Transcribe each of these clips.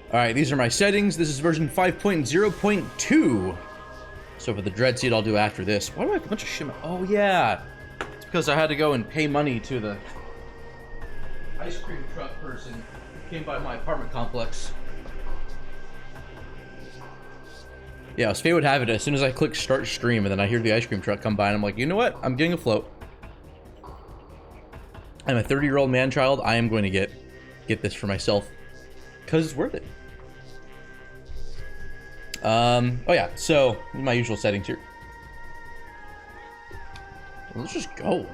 Alright, these are my settings. This is version 5.0.2. So for the Dread Seed, I'll do after this. Why do I have a bunch of shit? Oh, yeah. It's because I had to go and pay money to the ice cream truck person who came by my apartment complex. Yeah, as fate would have it, as soon as I click start stream and then I hear the ice cream truck come by and I'm like, you know what? I'm getting a float. I'm a 30-year-old man-child. I am going to get this for myself because it's worth it. Oh yeah, so my usual settings here. Let's just go.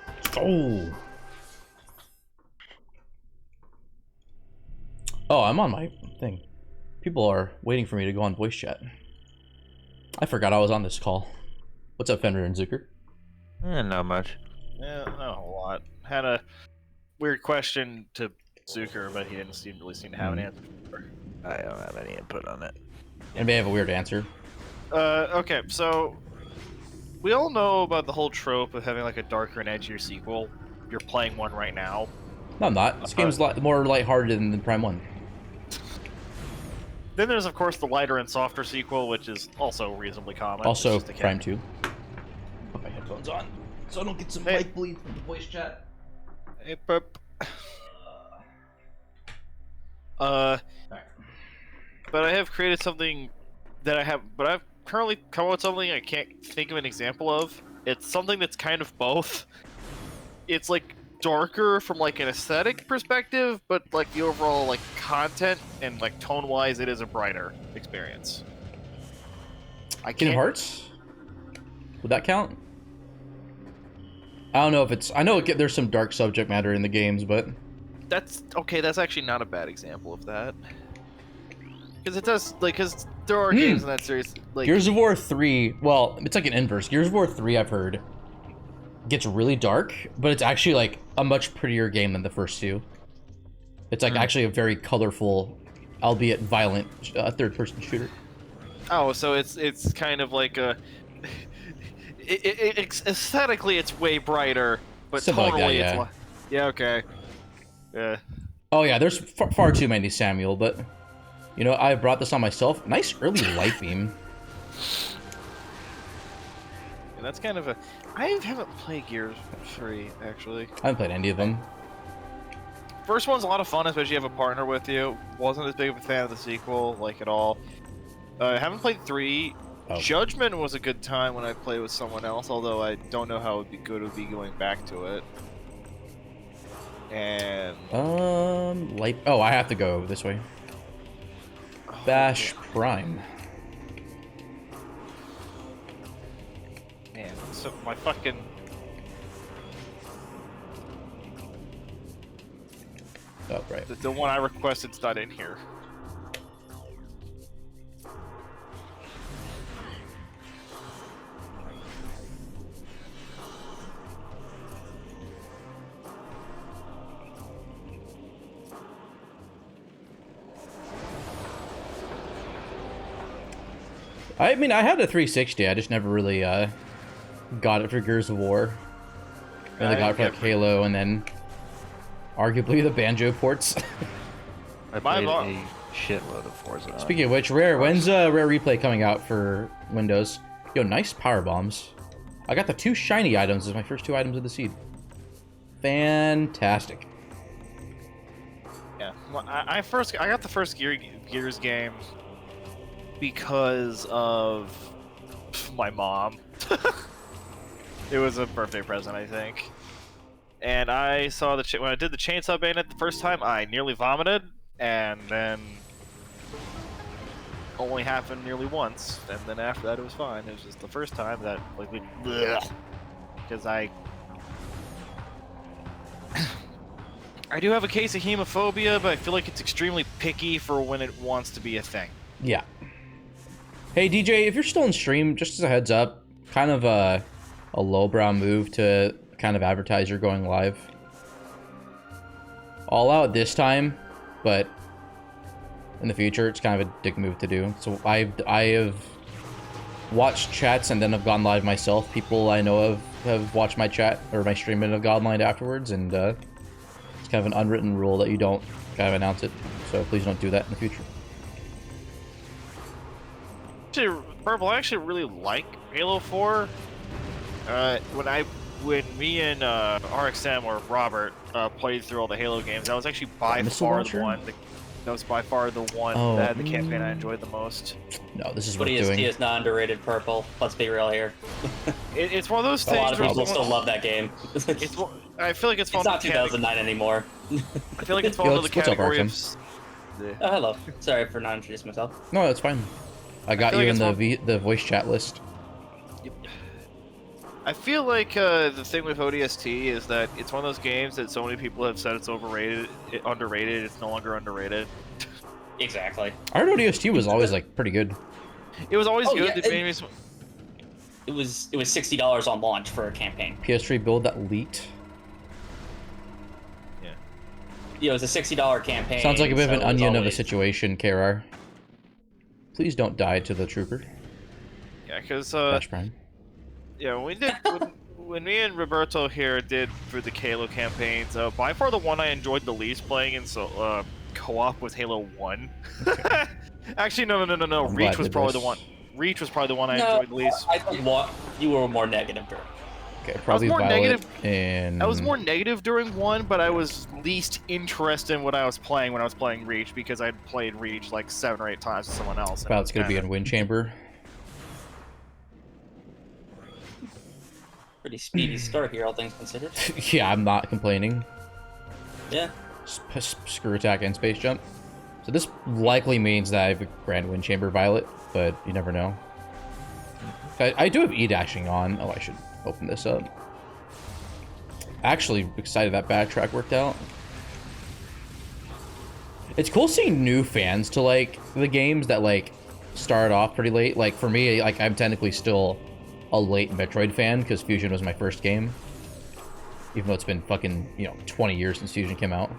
Let's go. Oh, I'm on my thing. People are waiting for me to go on voice chat. I forgot I was on this call. What's up, Fender and Zucker? Not much. Yeah, not a whole lot. Had a weird question to Zucker, but he didn't really seem to have an answer for. I don't have any input on it. Anybody have a weird answer? Okay, so we all know about the whole trope of having like a darker and edgier sequel. You're playing one right now. No, I'm not. This game's more lighthearted than Prime 1. Then there's, of course, the lighter and softer sequel, which is also reasonably common. Also, Prime 2. Put my headphones on so I don't get some mic bleed from the voice chat. Hey, Pep. But I have created something that I've currently come up with something I can't think of an example of. It's something that's kind of both. It's like darker from like an aesthetic perspective, but like the overall like content and like tone-wise, it is a brighter experience. Kingdom Hearts? Would that count? I don't know if it's... I know there's some dark subject matter in the games, but... That's okay. That's actually not a bad example of that. Because it does, like, because there are games in that series, like... Gears of War 3, well, it's like an inverse. Gears of War 3, I've heard, gets really dark, but it's actually, like, a much prettier game than the first two. It's, like, actually a very colorful, albeit violent, third-person shooter. Oh, so it's kind of like a... aesthetically, it's way brighter, but Something tonally, like that, yeah. it's... Yeah, okay. Yeah. Oh, yeah, there's far too many, Samuel, but... You know, I brought this on myself. Nice early light beam. And that's kind of a... I haven't played Gears 3, actually. I haven't played any of them. First one's a lot of fun, especially if you have a partner with you. Wasn't as big of a fan of the sequel, like, at all. I haven't played 3. Oh. Judgment was a good time when I played with someone else, although I don't know how it would be going back to it. And... light... Oh, I have to go this way. BashPrime. Man, so my fucking... Oh, right. The one I requested's not in here. I mean, I had a 360. I just never really got it for Gears of War. I only got it for like Halo, and then arguably the Banjo ports. I played a shitload of Forza. Speaking of which, when's Rare Replay coming out for Windows? Yo, nice power bombs. I got the 2 shiny items as my first 2 items of the seed. Fantastic. Yeah, well, I got the first Gears game because of my mom. It was a birthday present, I think. And I saw when I did the Chainsaw Bayonet the first time, I nearly vomited, and then only happened nearly once, and then after that it was fine. It was just the first time that, like, because I do have a case of hemophobia, but I feel like it's extremely picky for when it wants to be a thing. Yeah. Hey, DJ, if you're still in stream, just as a heads up, kind of a lowbrow move to kind of advertise you're going live. All out this time, but in the future, it's kind of a dick move to do. So I have watched chats and then have gone live myself. People I know have watched my chat or my stream and have gone live afterwards, and it's It's kind of an unwritten rule that you don't kind of announce it. So please don't do that in the future. Actually, Purple, I actually really like Halo 4. When me and RXM or Robert played through all the Halo games, that was actually by far the one. That was by far the one that the campaign I enjoyed the most. No, this is but worth EST doing. is not underrated, Purple. Let's be real here. It's one of those A things. lot of people still love that game. I feel like it's not 2009 anymore. I feel like it's one of the category of. Oh, hello. Sorry for not introducing myself. No, that's fine. I got you like in the voice chat list. I feel like the thing with ODST is that it's one of those games that so many people have said it's overrated, underrated. It's no longer underrated. Exactly. I heard ODST was always like pretty good. It was always good. Yeah, It was $60 on launch for a campaign. PS3 build that leaked. Yeah, it was a $60 campaign. Sounds like a bit of an onion of a always... situation, KR. Please don't die to the trooper. Yeah, because BashPrime. yeah, when me and Roberto here did for the Halo campaigns, by far the one I enjoyed the least playing in co-op was Halo 1. Actually, no. Reach was probably the one. Reach was probably the one I enjoyed the least. I thought you were more negative, Dirk. Okay, probably Violet and... I was more negative during 1, but I was least interested in what I was playing when I was playing Reach because I'd played Reach like 7 or 8 times with someone else. Violet's gonna be in Wind Chamber. Pretty speedy start here, all things considered. Yeah, I'm not complaining. Yeah. Screw attack and space jump. So this likely means that I have a Grand Wind Chamber Violet, but you never know. I do have E-dashing on. Oh, I should open this up. Actually excited that backtrack worked out. It's cool seeing new fans to like the games that like started off pretty late. Like for me, like I'm technically still a late Metroid fan because Fusion was my first game. Even though it's been fucking, 20 years since Fusion came out.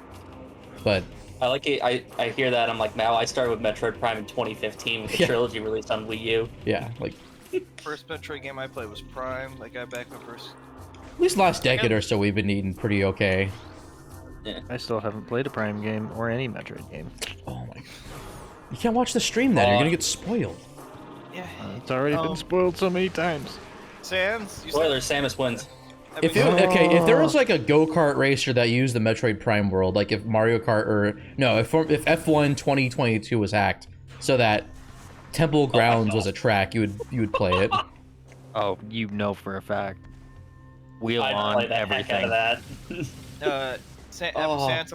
But I like it. I hear that. I'm like, now I started with Metroid Prime in 2015 with the trilogy released on Wii U. Yeah, like First Metroid game I played was Prime. That got back my first. at least last decade or so we've been eating pretty okay. Yeah. I still haven't played a Prime game or any Metroid game. Oh my god. You can't watch the stream then, you're gonna get spoiled. Yeah. It's already been spoiled so many times. Sans. Spoilers, Samus wins. If there was like a go-kart racer that used the Metroid Prime world, like if Mario Kart or no, if F1 2022 was hacked so that Temple Grounds was a track, you would play it. Oh, you know for a fact. Wheel I'd on play the heck out everything. of that. Sans, I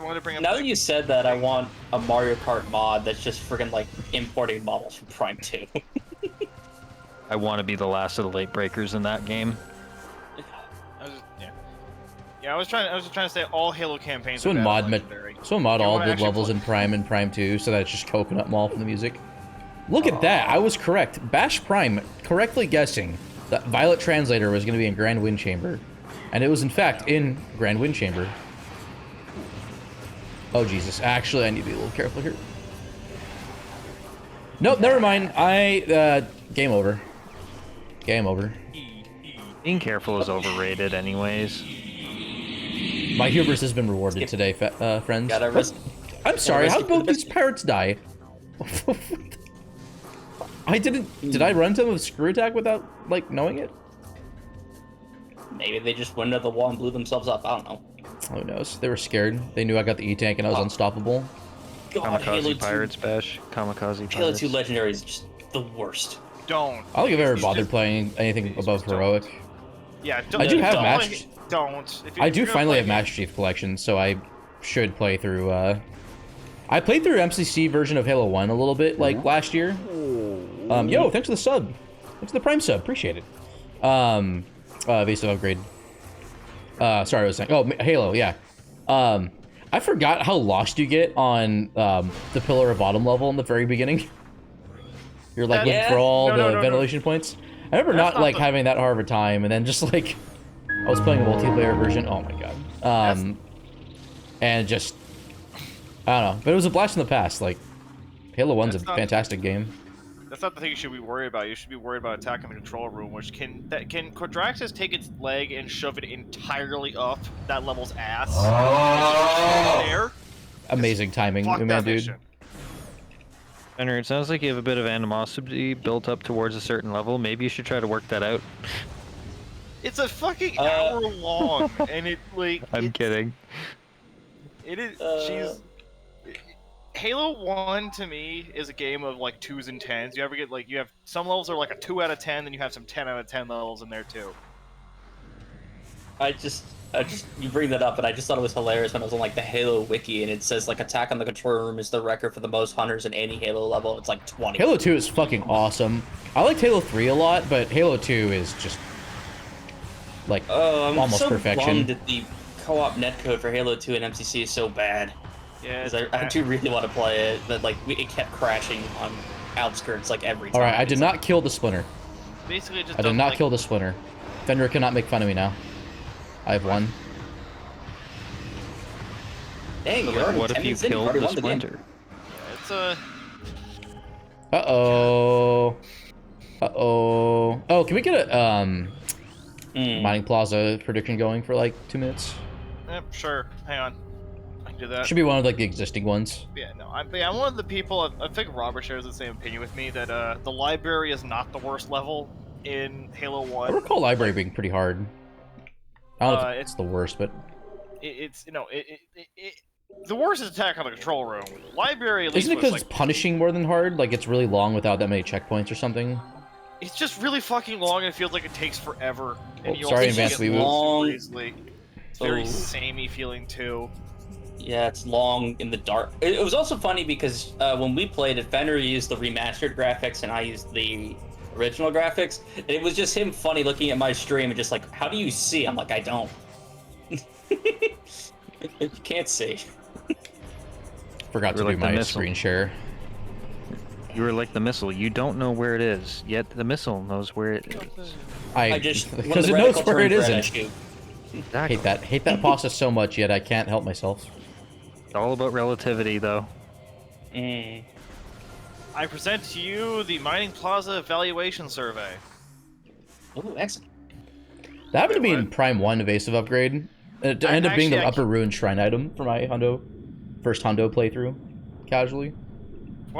wanted to bring up. Now that you said that, I want a Mario Kart mod that's just freaking like importing models from Prime 2. I want to be the last of the late breakers in that game. I was just trying to say all Halo campaigns. So are mod legendary. all the levels in Prime and Prime 2 so that it's just Coconut Mall from the music. Look at that, I was correct. BashPrime correctly guessing that Violet Translator was going to be in Grand Wind Chamber. And it was in fact in Grand Wind Chamber. Oh Jesus, actually I need to be a little careful here. Nope, never mind. Game over. Game over. Being careful is overrated anyways. My hubris has been rewarded today, friends. I'm sorry, how did both these pirates die? Did I run to them with screw attack without, like, knowing it? Maybe they just went into the wall and blew themselves up. I don't know. Who knows? They were scared. They knew I got the E-Tank and I was unstoppable. God, Kamikaze Pirates Bash. Kamikaze Halo Pirates. 2 Legendary is just the worst. Don't. I don't think I've ever bothered playing anything above Heroic. Yeah, I do have don't. Master... Don't. I do finally have Master Chief Collection, so I should play through, I played through MCC version of Halo 1 a little bit, like, last year. Yo, thanks for the sub. Thanks for the Prime sub. Appreciate it. Evasive upgrade. Sorry, I was saying... Oh, Halo, yeah. I forgot how lost you get on, the Pillar of Autumn level in the very beginning. You're, like, looking for all the ventilation points. I remember not like, having that hard of a time, and then just, like... I was playing a multiplayer version. Oh my god. And just, I don't know. But it was a blast in the past. Like, Halo 1's a fantastic game. That's not the thing you should be worried about. You should be worried about attacking the control room, which can Quadraxis take its leg and shove it entirely up that level's ass. And just there. Amazing timing, Fuck man, that dude. mission. Henry, it sounds like you have a bit of animosity built up towards a certain level. Maybe you should try to work that out. It's a fucking hour long, and it like. I'm kidding. It is. She's. Halo 1 to me is a game of like 2s and 10s. You ever get like you have some levels are like a 2 out of 10, then you have some 10 out of 10 levels in there too. I just you bring that up, and I just thought it was hilarious when I was on like the Halo wiki, and it says like attack on the control room is the record for the most hunters in any Halo level. It's like 20. Halo 2 is fucking awesome. I liked Halo 3 a lot, but Halo 2 is just like I'm almost so perfection. bummed that the co-op netcode for Halo 2 and MCC is so bad. Yeah, Because I do really want to play it, but like it kept crashing on outskirts like every time. Alright, I did not kill the Splinter. basically it just I did doesn't, not like, kill the Splinter. Fenrir cannot make fun of me now. I have won. Dang, you're already What 10 if you minutes in, killed already the won game. Splinter? It's a Uh-oh. Uh-oh. Oh, can we get a, Mining Plaza prediction going for like 2 minutes? sure. Hang on, I can do that. Should be one of like the existing ones. Yeah, no, I'm one of the people. I think Robert shares the same opinion with me that the library is not the worst level in Halo 1. I recall library being pretty hard. I don't know if it's- it's the worst, but It's the worst is attack on the control room. Library at least isn't it was, because like, it's punishing more than hard? Like it's really long without that many checkpoints or something? it's just really fucking long and it feels like it takes forever. And Oh, you sorry, also Advanced get Leave. lost super easily. It's very Oh. samey feeling too. Yeah, it's long in the dark. It was also funny because when we played it, Fender used the remastered graphics and I used the original graphics. And it was just him funny looking at my stream and just like, how do you see? I'm like, I don't. You can't see. Forgot to You're do like the my missile. screen share. You were like the missile. You don't know where it is, yet the missile knows where it is. I just because it knows where it isn't. Exactly. Hate that process so much, yet I can't help myself. It's all about relativity, though. I present to you the Mining Plaza Evaluation Survey. Oh, excellent. That happened to Wait, be in Prime 1 evasive upgrade. It ended up being the actually, upper ruin shrine item for my first Hondo playthrough, casually. For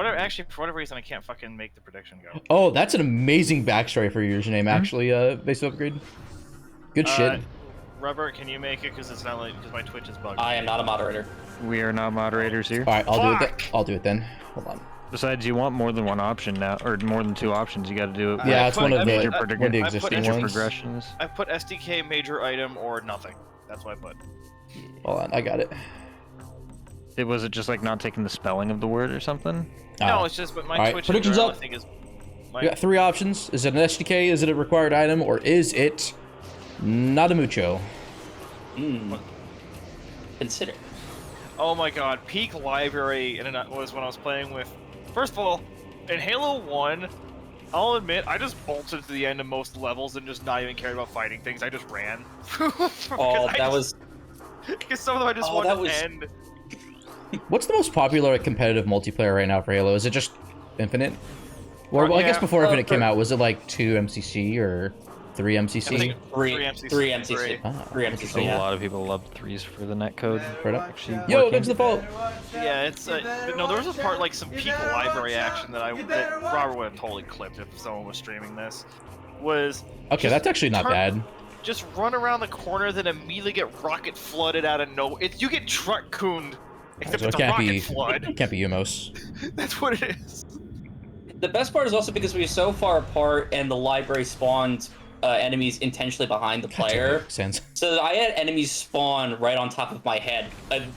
whatever reason, I can't fucking make the prediction go. Oh, that's an amazing backstory for your username, actually, evasive upgrade. Good shit. Robert, can you make it? Because it's not like because my Twitch is bugged. I am not a moderator. We are not moderators here. Alright, I'll do it. Fuck! I'll do it then. Hold on. Besides, you want more than one option now, or more than 2 options. You got to do it. With Yeah, it's one of the major, I- one of the major existing major ones. progressions. I put SDK major item or nothing. That's what I put. Hold on, I got it. Was it just like not taking the spelling of the word or something? No, it's just but my Alright, Twitch predictions URL, up. I think is. We got 3 options. Is it an SDK? Is it a required item? Or is it not a mucho? Consider. Oh my god, peak library internet was when I was playing with. First of all, in Halo 1, I'll admit I just bolted to the end of most levels and just not even cared about fighting things. I just ran. Oh, that was. Because some of them I just Oh, wanted that to was- end. What's the most popular competitive multiplayer right now for Halo? Is it just Infinite? Or well, I guess Yeah, before Infinite came for- out, was it like 2 MCC or 3 MCC? I think Three MCC. MCC. Ah. 3 A MCC, yeah. lot of people love 3s for the netcode. Right up. Actually, Yo, working. thanks for the follow. Yeah, it's but no, there was a part like some peak library action that Robert would have totally clipped if someone was streaming this. Was Okay, just that's actually not turn- bad. Just run around the corner, then immediately get rocket flooded out of nowhere. You get truck cooned, except So it it's a can't rocket be flood. can't be Umos. That's what it is. The best part is also because we were so far apart and the library spawned enemies intentionally behind the player. Makes sense. So I had enemies spawn right on top of my head,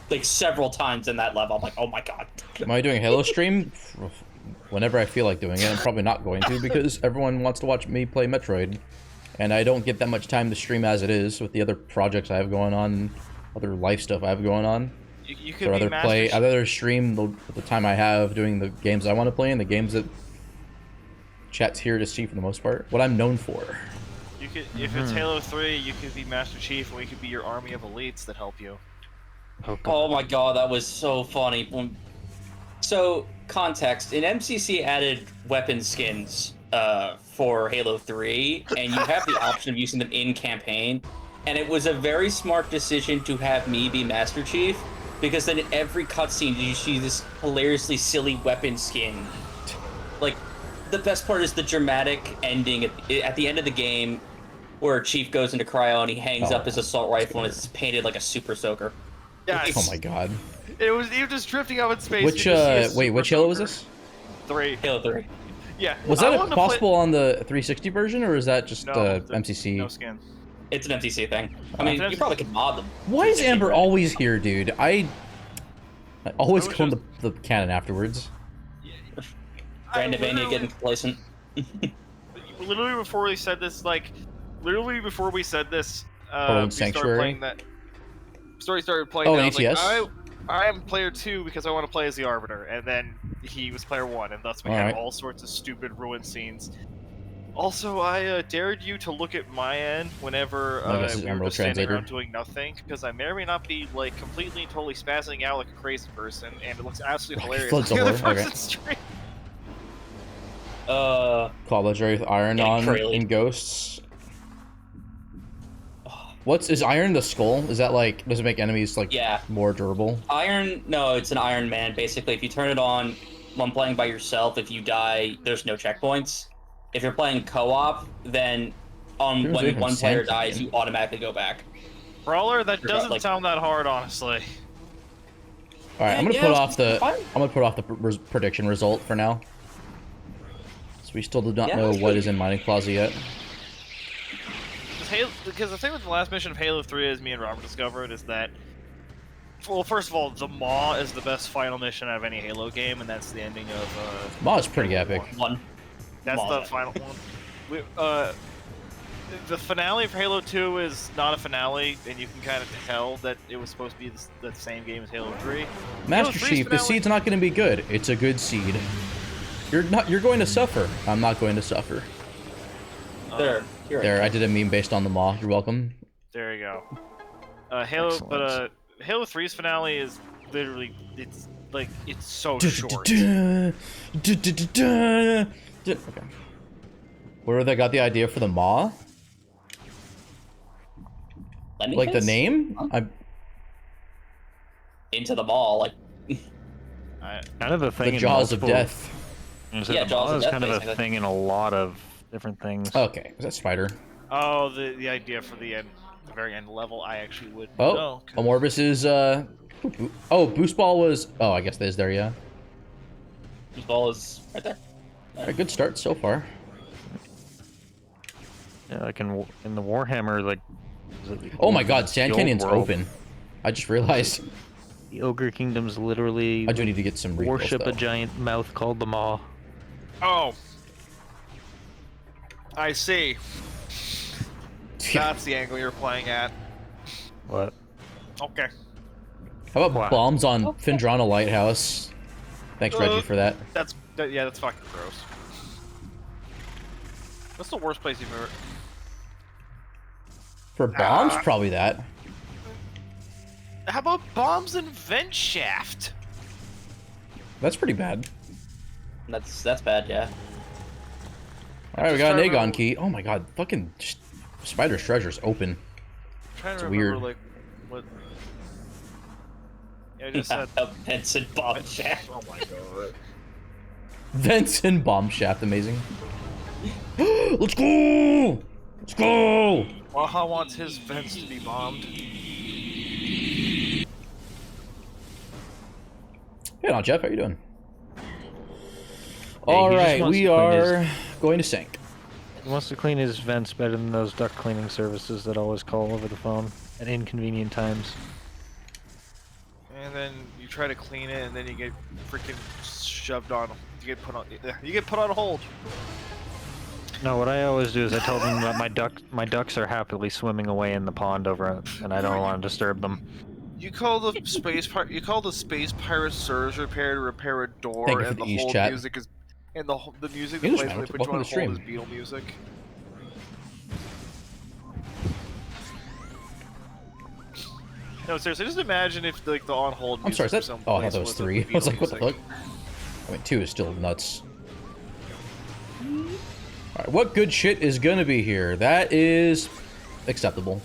like several times in that level. I'm like, oh my god. Am I doing a Halo stream? Whenever I feel like doing it, I'm probably not going to because everyone wants to watch me play Metroid. And I don't get that much time to stream as it is with the other projects I have going on, other life stuff I have going on. You So could I'd be rather play, I'd rather stream the time I have doing the games I want to play and the games that chat's here to see for the most part. What I'm known for. You could, if it's Halo 3, you could be Master Chief, and we could be your army of elites that help you. Oh, God. Oh my god, that was so funny. So context, in MCC added weapon skins for Halo 3, and you have the option of using them in campaign. And it was a very smart decision to have me be Master Chief, because then in every cutscene you see this hilariously silly weapon skin. Like, the best part is the dramatic ending at the end of the game, where Chief goes into cryo and he hangs up his assault rifle and it's painted like a super soaker. Yeah, Oh my god. it was you just drifting up in space. Which you just see a wait, super which Halo was soaker. this? 3. Halo 3. Yeah. Was I that wanted to possible on the 360 version, or is that just No, MCC? No skin. It's an MCC thing. I mean, you probably could mod them. Why is 360, Amber right? always here, dude? I always I wish clone it the cannon afterwards. Randomania getting complacent. Literally before we said this, literally before we said this, Started we Sanctuary? playing that. Story started playing. Oh, that, an I was like, ATS? I am player 2 because I want to play as the Arbiter, and then he was player 1, and thus we had Alright. all sorts of stupid ruin scenes. Also, I dared you to look at my end whenever I guess it's we were Emerald just standing Translator. around doing nothing, because I may or may not be completely and totally spazzing out like a crazy person, and it looks absolutely hilarious on Floods the of other horror, okay. person's stream. Claw Legendary with Iron Yeah, on Crayley. in Ghosts. Is Iron the skull? Is that does it make enemies Yeah. more durable? Iron, no, it's an Iron Man, basically. If you turn it on when playing by yourself, if you die, there's no checkpoints. If you're playing co-op, then Here's when even one player Sand dies, King. you automatically go back. Brawler, that Forgot, doesn't like- sound that hard, honestly. All right, I'm gonna Yeah, put it's off the fine. prediction result for now. So we still do not Yeah, know that's what good. is in Mining Plaza yet. Because the thing with the last mission of Halo 3, as me and Robert discovered, is that, well, first of all, the Maw is the best final mission out of any Halo game, and that's the ending of, Maw's pretty Halo epic. 1. One. That's Maw. the final one. The finale for Halo 2 is not a finale, and you can kind of tell that it was supposed to be the same game as Halo 3. Master Halo 3's Chief, the finale- seed's not gonna be good. It's a good seed. You're going to suffer. I'm not going to suffer. There. Here. There, I did a meme based on the Maw. You're welcome. There you go. Halo, Excellent. Halo 3's finale is literally, it's so short. Okay. Where they got the idea for the Maw? Lemmy Like the Kids? name? Into the mall, like Kind of a thing The in Jaws of multiple- Death. So Yeah, the Jaws Maw of is Death, kind of a basically. thing in a lot of different things. Okay, is that Spider? Oh, the idea for the very end level, I actually would Oh, know. Amorbus is Boost Ball was. Oh, I guess that is there. Yeah. the ball is right there. A good start so far. Yeah, like in the Warhammer, like. is it the Oh my old- God, Sand the old Canyon's world? open. I just realized. The Ogre Kingdom's literally I do need to get some refills, worship though. a giant mouth called the Maw. Oh, I see. That's the angle you're playing at. What? Okay. How about Wow. bombs on Findrana Lighthouse? Thanks, Reggie, for that. Yeah, that's fucking gross. What's the worst place you've ever? For bombs, probably that. How about bombs in vent shaft? That's pretty bad. That's bad, yeah. All right, we Just got an trying to Aegon remember- key. Oh my God, fucking Spider's Treasure's open. I'm trying It's to remember weird. what. Yeah, I just said. A Benson bomb shaft. Oh my god. Vents and bomb shaft, amazing. Let's go! Let's go! Waha wants his vents to be bombed. Hey, on Jeff, how you doing? Hey, All he just right, wants we to clean his- are going to sync. He wants to clean his vents better than those duct cleaning services that always call over the phone at inconvenient times. And then you try to clean it, and then you get freaking shoved on. You get put on. You get put on hold. No, what I always do is I tell them that my ducks are happily swimming away in the pond over, and I don't want to disturb them. You call the space pirate surge repair to repair a door, Thank you for and the the East whole chat. music is, and the music English that plays man, when they put you welcome on to hold stream. is Beetle music. No, seriously, just imagine if like the on hold. I'm sorry, is that? Oh, I thought that was 3. I was like, what the fuck? I mean, 2 is still nuts. Alright, what good shit is gonna be here? That is acceptable.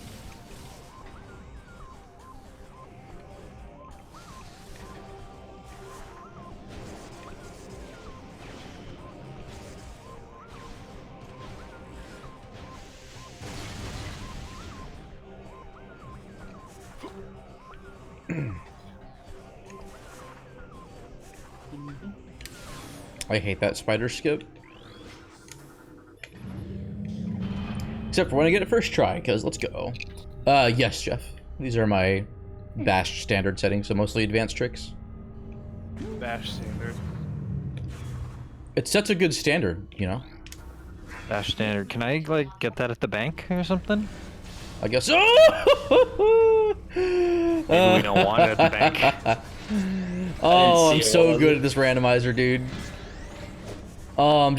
I hate that spider skip. Except for when I get it first try, because let's go. Yes, Jeff. These are my Bash standard settings, so mostly advanced tricks. Bash standard. It sets a good standard, you know? Dash standard. Can I, like, get that at the bank or something? I guess. Maybe we don't want it at the bank. Oh, I'm see it, so was good it? at this randomizer, dude. I'm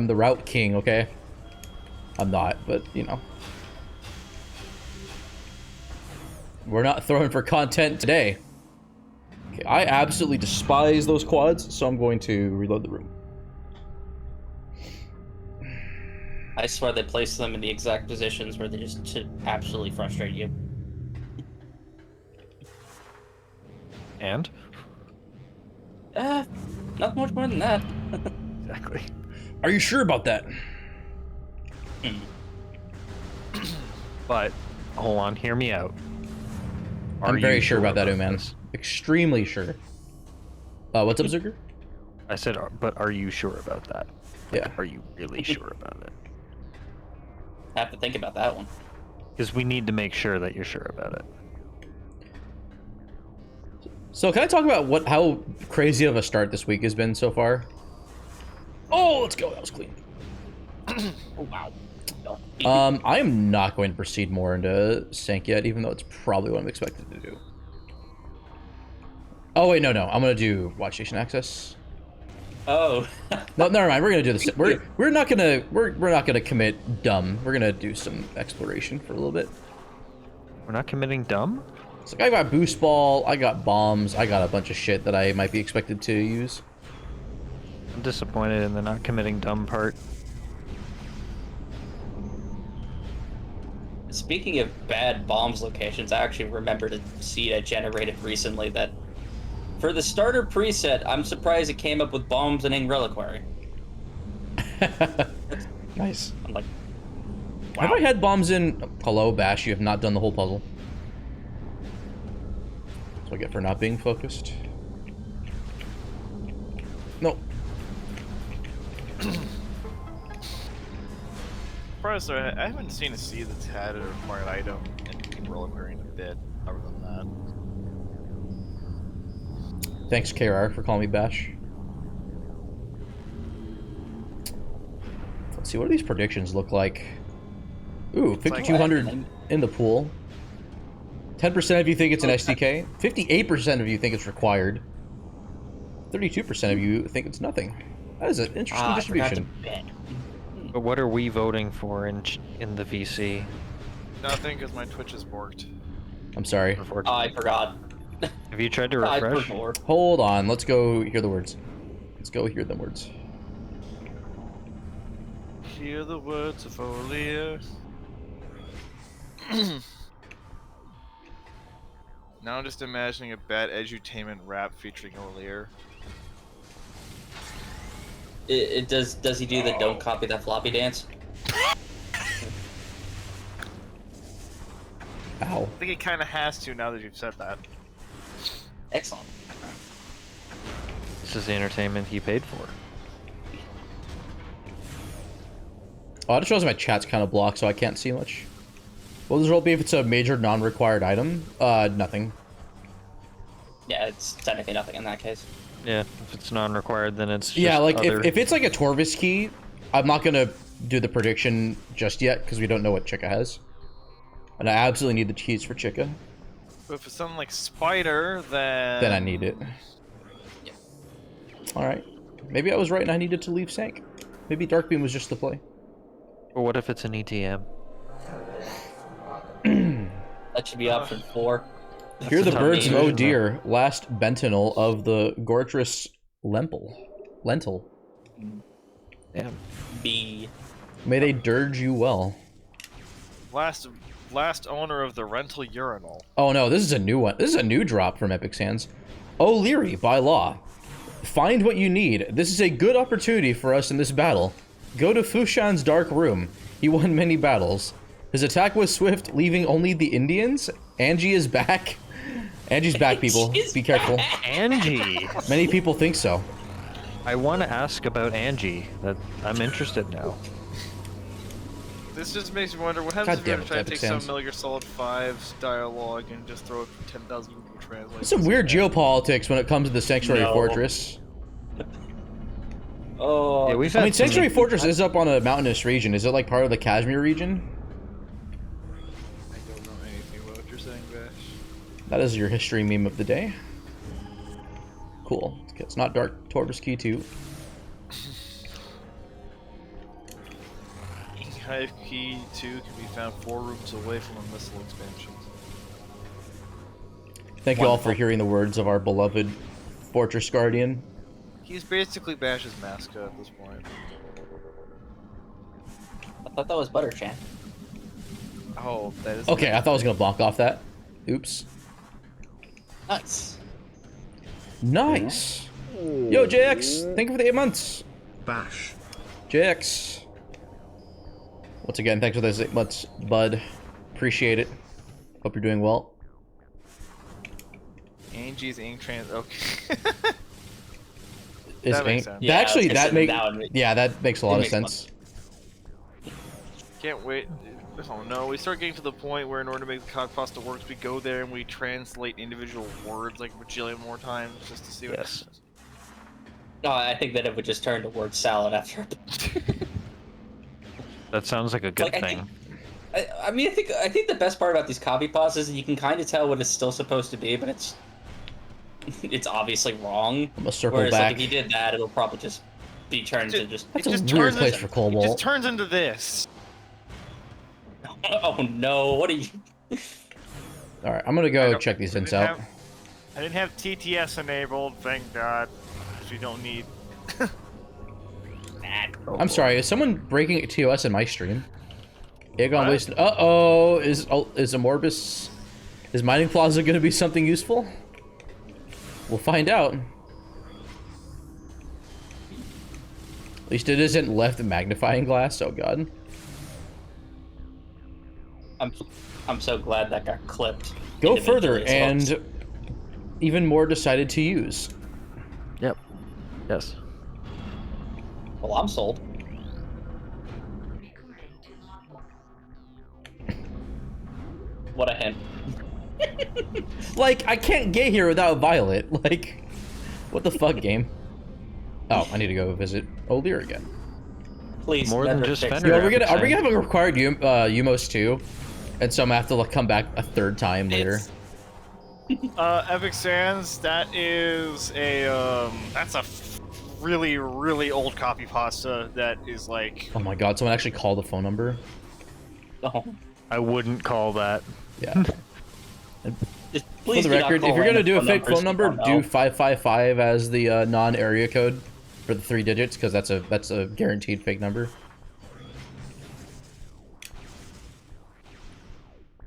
the route king, okay? I'm not, but you know. We're not throwing for content today. Okay, I absolutely despise those quads, so I'm going to reload the room. I swear they place them in the exact positions where they just to absolutely frustrate you. And? Not much more than that. Exactly. Are you sure about that? But, hold on, hear me out. Are I'm very you sure about that, man. this? Extremely sure. What's up, Zucker? I said, but are you sure about that? Yeah. Are you really sure about it? I have to think about that one. Because we need to make sure that you're sure about it. So can I talk about how crazy of a start this week has been so far? Oh, let's go. That was clean. Oh, wow. I am not going to proceed more into Sync yet, even though it's probably what I'm expected to do. Oh wait, no. I'm gonna do Watch Station Access. Oh. No, never mind. We're gonna do this. We're not gonna commit dumb. We're gonna do some exploration for a little bit. We're not committing dumb? It's like I got boost ball, I got bombs, I got a bunch of shit that I might be expected to use. I'm disappointed in the not committing dumb part. Speaking of bad bombs locations, I actually remembered a seed I generated recently that, for the starter preset, I'm surprised it came up with bombs and Ing Reliquary. Nice. I'm like, wow. Have I had bombs in? Hello, Bash. You have not done the whole puzzle. So I get for not being focused. No. Surprised though, I haven't seen a seed that's had a required item in Reliquary in a bit, other than that. Thanks, KR, for calling me Bash. Let's see, what do these predictions look like? Ooh, 5,200 in the pool. 10% of you think it's an SDK. 58% of you think it's required. 32% of you think it's nothing. That is an interesting distribution. But what are we voting for in the VC? Nothing, because my Twitch is borked. I'm sorry. Oh, I forgot. Have you tried to I refresh? forgot. Hold on, let's go hear the words. Let's go hear the words. Hear the words of Olia. Now I'm just imagining a bad edutainment rap featuring Olia. Does he do the don't copy that floppy dance? Ow. I think he kind of has to now that you've said that. Excellent. This is the entertainment he paid for. Oh, I just realized my chat's kind of blocked, so I can't see much. What will this roll be if it's a major non-required item? Nothing. Yeah, it's technically nothing in that case. Yeah, if it's non-required, then it's just Yeah, like other... if it's like a Torvis key, I'm not gonna do the prediction just yet because we don't know what Chica has, and I absolutely need the keys for Chica. But if it's something like Spider, Then I need it. Yeah. All right, maybe I was right and I needed to leave Sank. Maybe Dark Beam was just the play. Or what if it's an ETM? That should be option 4. Hear the a tough birds of decision, oh dear, last Bentinel of the Gortress Lentil. Damn. B. May they dirge you well. Last owner of the rental urinal. Oh no, this is a new one. This is a new drop from Epic Sands. O'Leary, by law. Find what you need. This is a good opportunity for us in this battle. Go to Fushan's dark room. He won many battles. His attack was swift, leaving only the Indians. Angie is back. Angie's back, people. Be careful. Angie! Many people think so. I want to ask about Angie. That I'm interested now. This just makes me wonder what God happens if you damn ever it, try to Epic take some Sands. Metal Gear Solid 5's dialogue and just throw it for 10,000 Google Translate. There's some weird geopolitics when it comes to the Sanctuary No. Fortress. Oh, Yeah, we've I had mean, some- Sanctuary Fortress is up on a mountainous region. Is it like part of the Kashmir region? I don't know anything about what you're saying, Bash. That is your history meme of the day. Cool. It's not Dark Torvus Key 2. Hive Key 2 can be found 4 rooms away from a missile expansion. Thank you all for hearing the words of our beloved Fortress Guardian. He's basically Bash's mascot at this point. I thought that was Butterchan. Oh, that is... Okay, I thought I was gonna block off that. Oops. Nice. Nice. Yo, JX, thank you for the 8 months. Bash. JX. Once again, thanks for those 8 months, bud. Appreciate it. Hope you're doing well. Angie's ink trans... Okay. Is That makes Ang- sense. Yeah, I was actually, gonna that say make that would make- yeah, that makes a lot of makes sense. Can't wait. Oh no, we start getting to the point where in order to make the cod pasta work, we go there and we translate individual words like a bajillion more times just to see what Yes. happens. No, I think that it would just turn to word salad after. That sounds like a good Like, I thing. I mean, I think the best part about these copy pastas is you can kind of tell what it's still supposed to be, but it's obviously wrong. I'm gonna circle Whereas, back. like, if you did that, it'll probably just be turned to just. That's It a just weird turns place into- for It Cobalt. just turns into this. Oh no! What are you? All right, I'm gonna I go don't- check these I hints didn't out. have- I didn't have TTS enabled, thank God. Which we don't need. I'm sorry, is someone breaking TOS in my stream? Aegon What? wasted. Uh-oh, is Amorbis... Is Mining Plaza gonna be something useful? We'll find out. At least it isn't left magnifying glass, oh god. I'm so glad that got clipped. Go further, individually as well. and even more decided to use. Yep. Yes. Well, I'm sold. What a hint. Like, I can't get here without Violet. Like, what the fuck, game? Oh, I need to go visit O'Leary again. Please. More than never just fix Fender. Yo, it. are we gonna have a required Umos too? And so I'm gonna have to like, come back a third time later. Epic Sands, that is a, that's a really, really old copy pasta that is like... Oh my god, someone actually called the phone number? Oh. I wouldn't call that. Yeah. Just For please the do not record, call if you're gonna random do a fake numbers phone number, you don't do know. 555 as the non-area code for the 3 digits, because that's a guaranteed fake number.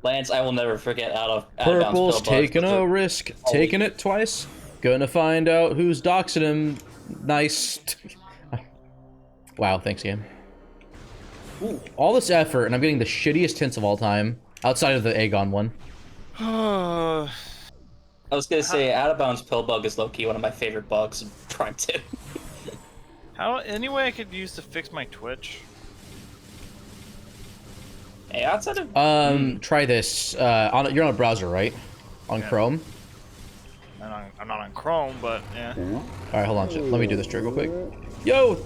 Lance, I will never forget out of bounds Purple's pill bugs, taking but a the- risk, taking it twice. Gonna find out who's doxing him. Nice. Wow, thanks, game. Ooh. All this effort, and I'm getting the shittiest hints of all time, outside of the Aegon one. I was gonna say, out of bounds pill bug is low key one of my favorite bugs in Prime 2. Any way I could use to fix my Twitch? Hey, outside of Try this. You're on a browser, right? On Yeah. Chrome. I'm not on Chrome, but yeah. All right, hold on. Let me do this trick real quick. Yo,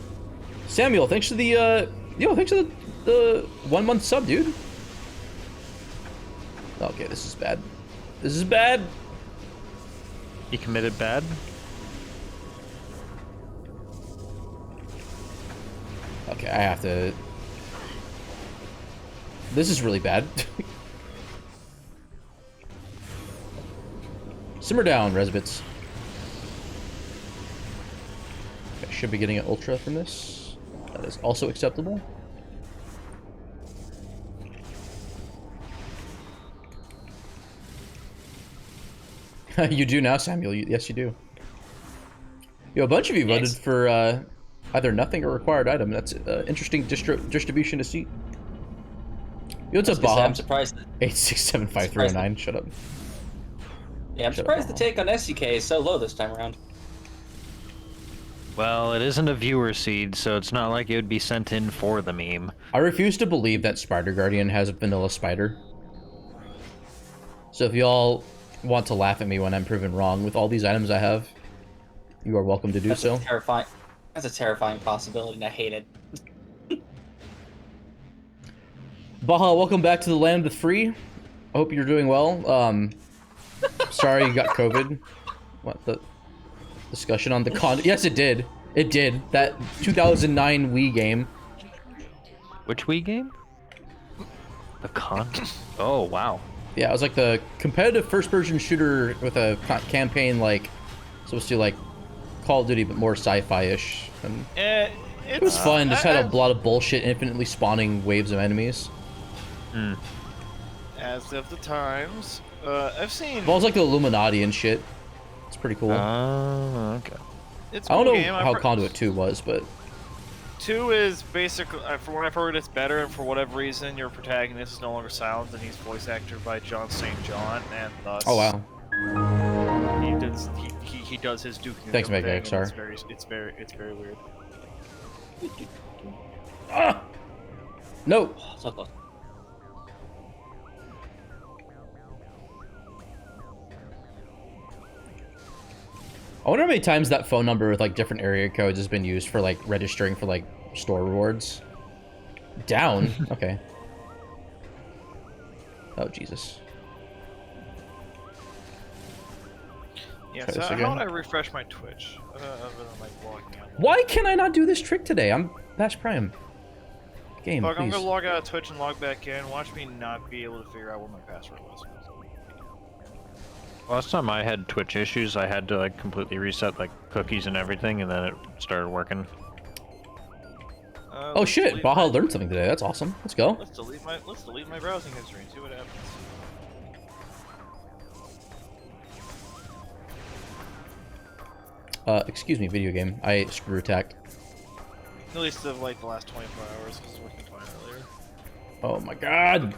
Samuel, thanks for the thanks for the 1 month sub, dude. Okay, this is bad. This is bad. He committed bad. Okay, I have to. This is really bad. Simmer down, Resbits. I should be getting an ultra from this. That is also acceptable. You do now, Samuel. Yes, you do. Yo, a bunch of you voted for either nothing or required item. That's interesting distribution to see. Yo, what's up, Bob? I'm surprised. 8675309. Shut up. Yeah, I'm surprised the take on SUK is so low this time around. Well, it isn't a viewer seed, so it's not like it would be sent in for the meme. I refuse to believe that Spider Guardian has a vanilla spider. So if y'all want to laugh at me when I'm proven wrong with all these items I have, you are welcome to do so. That's a terrifying possibility, and I hate it. Baja, welcome back to the land of the free. I hope you're doing well. Sorry you got COVID. What, the discussion on the con? Yes, it did. It did. That 2009 Wii game. Which Wii game? The con? Oh, wow. Yeah, it was like the competitive first-person shooter with a campaign, like supposed to like Call of Duty, but more sci-fi-ish. And it was fun. Just had a lot of bullshit, infinitely spawning waves of enemies. As of the times, I've seen. Well, it was like the Illuminati and shit. It's pretty cool. Oh, okay. It's I don't know game. how Conduit 2 was, but 2 is basically, from what I've heard, it's better, and for whatever reason, your protagonist is no longer silent, and he's voice acted by John St. John, and thus. oh wow. He does his Duke Nukem Thanks, Mega thing, XR. and it's very weird. Ah! No. So close. I wonder how many times that phone number with like different area codes has been used for like registering for like store rewards. Down. Okay. Oh Jesus. Yeah, Try so this how again. would I refresh my Twitch? Other than like logging out. Why can I not do this trick today? I'm BashPrime. Game, Fuck, I'm please. gonna log out of Twitch and log back in. Watch me not be able to figure out what my password was. Last time I had Twitch issues, I had to like completely reset like cookies and everything, and then it started working. Oh shit, Baja learned something today. That's awesome. Let's go. Let's delete my browsing history and see what happens. Excuse me, video game. I screw attacked. At least of like the last 24 hours, because it's working fine earlier. Oh my god.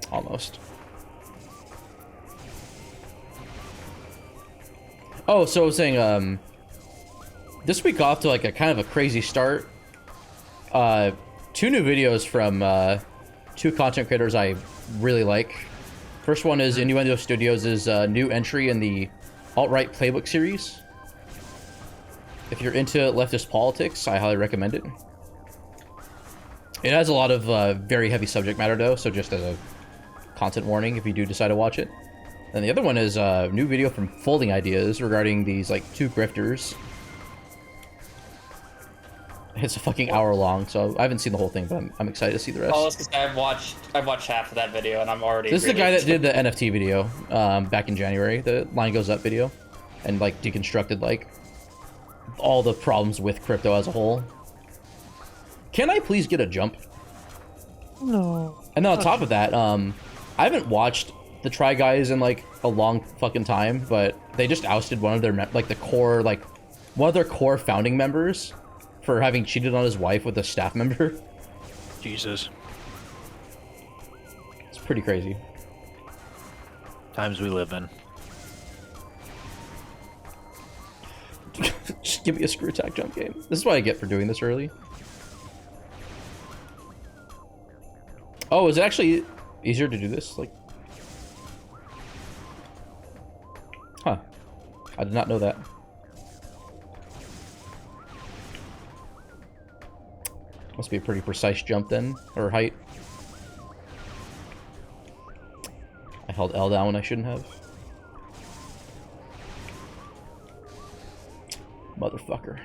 Almost. Oh, so I was saying, this week off to like a kind of a crazy start. 2 new videos from 2 content creators I really like. First one is Innuendo Studios' new entry in the alt-right playbook series. If you're into leftist politics, I highly recommend it. It has a lot of very heavy subject matter though, so just as a content warning if you do decide to watch it. And the other one is a new video from Folding Ideas regarding these like 2 grifters. It's a fucking hour long, so I haven't seen the whole thing, but I'm excited to see the rest. Oh, that's 'cause I've watched half of that video, and I'm already. This is the guy that did the NFT video back in January, the line goes up video, and like deconstructed like all the problems with crypto as a whole. Can I please get a jump? No. And then on top of that, I haven't watched the Try Guys in like a long fucking time, but they just ousted one of their one of their core founding members for having cheated on his wife with a staff member. Jesus. It's pretty crazy. Times we live in. Just give me a screw attack jump game. This is what I get for doing this early. Oh, is it actually easier to do this? Like, huh? I did not know that. Must be a pretty precise jump then, or height. I held L down when I shouldn't have. Motherfucker.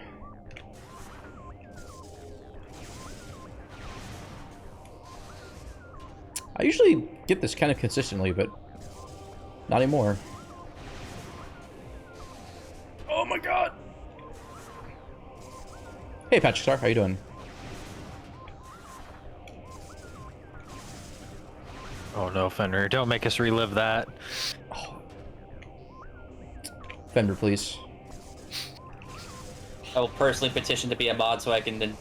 I usually get this kind of consistently, but not anymore. Oh my god! Hey, Patrick Star, how you doing? Oh no, Fenrir, don't make us relive that. Fender, please. I will personally petition to be a mod so I can then.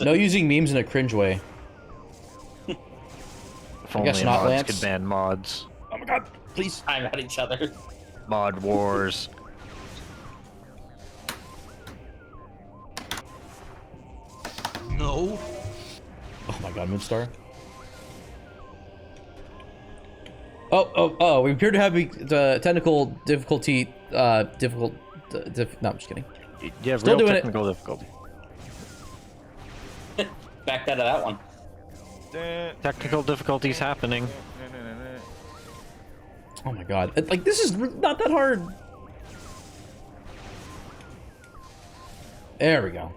No using memes in a cringe way. If I only guess not, mods Lance. could ban mods. Oh my god, please. I'm at each other. Mod wars. No. Oh my god, Moonstar. Oh, we appear to have the technical difficulty, no, I'm just kidding. Yeah, Still real doing it. technical difficulty. Back out of that one. Technical difficulties happening. Oh my god, like, this is not that hard. There we go.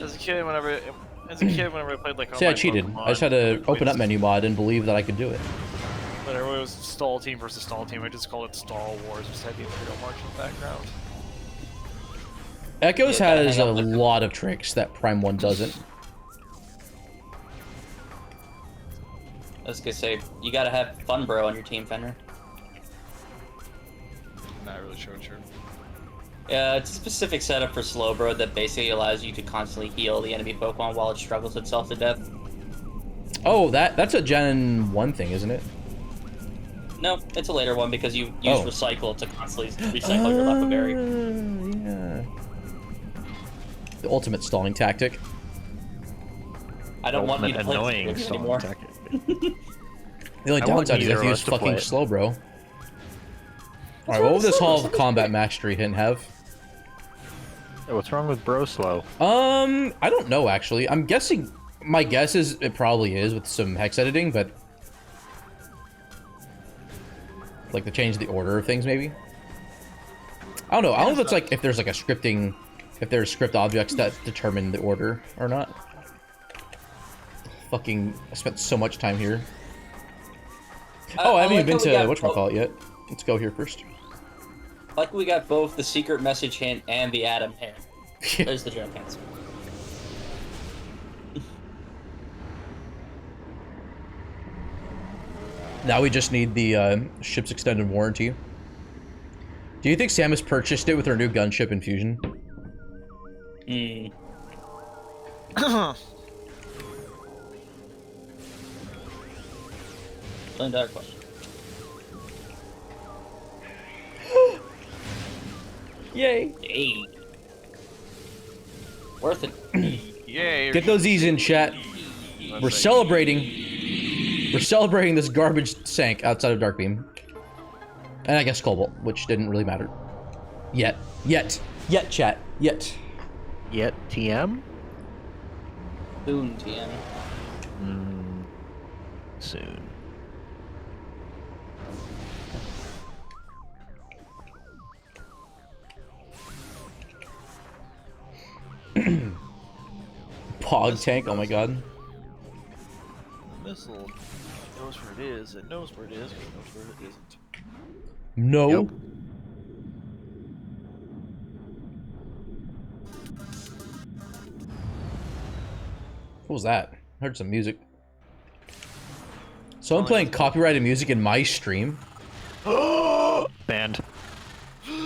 As a kid, whenever I played like See, I online cheated. Pokemon, I just had to we open up menu mod and believe that I could do it. Whenever it was stall team versus stall team, I just called it Stall Wars, just had the Imperial March in the background. Echoes Yeah, has a hang on. lot of tricks that Prime 1 doesn't. I was gonna say, you gotta have Fun Bro on your team, Fenrir. Not really sure. Yeah, it's a specific setup for Slowbro that basically allows you to constantly heal the enemy Pokemon while it struggles itself to death. Oh, that's a Gen 1 thing, isn't it? No, it's a later one because you use Oh. Recycle to constantly recycle your Lepa Berry. Yeah. The ultimate stalling tactic. I don't want you to play annoying this song anymore. tactic. The only I want downside is neither if of you us use to fucking play it. slow, bro. Alright, what would this Hall of Combat Mastery hint have? Hey, what's wrong with Bro Slow? I don't know actually. I'm guessing, my guess is it probably is with some hex editing, but like to change the order of things maybe. I don't know. I don't know if it's like if there's like a scripting, if there's script objects that determine the order or not. Fucking, I spent so much time here. Oh, I haven't even been to whatchamacallit yet. Let's go here first. Like we got both the secret message hint and the Adam hint. There's the joke answer. Now we just need the ship's extended warranty. Do you think Samus purchased it with her new gunship infusion? Hmm. $1 question. Yay! Hey. Worth it. Yay! Get those E's in, chat. We're celebrating. We're celebrating this garbage sank outside of Darkbeam. And I guess Cobalt, which didn't really matter. Yet, chat. Yet. Yet TM? Soon, TM. Soon. Pog tank, oh my god. Missile knows where it is. It knows where it is. It knows where it isn't. No. Yep. What was that? I heard some music. So I'm playing copyrighted music in my stream. Banned.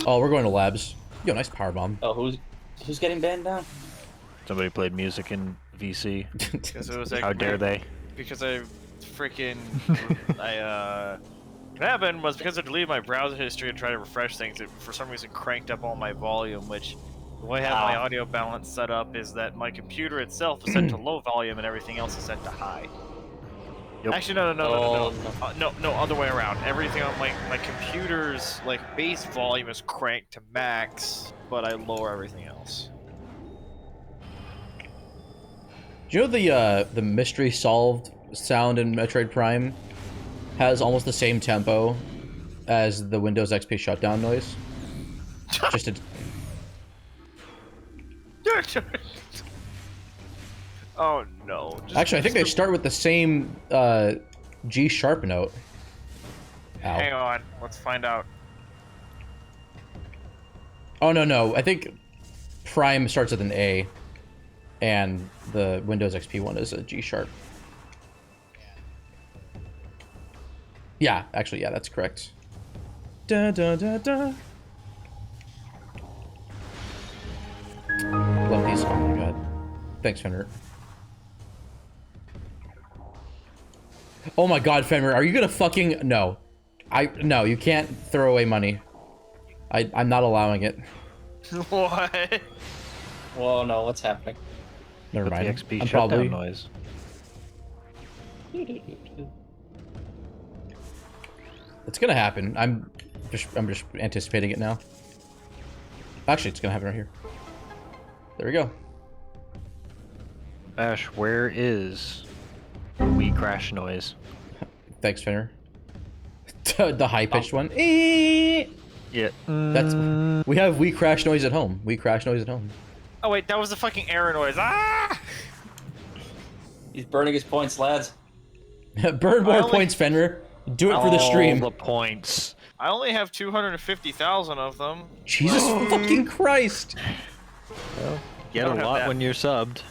Oh, we're going to labs. Yo, nice power bomb. Oh, who's getting banned now? Somebody played music in VC. Because it was like, How dare they? Because I freaking what happened was because I deleted my browser history and tried to refresh things, it for some reason cranked up all my volume, which the way I have my audio balance set up is that my computer itself is set to low volume and everything else is set to high. Yep. Actually, no, other way around. Everything on my computer's like base volume is cranked to max, but I lower everything else. Do you know the mystery solved sound in Metroid Prime has almost the same tempo as the Windows XP shutdown noise? Just a... Oh no. Just, Actually, I think they start with the same G sharp note. Ow. Hang on. Let's find out. Oh no, I think Prime starts with an A, and the Windows XP one is a G sharp. Yeah, actually, yeah, that's correct. Da da da da. Love these. Oh my god. Thanks, Fenrir. Oh my god, Fenrir, are you gonna fucking no? No, you can't throw away money. I'm not allowing it. What? Whoa, no, what's happening? Never With the mind. XP I'm shutdown probably. noise. It's gonna happen. I'm just anticipating it now. Actually, it's gonna happen right here. There we go. Bash, where is the Wii crash noise? Thanks, Fenrir. The high-pitched one. Eh. Yeah. That's we have we crash noise at home. We crash noise at home. Oh wait, that was the fucking error noise. Ah! He's burning his points, lads. Burn more only- points, Fenrir. Do it for the stream. All the points. I only have 250,000 of them. Jesus fucking Christ. Get a don't have lot that. when you're subbed.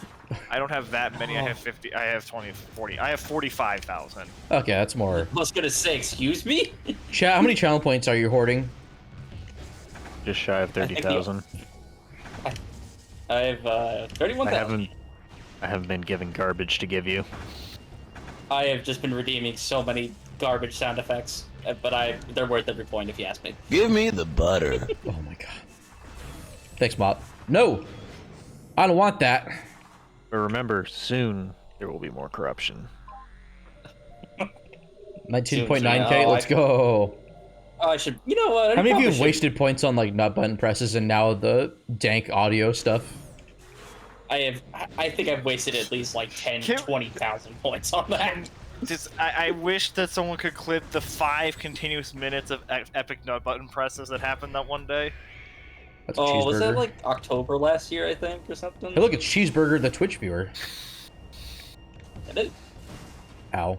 I don't have that many. I have 50. I have 20, 40. I have 45,000. Okay, that's more. I was gonna say, excuse me? Chat, how many channel points are you hoarding? Just shy of 30,000. I have 31,000. I haven't been given garbage to give you. I have just been redeeming so many garbage sound effects, but they're worth every point if you ask me. Give me the butter. Oh my god. Thanks, Mop. No! I don't want that. But remember, soon there will be more corruption. 19.9k, Oh, let's go. Oh, I should. You know what? How many of you have wasted points on like nut button presses and now the dank audio stuff? I think I've wasted at least like 10, 20,000 points on that. I wish that someone could clip the 5 continuous minutes of epic nut button presses that happened that one day. That's a Oh, cheeseburger. was that like October last year, I think, or something? Hey, look, it's Cheeseburger, the Twitch viewer. Did it? Ow.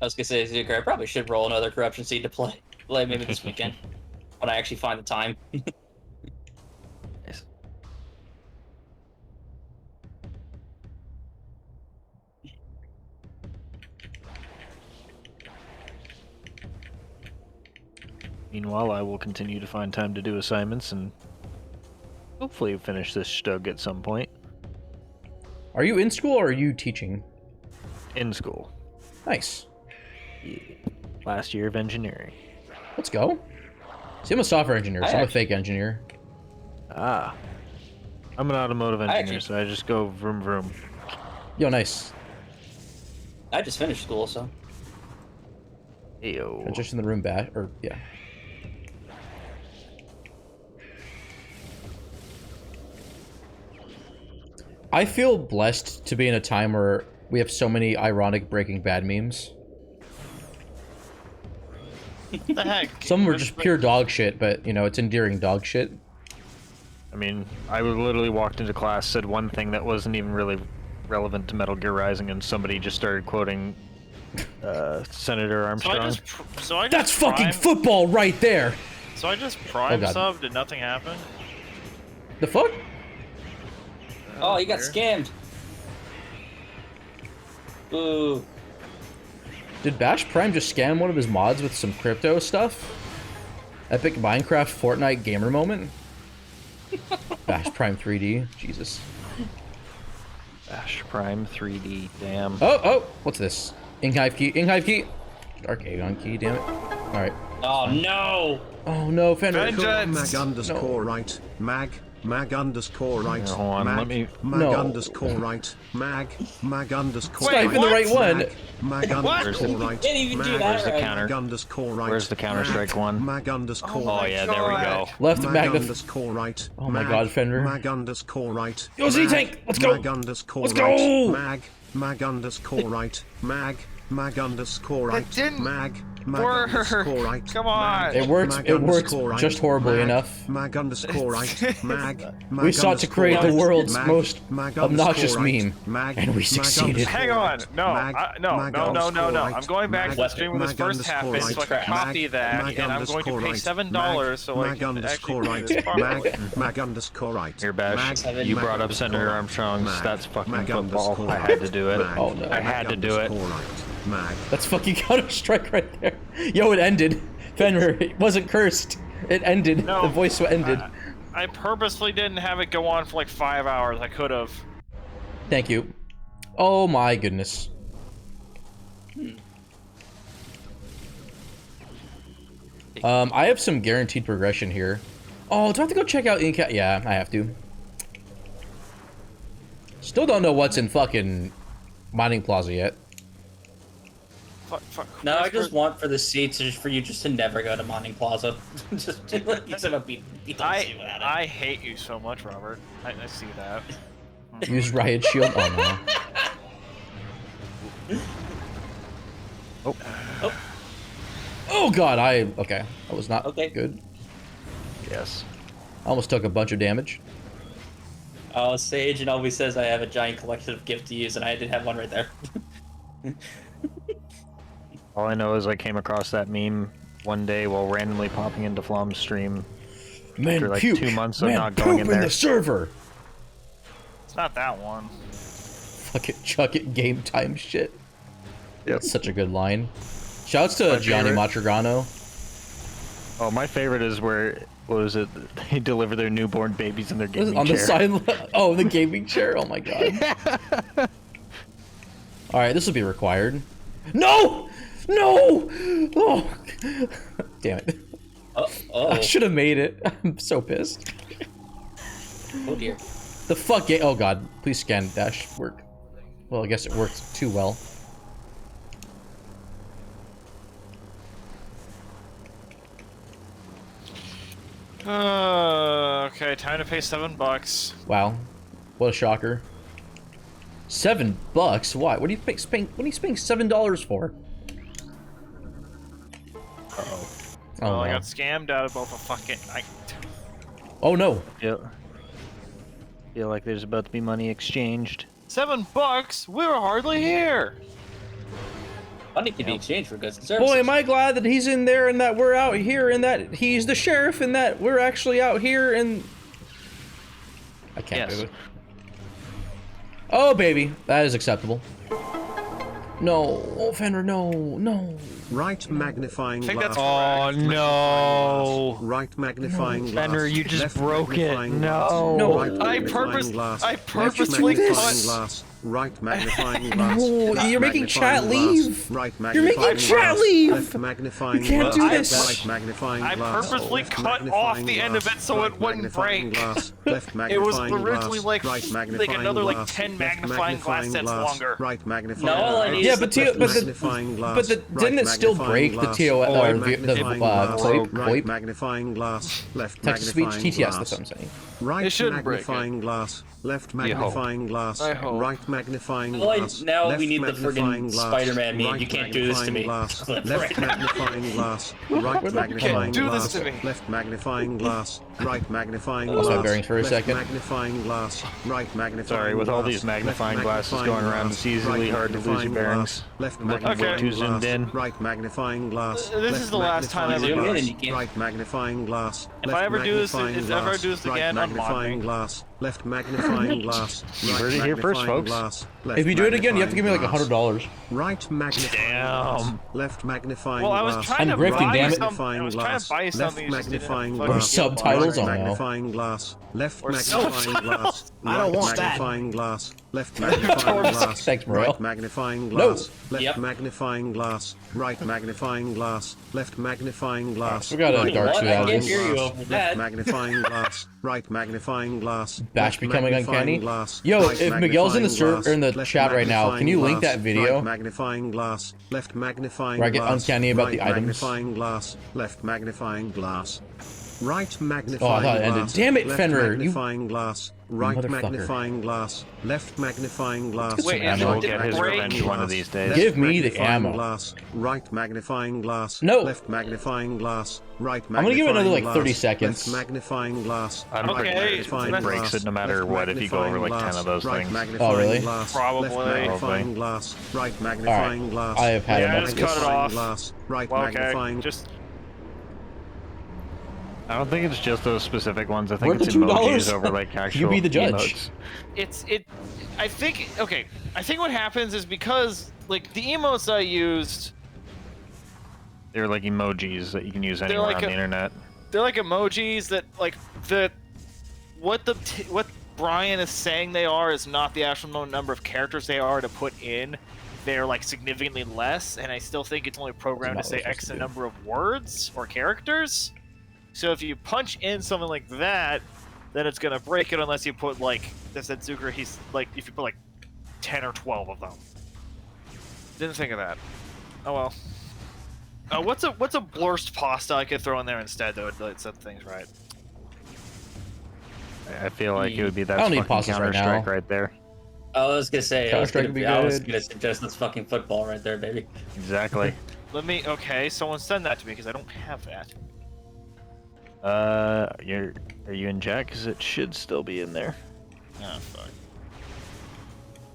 I was gonna say, Zucker, I probably should roll another corruption seed to play maybe this weekend when I actually find the time. Yes. Meanwhile, I will continue to find time to do assignments and hopefully finish this stug at some point. Are you in school or are you teaching? In school. Nice. Yeah. Last year of engineering. Let's go. See, I'm a software engineer, so I'm a actually- fake engineer. Ah. I'm an automotive engineer, actually- so I just go vroom vroom. Yo, nice. I just finished school, so. Ayo. Just in the room back, or, yeah. I feel blessed to be in a time where we have so many ironic Breaking Bad memes. What the heck? Some were just pure dog shit, but, you know, it's endearing dog shit. I mean, I literally walked into class, said one thing that wasn't even really relevant to Metal Gear Rising, and somebody just started quoting Senator Armstrong. That's fucking football right there! So I just prime God. subbed and nothing happened? The fuck? Oh, you got weird. scammed. Ooh. Did BashPrime just scam one of his mods with some crypto stuff? Epic Minecraft Fortnite gamer moment? BashPrime 3D, Jesus. BashPrime 3D, damn. Oh, what's this? Inghive key, Dark Aegon key, damn it. Alright. Oh no! Oh no, Fenrir. Mag underscore right. Mag underscore right. Here, hold on, mag, let me- mag No. underscore right. Mag underscore It's not even the right one. Mag What? underscore right. Can't even do Mag that Where's the right. counter? underscore right. Where's the Counter-Strike one? Mag underscore Oh yeah, there we go. Left Mag mag the... underscore right. Oh my god, Fenrir. Mag underscore right. Yo, Z-Tank, let's go. Mag underscore Let's right. go. Mag underscore right. Mag underscore right. didn't- Mag work. Come on. It works. It works just horribly enough. We sought to create the world's most obnoxious meme, and we succeeded. Hang on. No. No. I'm going back to the stream where this first happened so I can copy that, and I'm going to pay $7 so I can actually do this properly. Here, Bash, you brought up Senator Armstrong's That's Fucking Football. I had to do it. Oh no. I had to do it. That's fucking Counter-Strike right there. Yo, it ended. Fenrir, it wasn't cursed. It ended. No, The voice ended. I purposely didn't have it go on for like 5 hours. I could have. Thank you. Oh my goodness. I have some guaranteed progression here. Oh, do I have to go check out Inca? Yeah, I have to. Still don't know what's in fucking Mining Plaza yet. Fuck. No, I just want for the seats just for you just to never go to Mining Plaza. just beat I hate you so much, Robert. I see that. Use Riot Shield. Oh no. Oh god, okay. That was not good. Yes. I almost took a bunch of damage. Sage and always says I have a giant collection of gift to use, and I did have one right there. All I know is I came across that meme one day while randomly popping into Flom's stream after like 2 months of not going in there. The server. It's not that one. Fucking chuck it game time shit. Yep. That's such a good line. Shouts to Gianni Matrigano. Oh, my favorite is where, what was it? They deliver their newborn babies in their gaming chair. On the side. Oh, the gaming chair. Oh my god. All right, this will be required. No! No! Oh, damn it. I should have made it. I'm so pissed. Oh dear. The fuck game. Oh god. Please scan dash work. Well, I guess it worked too well. Okay, time to pay $7. Wow. What a shocker. $7? Why? What are you paying? What are you paying $7 for? Uh-oh. Oh, Well, I no. got scammed out of both a fucking. Oh no. Yep. Feel like there's about to be money exchanged. $7? We were hardly here. Money can be exchanged for goods and services. Boy, am I glad that he's in there and that we're out here and that he's the sheriff and that we're actually out here and... I can't do it. Oh, baby. That is acceptable. No. Oh, Fenrir, no. No. Right magnifying I think glass. that's Oh no! Right magnifying glass. Fenrir, you just Left broke it. magnifying No. glass. No. Right magnifying glass. I Left purposely magnifying cut. glass. Right magnifying glass. No, Left you're making chat magnifying glass. leave. Right You're making magnifying chat glass. leave. Left magnifying You can't glass. do this. Right magnifying I glass. purposely Left cut magnifying off the end of glass. it so it Right wouldn't magnifying break. glass. Left It magnifying was glass. originally like Right magnifying another like glass. 10 Left magnifying glass magnifying sets glass. longer. Right magnifying No, all I glass. need Yeah, is but the magnifying glass. but didn't it still break the TOS or the right COIP? magnifying glass, left Text-to-speech magnifying TTS, glass. that's what I'm saying. Right It shouldn't break it. magnifying glass, left magnifying glass, I hope. right magnifying Well, glass. now we left need the magnifying friggin' glass, Spider-Man meme. right You can't do this to me. magnifying glass, Right left now. magnifying glass, right magnifying do glass, this to me. left magnifying glass, right magnifying Lost my glass. bearings for a left second. Magnifying glass, right magnifying Sorry, with all glass, these magnifying left glasses magnifying going around, glass, it's easily right hard to lose your magnifying bearings. glass, Left Looking way magnifying too glass, zoomed in. right magnifying glass. This is left the last time I ever magnifying do it, and glass, you can't- Right magnifying glass. If left I ever do this- magnifying if ever I do this glass, again, right unlock magnifying me. glass, left magnifying glass. You right heard it here first, magnifying folks. glass, left If you do it again, you have to give me like magnifying glass. $100. Right magnifying glass, Damn. left magnifying Well, I was glass. trying to I'm grifting, buy damn it. some. I was trying to buy Left something. You just didn't have magnifying fucking glass. Subtitles? Right Oh, no. magnifying glass, left Or magnifying glass. I don't right want that. magnifying glass, left magnifying glass. Thanks, Morel. Right magnifying glass, left Yep. magnifying glass, right magnifying glass, left magnifying glass. We got a right dark What? I suit can't hear you glass, over left that. magnifying glass, right magnifying glass. Bash left becoming magnifying uncanny? glass, Yo, right if Miguel's in the magnifying server- in the glass, chat left right now, can you link magnifying that video? Right magnifying glass, left magnifying Where I get glass, uncanny about right the items? magnifying glass, left magnifying glass. right magnifying thought it ended. glass. Damn it, left Fenrir, you magnifying glass. Right motherfucker. magnifying glass. Left magnifying glass. Wait, And so he'll did get his break? revenge one of these days. Give me the magnifying ammo. Glass, right magnifying glass. No. Left magnifying glass. Right I'm gonna give it another, like, magnifying 30 glass, seconds. Left magnifying glass. I'm Okay, pretty sure so it that's- breaks it no matter what if you go over like 10 of those right things. magnifying Oh, really? Glass, Probably. Left magnifying glass. Right magnifying glass. I have had Yeah, enough. just cut it off. Glass, right Well, okay, magnifying. just I don't think it's just those specific ones. I think Worth it's the emojis $2? over like actual You be the judge. emotes. I think what happens is because like the emotes I used, They're like emojis that you can use anywhere like on the a- internet. they're like emojis that like what Brian is saying they are is not the actual number of characters they are to put in. They're like significantly less, and I still think it's only programmed to That's not say what it's X supposed to number of words or characters. So if you punch in something like that, then it's gonna break it unless you put like the Zetsuker. He's like if you put like 10 or 12 of them. Didn't think of that. Oh well. What's a blurst pasta I could throw in there instead though to set things right? I feel like it would be that I don't need fucking pauses right now. Counter-Strike right there. I was gonna say, Counter-Strike would be I was good. gonna suggest that's fucking football right there, baby. Exactly. Let me. Okay, someone send that to me because I don't have that. Are you in chat? Because it should still be in there. Oh fuck.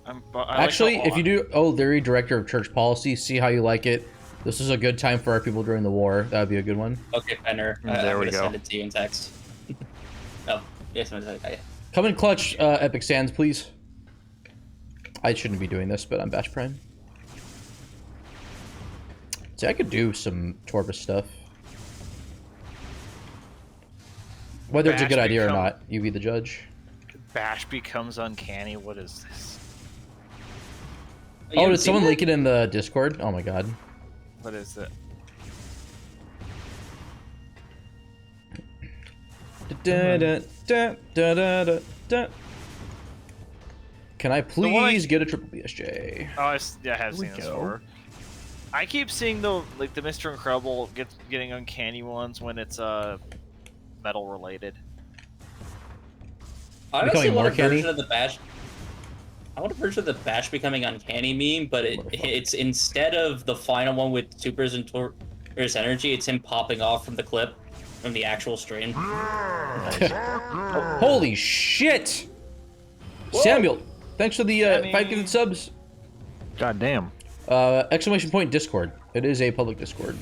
I like Actually, the- if you do Larry, Director of Church Policy, see how you like it. This is a good time for our people during the war. That would be a good one. Okay, Fenner. There I'm we gonna go. send it to you in text. Oh, yes, okay. Come in clutch, Epic Sands, please. I shouldn't be doing this, but I'm BashPrime. See, I could do some Torbus stuff. Whether it's a good Bash idea or become- not, you be the judge. Bash becomes uncanny. What is this? You Oh, haven't did seen someone that? leak it in the Discord? Oh my god. What is it? Can I one please get a triple BSJ? Oh, I have we seen this go. before. I keep seeing the Mr. Incredible getting uncanny ones when it's metal related. I honestly Becoming want more a version canny? of the Bash. I want a version of the Bash becoming uncanny meme, but it's instead of the final one with supers and Taurus energy, it's him popping off from the clip from the actual stream. Holy shit! Samuel, thanks for the Sammy. 5 gifted subs. God damn. Exclamation point Discord. It is a public Discord.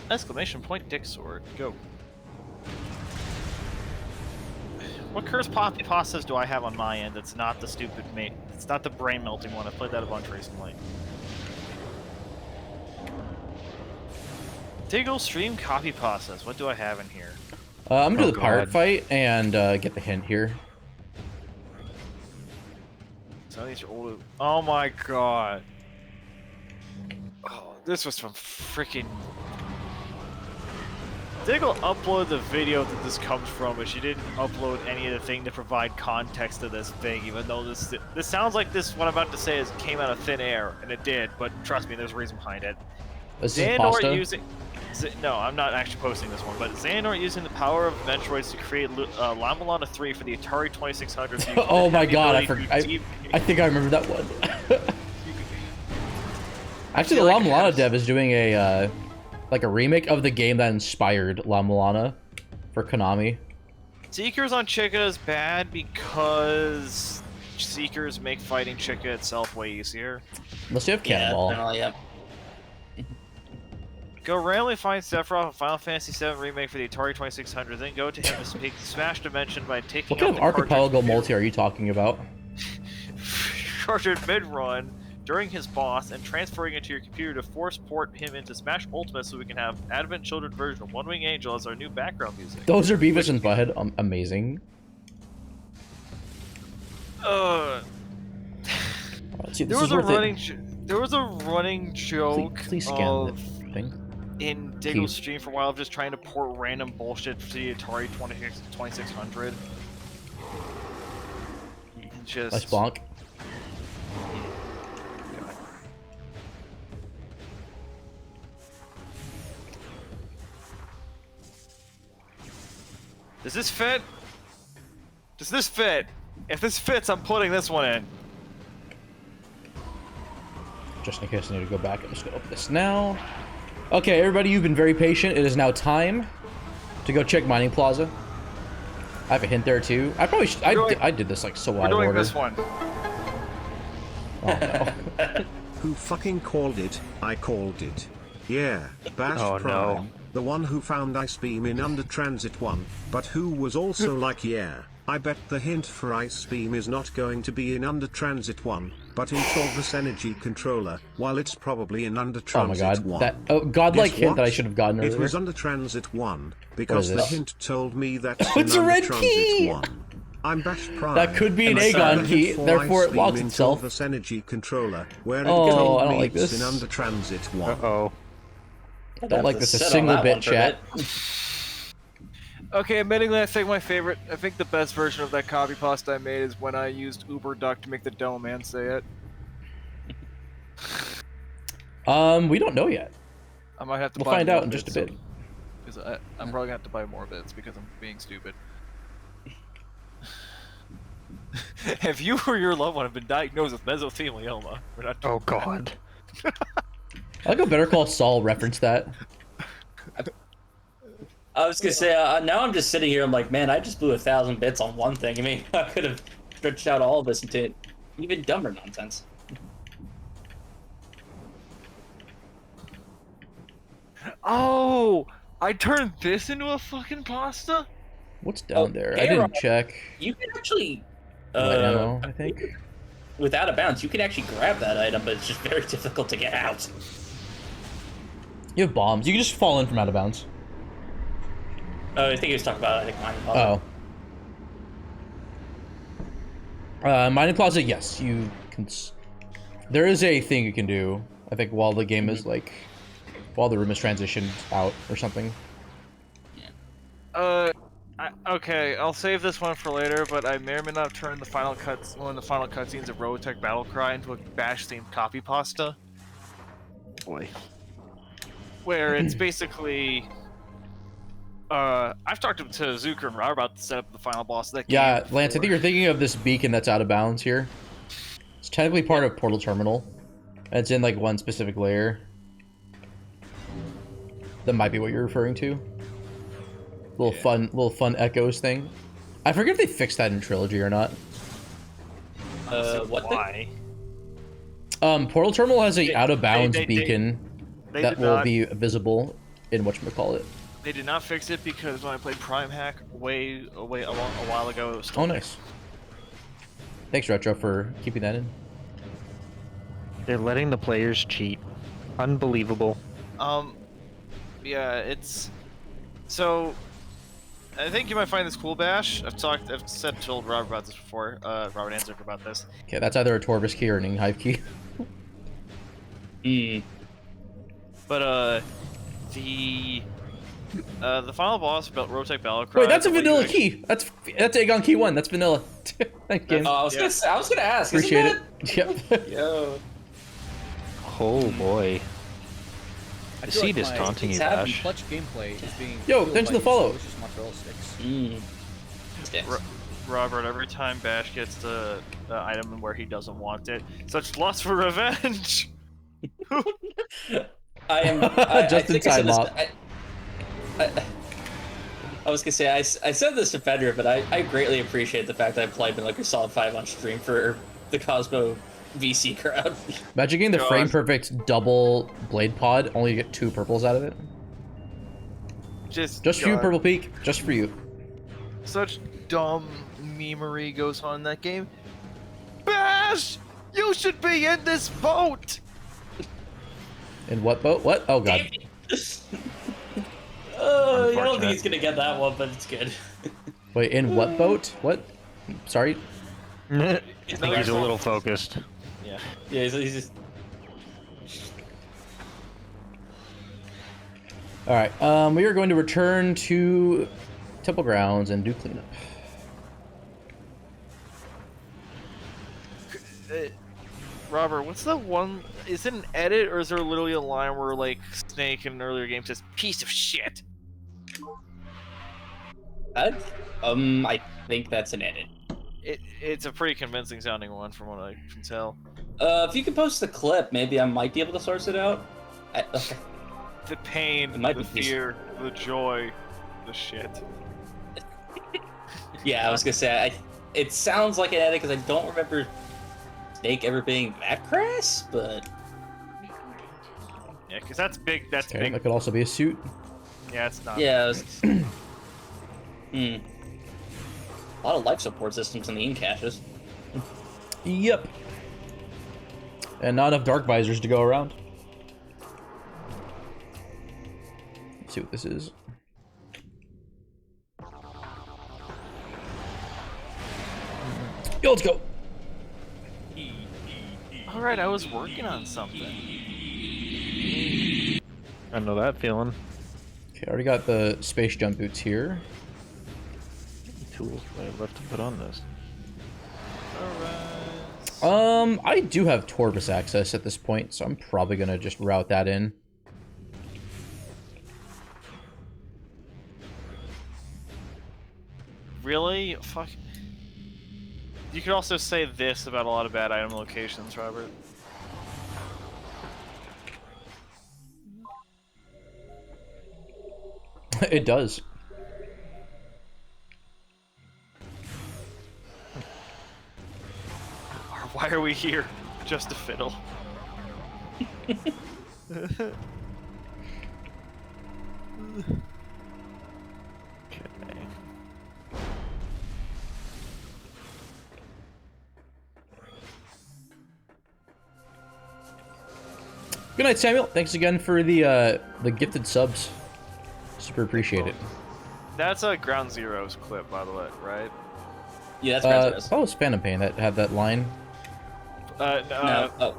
Exclamation point Dick Sword. Go. What cursed poppy pastas do I have on my end that's not the stupid mate? It's not the brain melting one. I've played that a bunch recently. Diggle stream copy pastas. What do I have in here? I'm gonna do Oh, the pirate God. fight and get the hint here. Some of these are old. Oh my god. Oh, this was from freaking. Diggle uploaded the video that this comes from, but she didn't upload any of the thing to provide context to this thing, even though this sounds like what I'm about to say came out of thin air, and it did, but trust me, there's a reason behind it. This is Xehanort pasta. using... No, I'm not actually posting this one, but Xehanort using the power of Metroids to create Lamalana 3 for the Atari 2600. so you Oh have my the god, ability to I think I remember that one. Actually, the feel La like it Mulana has- dev is doing a like a remake of the game that inspired La Mulana for Konami. Seekers on Chica is bad because Seekers make fighting Chica itself way easier. Unless you have Yeah, Cannonball. definitely, yeah. Go randomly find Sephiroth in Final Fantasy VII Remake for the Atari 2600, then go to him to speak Smash Dimension by taking What kind out of the archipelago cartridge multi are you talking about? cartridge mid-run during his boss and transferring it to your computer to force port him into Smash Ultimate so we can have Advent Children version of One Wing Angel as our new background music. Those are Beavis and Butthead. Amazing. Let's see, this There is was a worth running it. there was a running joke Please scan of the thing. in Diggle's Keith. stream for a while of just trying to port random bullshit to the Atari 2600. Just Nice bonk. Does this fit? Does this fit? If this fits, I'm putting this one in. Just in case I need to go back, I'm just gonna open this now. Okay, everybody, you've been very patient. It is now time to go check Mining Plaza. I have a hint there too. I probably should, I did this like so We're out of doing order. this one. Oh no. Who fucking called it? I called it. Yeah, Bash Oh, Prime. no. The one who found Ice Beam in Under Transit 1, but who was also like, yeah, I bet the hint for Ice Beam is not going to be in Under Transit 1, but in Torvus Energy Controller, while it's probably in Under Oh my Transit god. 1. That godlike Guess hint what? that I should have gotten earlier. It was Under Transit 1, because is the this? hint told me that's Oh, it's in a Under red Transit key! 1. I'm Bash Prime. That could be an and I Aegon found the key, hint for therefore Ice it Beam locks in itself. Torvus Energy Controller, where it Oh, told I don't me like it's this. in Under Transit 1. Uh-oh. Don't like this a single bit, chat. Okay, admittingly, I think the best version of that copy pasta I made is when I used Uber Duck to make the dome man say it. We don't know yet. I might have to We'll buy find more out in just a bit. Because I'm probably gonna have to buy more bits because I'm being stupid. If you or your loved one have been diagnosed with mesothelioma, we're not. Oh god. I like how Better Call Saul referenced that. I was gonna say, now I'm just sitting here, I'm like, man, I just blew 1,000 bits on one thing. I mean, I could have stretched out all of this into even dumber nonsense. Oh, I turned this into a fucking pasta. What's down there? I hey, didn't Rob. check. You can actually, Light ammo, I think. with out of bounds, you can actually grab that item, but it's just very difficult to get out. You have bombs. You can just fall in from out of bounds. Oh, I think he was talking about, I think, Mining Plaza. Oh. Mining Plaza, yes. You can... There is a thing you can do, I think, while the game is, like... While the room is transitioned out or something. Okay, I'll save this one for later, but I may or may not have turned one of the final cutscenes of Robotech Battlecry into a Bash-themed copy pasta. Boy. Where it's basically... I've talked to Zucker and Robert about the setup of the final boss of that game. Yeah, Lance, I think you're thinking of this beacon that's out of bounds here. It's technically part of Portal Terminal. And it's in, like, one specific layer. That might be what you're referring to. Little fun echoes thing. I forget if they fixed that in Trilogy or not. What the? Why? Portal Terminal has a out of bounds they- beacon They that did will not, be visible in whatchamacallit. They did not fix it because when I played Prime Hack a while ago, it was still Oh, nice. Thanks, Retro, for keeping that in. They're letting the players cheat. Unbelievable. Yeah, it's... So, I think you might find this cool, Bash. I've told Robert about this before. Robert answered about this. Okay, that's either a Torvus key or an Inghive key. But, the final boss about Robotech Battlecry... Wait, that's a vanilla key! That's Aegon Key 1, that's vanilla. Thank you. Oh, I was gonna ask. Appreciate isn't it. Yep. that... Yo. Oh boy. I The feel seed like is my taunting you, having Bash. clutch gameplay is being Yo, fueled thanks by for the follow. delicious mozzarella sticks. Yes. Robert, every time Bash gets the item where he doesn't want it, such lust for revenge! I Just in think I said time, this- Mop. I was gonna say, I said this to Fender, but I greatly appreciate the fact that I played Metal Gear Solid 5 on stream for the Cosmo VC crowd. Imagine getting the God. frame perfect double blade pod, only you get 2 purples out of it. Just Just for you, God. Purple Peak. Just for you. Such dumb memery goes on in that game. Bash! You should be in this boat! In what boat? What? Oh god. I don't think he's gonna get that one, but it's good. Wait, in what boat? What? Sorry. I think he's a little focused. Yeah. Yeah, he's just... Alright, we are going to return to Temple Grounds and do cleanup. Robert, what's the one? Is it an edit or is there literally a line where, like, Snake in an earlier game says, piece of shit? I think that's an edit. It's a pretty convincing sounding one from what I can tell. If you could post the clip, maybe I might be able to source it out. Okay. The pain, It might the be fear, the joy, the shit. Yeah, I was gonna say, it sounds like an edit because I don't remember Snake ever being that crass, but... Yeah, because that's big. That's Okay, big. that could also be a suit. Yeah, it's not. Yeah, A lot of life support systems in the in caches. Yep. And not enough dark visors to go around. Let's see what this is. Yo, let's go. All right, I was working on something. I know that feeling. Okay, I already got the space jump boots here. Tools I have left to put on this. I do have Torvus access at this point, so I'm probably gonna just route that in. Really? Fuck. You could also say this about a lot of bad item locations, Robert. It does. Why are we here? Just to fiddle. Okay. Good night, Samuel. Thanks again for the gifted subs. Super appreciate it. That's a Ground Zero's clip, by the way, right? Yeah, that's Grand Oh, it's Phantom Pain that had that line. No. No, oh.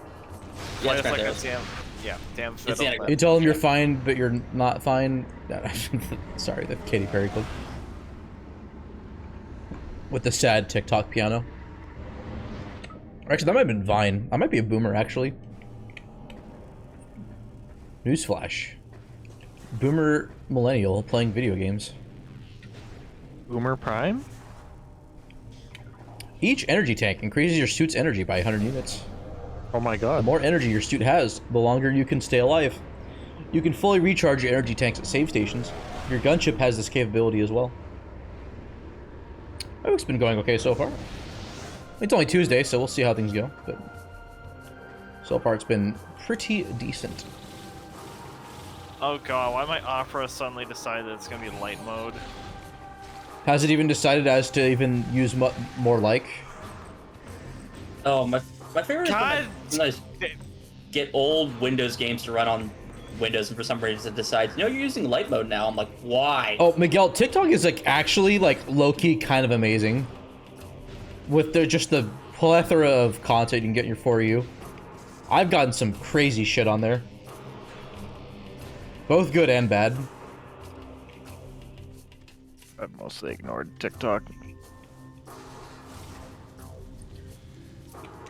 Yeah, It's it's like Grand a damn It's fiddle. the You tell them you're fine, but you're not fine. Sorry, the Katy Perry clip. With the sad TikTok piano. Actually, that might have been Vine. I might be a boomer, actually. Newsflash. Boomer millennial playing video games. Boomer Prime? Each energy tank increases your suit's energy by 100 units. Oh my The god. more energy your suit has, the longer you can stay alive. You can fully recharge your energy tanks at save stations. Your gunship has this capability as well. My week's been going okay so far. It's only Tuesday, so we'll see how things go. But so far, it's been pretty decent. Oh god, why my Opera suddenly decided that it's gonna be light mode? Has it even decided as to even use more like? Oh, my favorite God! is when I get old Windows games to run on Windows, and for some reason it decides, you're using light mode now. I'm like, why? Oh, Miguel, TikTok is like actually like low-key kind of amazing. With just the plethora of content you can get in your For You. I've gotten some crazy shit on there. Both good and bad. I've mostly ignored TikTok.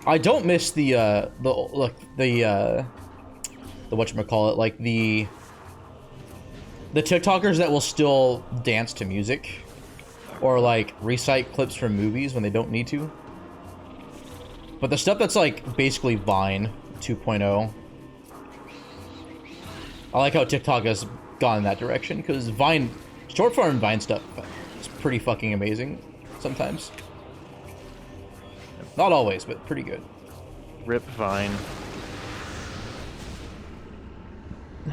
I don't miss the whatchamacallit, like the TikTokers that will still dance to music or like recite clips from movies when they don't need to. But the stuff that's like basically Vine 2.0, I like how TikTok has gone in that direction, because Vine, short form Vine stuff is pretty fucking amazing sometimes. Not always, but pretty good. Rip Vine.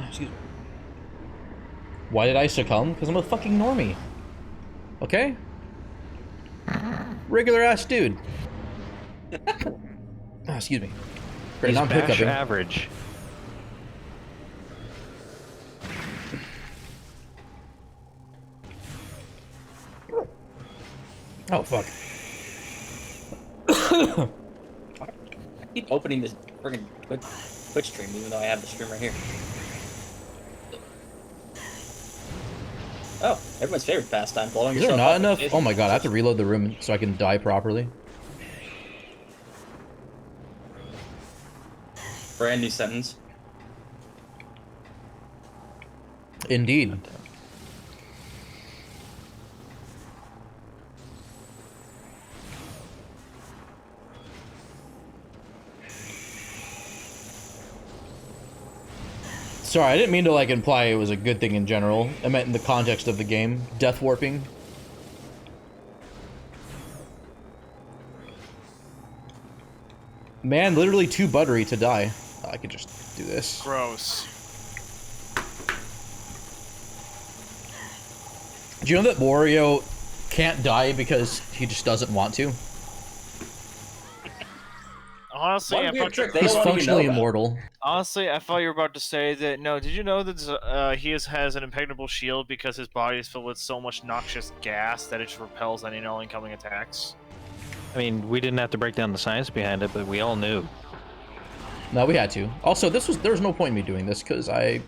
Excuse me. Why did I succumb? Because I'm a fucking normie. Okay? Regular ass dude. Oh, excuse me. Great, now I'm Bash hiccuping. average. Oh, fuck. I keep opening this friggin' Twitch stream, even though I have the stream right here. Oh, everyone's favorite pastime, blowing Is there yourself not up with enough? fish. Oh my god, I have to reload the room so I can die properly. Brand new sentence. Indeed. Sorry, I didn't mean to like imply it was a good thing in general. I meant in the context of the game. Death warping. Man, literally too buttery to die. I could just do this. Gross. Do you know that Wario can't die because he just doesn't want to? Honestly, What a I weird thought trick. They He's don't want you to know functionally about. immortal. honestly, I thought you were about to say that. No, did you know that has an impregnable shield because his body is filled with so much noxious gas that it just repels any and all incoming attacks? I mean, we didn't have to break down the science behind it, but we all knew. No, we had to. Also, there was no point in me doing this because I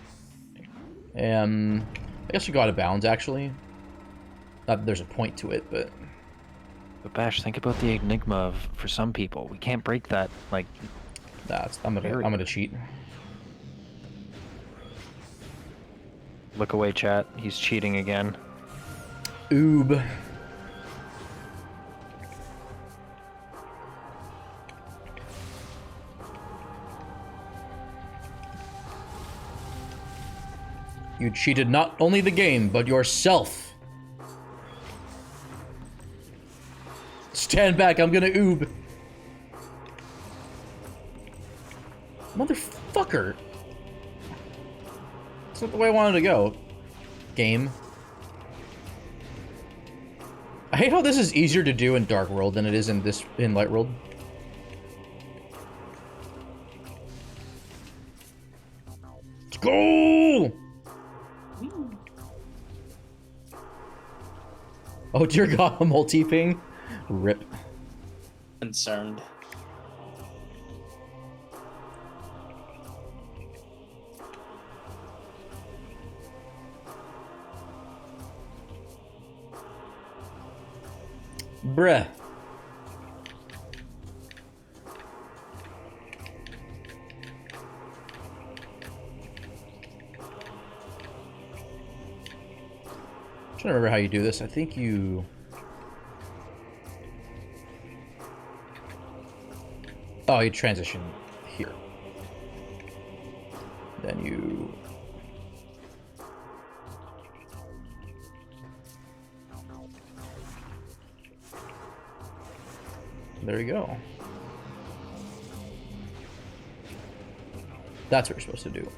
guess we got out of bounds actually. Not that there's a point to it, but But Bash, think about the enigma of, for some people. We can't break that, like... I'm gonna cheat. Look away, chat. He's cheating again. Oob. You cheated not only the game, but yourself. Stand back, I'm gonna oob. Motherfucker. That's not the way I wanted to go. Game. I hate how this is easier to do in Dark World than it is in Light World. Let's go! Oh dear god, a multi-ping? Rip. Concerned. Bruh. I'm trying to remember how you do this. I think you... Oh, you transition here. Then you... There you go. That's what you're supposed to do.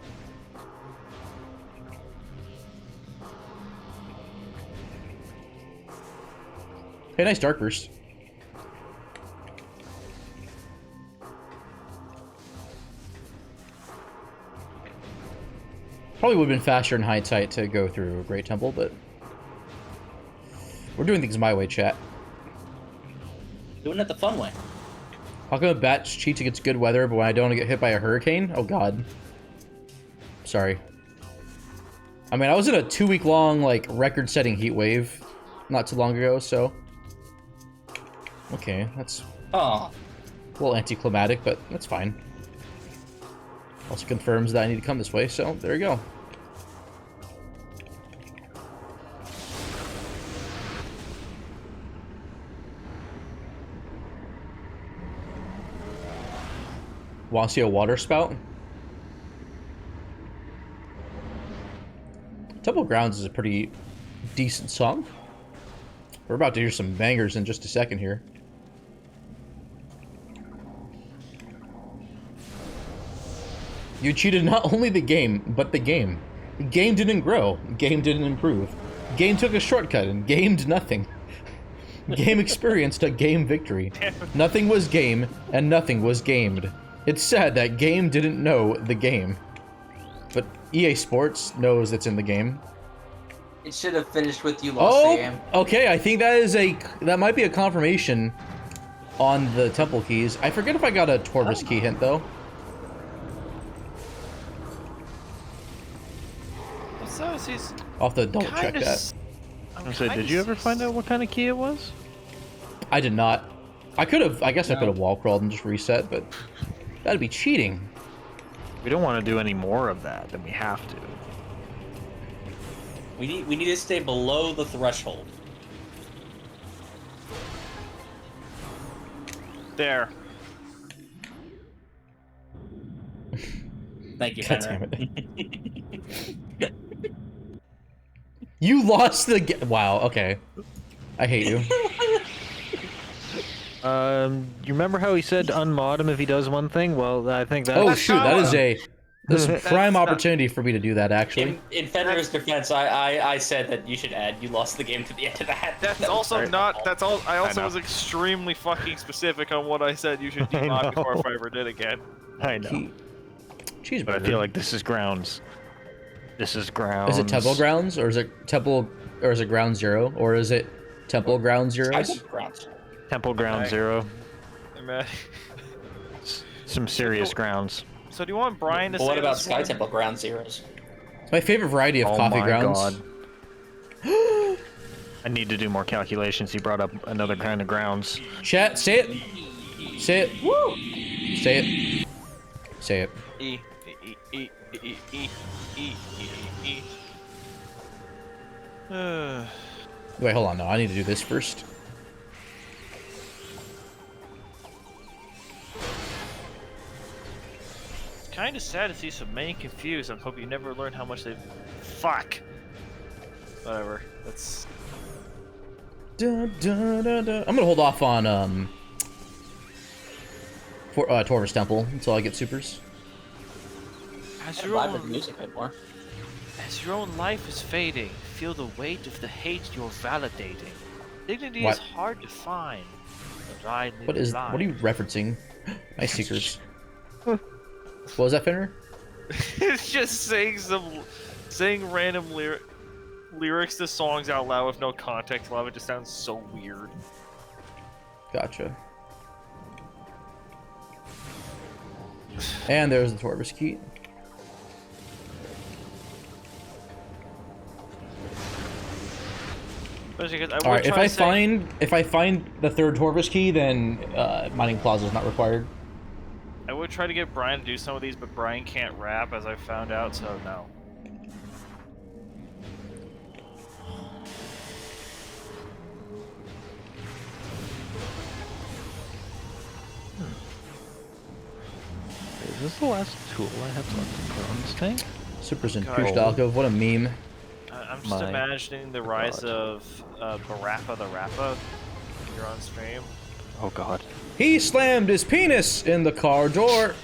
Hey, nice dark burst. Probably would have been faster in hindsight to go through a Great Temple, but we're doing things my way, chat. Doing it the fun way. How come a bat cheats against good weather, but when I don't get hit by a hurricane? Oh god. Sorry. I mean, I was in a 2-week-long, like, record-setting heat wave not too long ago, so... Okay, that's Oh, a little anticlimactic, but that's fine. Also confirms that I need to come this way, so there you go. Want to see a water spout? Temple Grounds is a pretty decent song. We're about to hear some bangers in just a second here. You cheated not only the game, but the game. Game didn't grow. Game didn't improve. Game took a shortcut and gamed nothing. Game experienced a game victory. Nothing was game, and nothing was gamed. It's sad that game didn't know the game. But EA Sports knows it's in the game. it should have finished with you lost the game. Okay, I think that might be a confirmation on the temple keys. I forget if I got a Torvus key hint, though. So he's I'll have to double check that. I said, did you ever find out what kind of key it was? I did not. I could have, I guess I could have wall crawled and just reset, but that'd be cheating. We don't want to do any more of that than we have to. We need to stay below the threshold. there. Thank you, God Fenrir. damn it. You lost the wow, okay. I hate you. You remember how he said to unmod him if he does one thing? Well, I think that. Oh shoot, that is a this is a prime not- opportunity for me to do that actually. In Fenrir's defense, I said that you should add. You lost the game to the end of that. That's also not. That's all. I also know. was extremely fucking specific on what I said you should I demod know. before if I ever did again. I know. Key. Cheeseburger. But I feel like this is grounds. This is grounds. Is it Temple Grounds or is it Temple or is it Ground Zero or is it Temple Ground I Zeros? said grounds. Temple Ground Okay. Zero. Man. Some serious grounds. So do you want Brian to But say what about this Sky one? Temple Ground Zeros? It's my favorite variety of Oh coffee my grounds. God. I need to do more calculations. He brought up another kind of grounds. Chat, say it. Say it. Woo! Say it. Say it. E E E E E E E E. Wait, hold on. No, I need to do this first. Kind of sad to see so many confused. I hope you never learn how much they've. Fuck. Whatever. That's. Da, da, da, da. I'm gonna hold off on Torvus Temple until I get supers. As I your vibe with the own, music a bit more. as your own life is fading, feel the weight of the hate you're validating. Dignity What? is hard to find. But I live What is? blind. What are you referencing? Nice seekers. What was that, Fenrir? It's just saying random lyrics to songs out loud with no context. A lot of it just sounds so weird. Gotcha. And there's the Torvus key. Especially 'cause I would All right, try to say- if I find the third Torvus key, then mining plaza is not required. I would try to get Brian to do some of these, but Brian can't rap, as I found out, so no. Is this the last tool I have left to put on this tank? Supers and God. Pushdalkov, what a meme. I'm just My imagining the rise God. of Barappa the Rappa here on stream. Oh God. He slammed his penis in the car door.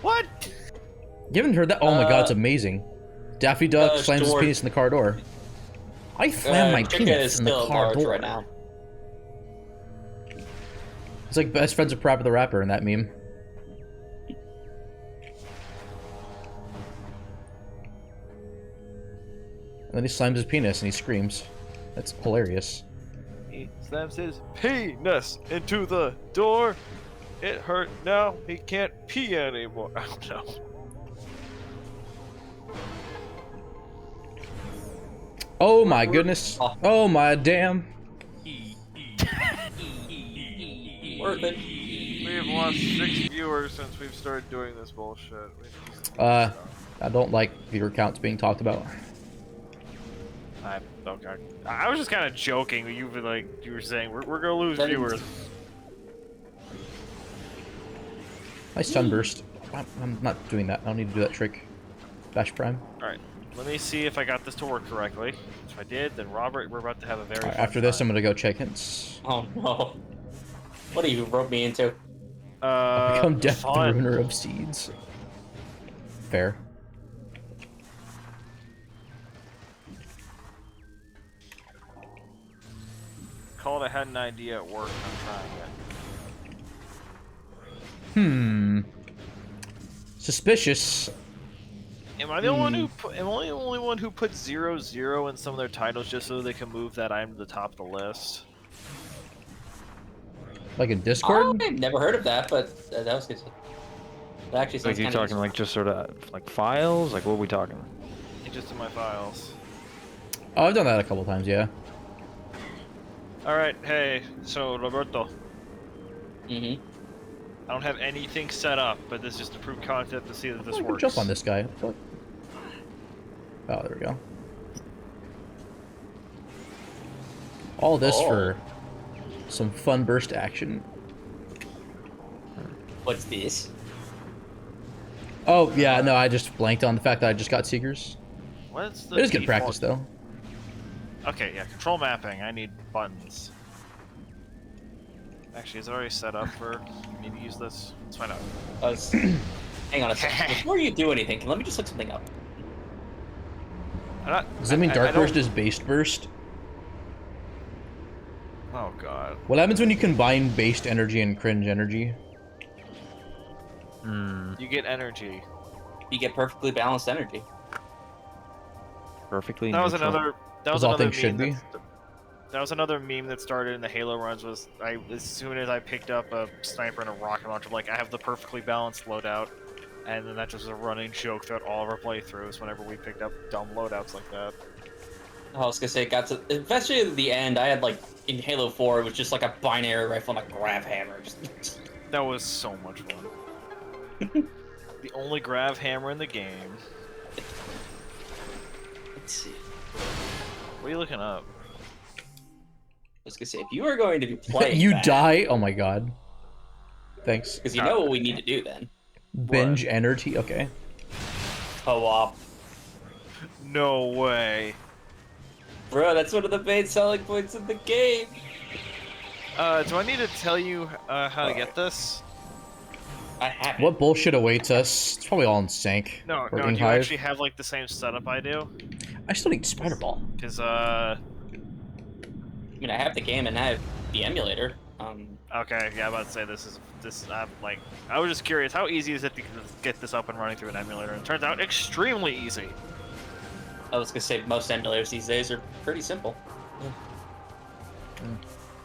What? You haven't heard that? Oh my god, it's amazing. Daffy Duck slams his door. penis in the car door. I slammed my Chica penis is in the still car large door. right now. It's like best friends with Parappa the Rapper in that meme. And then he slams his penis and he screams. That's hilarious. He slams his penis into the door. It hurt now. He can't pee anymore. I don't know. Oh my goodness. Oh my damn. Worth it. We have lost 6 viewers since we've started doing this bullshit. I don't like viewer counts being talked about. Okay. I was just kind of joking. You were saying we're gonna lose Then- viewers. Nice sunburst. I'm not doing that. I don't need to do that trick. BashPrime. All right. Let me see if I got this to work correctly. If I did, then Robert, we're about to have a very. Alright, fun after this, I'm time. gonna go check hints. Oh no. What do you rope me into? Become Death the fun. Ruiner of Seeds. Fair. Called. I had an idea at work. And I'm trying it. Suspicious. Am I the only one who am I the only one who put 0-0 in some of their titles just so they can move that item to the top of the list? Like in Discord? I've never heard of that, but that was good. That actually sounds Like you kind of talking like just sort of like files? Like what are we talking? It's just in my files. Oh, I've done that a couple times, yeah. All right. Hey. So Roberto, Mm-hmm. I don't have anything set up, but this is just to prove concept to see that this I can works. jump on this guy. What? Oh, there we go. All this Oh. for some fun burst action. What's this? Oh, yeah, no, I just blanked on the fact that I just got Seekers. What's the It is good default- practice, though. Okay, yeah, control mapping. I need buttons. Actually, is it already set up for me to use this? Let's find out. Hang on a second. Before you do anything, let me just look something up. Does that mean Dark I don't- Burst is Based Burst? Oh god. What happens when you combine Based Energy and Cringe Energy? You get energy. You get perfectly balanced energy. Perfectly That was neutral. another. That was As all another things should meme. be. That was another meme that started in the Halo runs. Was as soon as I picked up a sniper and a rocket launcher, like I have the perfectly balanced loadout, and then that just was a running joke throughout all of our playthroughs. Whenever we picked up dumb loadouts like that. I was gonna say, it got to, especially at the end, I had like, in Halo 4, it was just like a binary rifle and a grav hammer. That was so much fun. The only grav hammer in the game. Let's see. What are you looking up? I was gonna say, if you are going to be playing You that, die? Oh my god. Thanks. because you know what we need to do then. Binge Energy? Okay. Co-op. No way. Bro, that's one of the main selling points of the game. Do I need to tell you how to get this? I have it. What bullshit awaits us? It's probably all in sync. No, Or no. in Do you Hive. actually have like the same setup I do? I still need Spider Ball. Because I mean, I have the game and I have the emulator. okay, yeah, I'm about to say this. I'm like, I was just curious, how easy is it to get this up and running through an emulator? And it turns out extremely easy. I was gonna say, most emulators these days are pretty simple.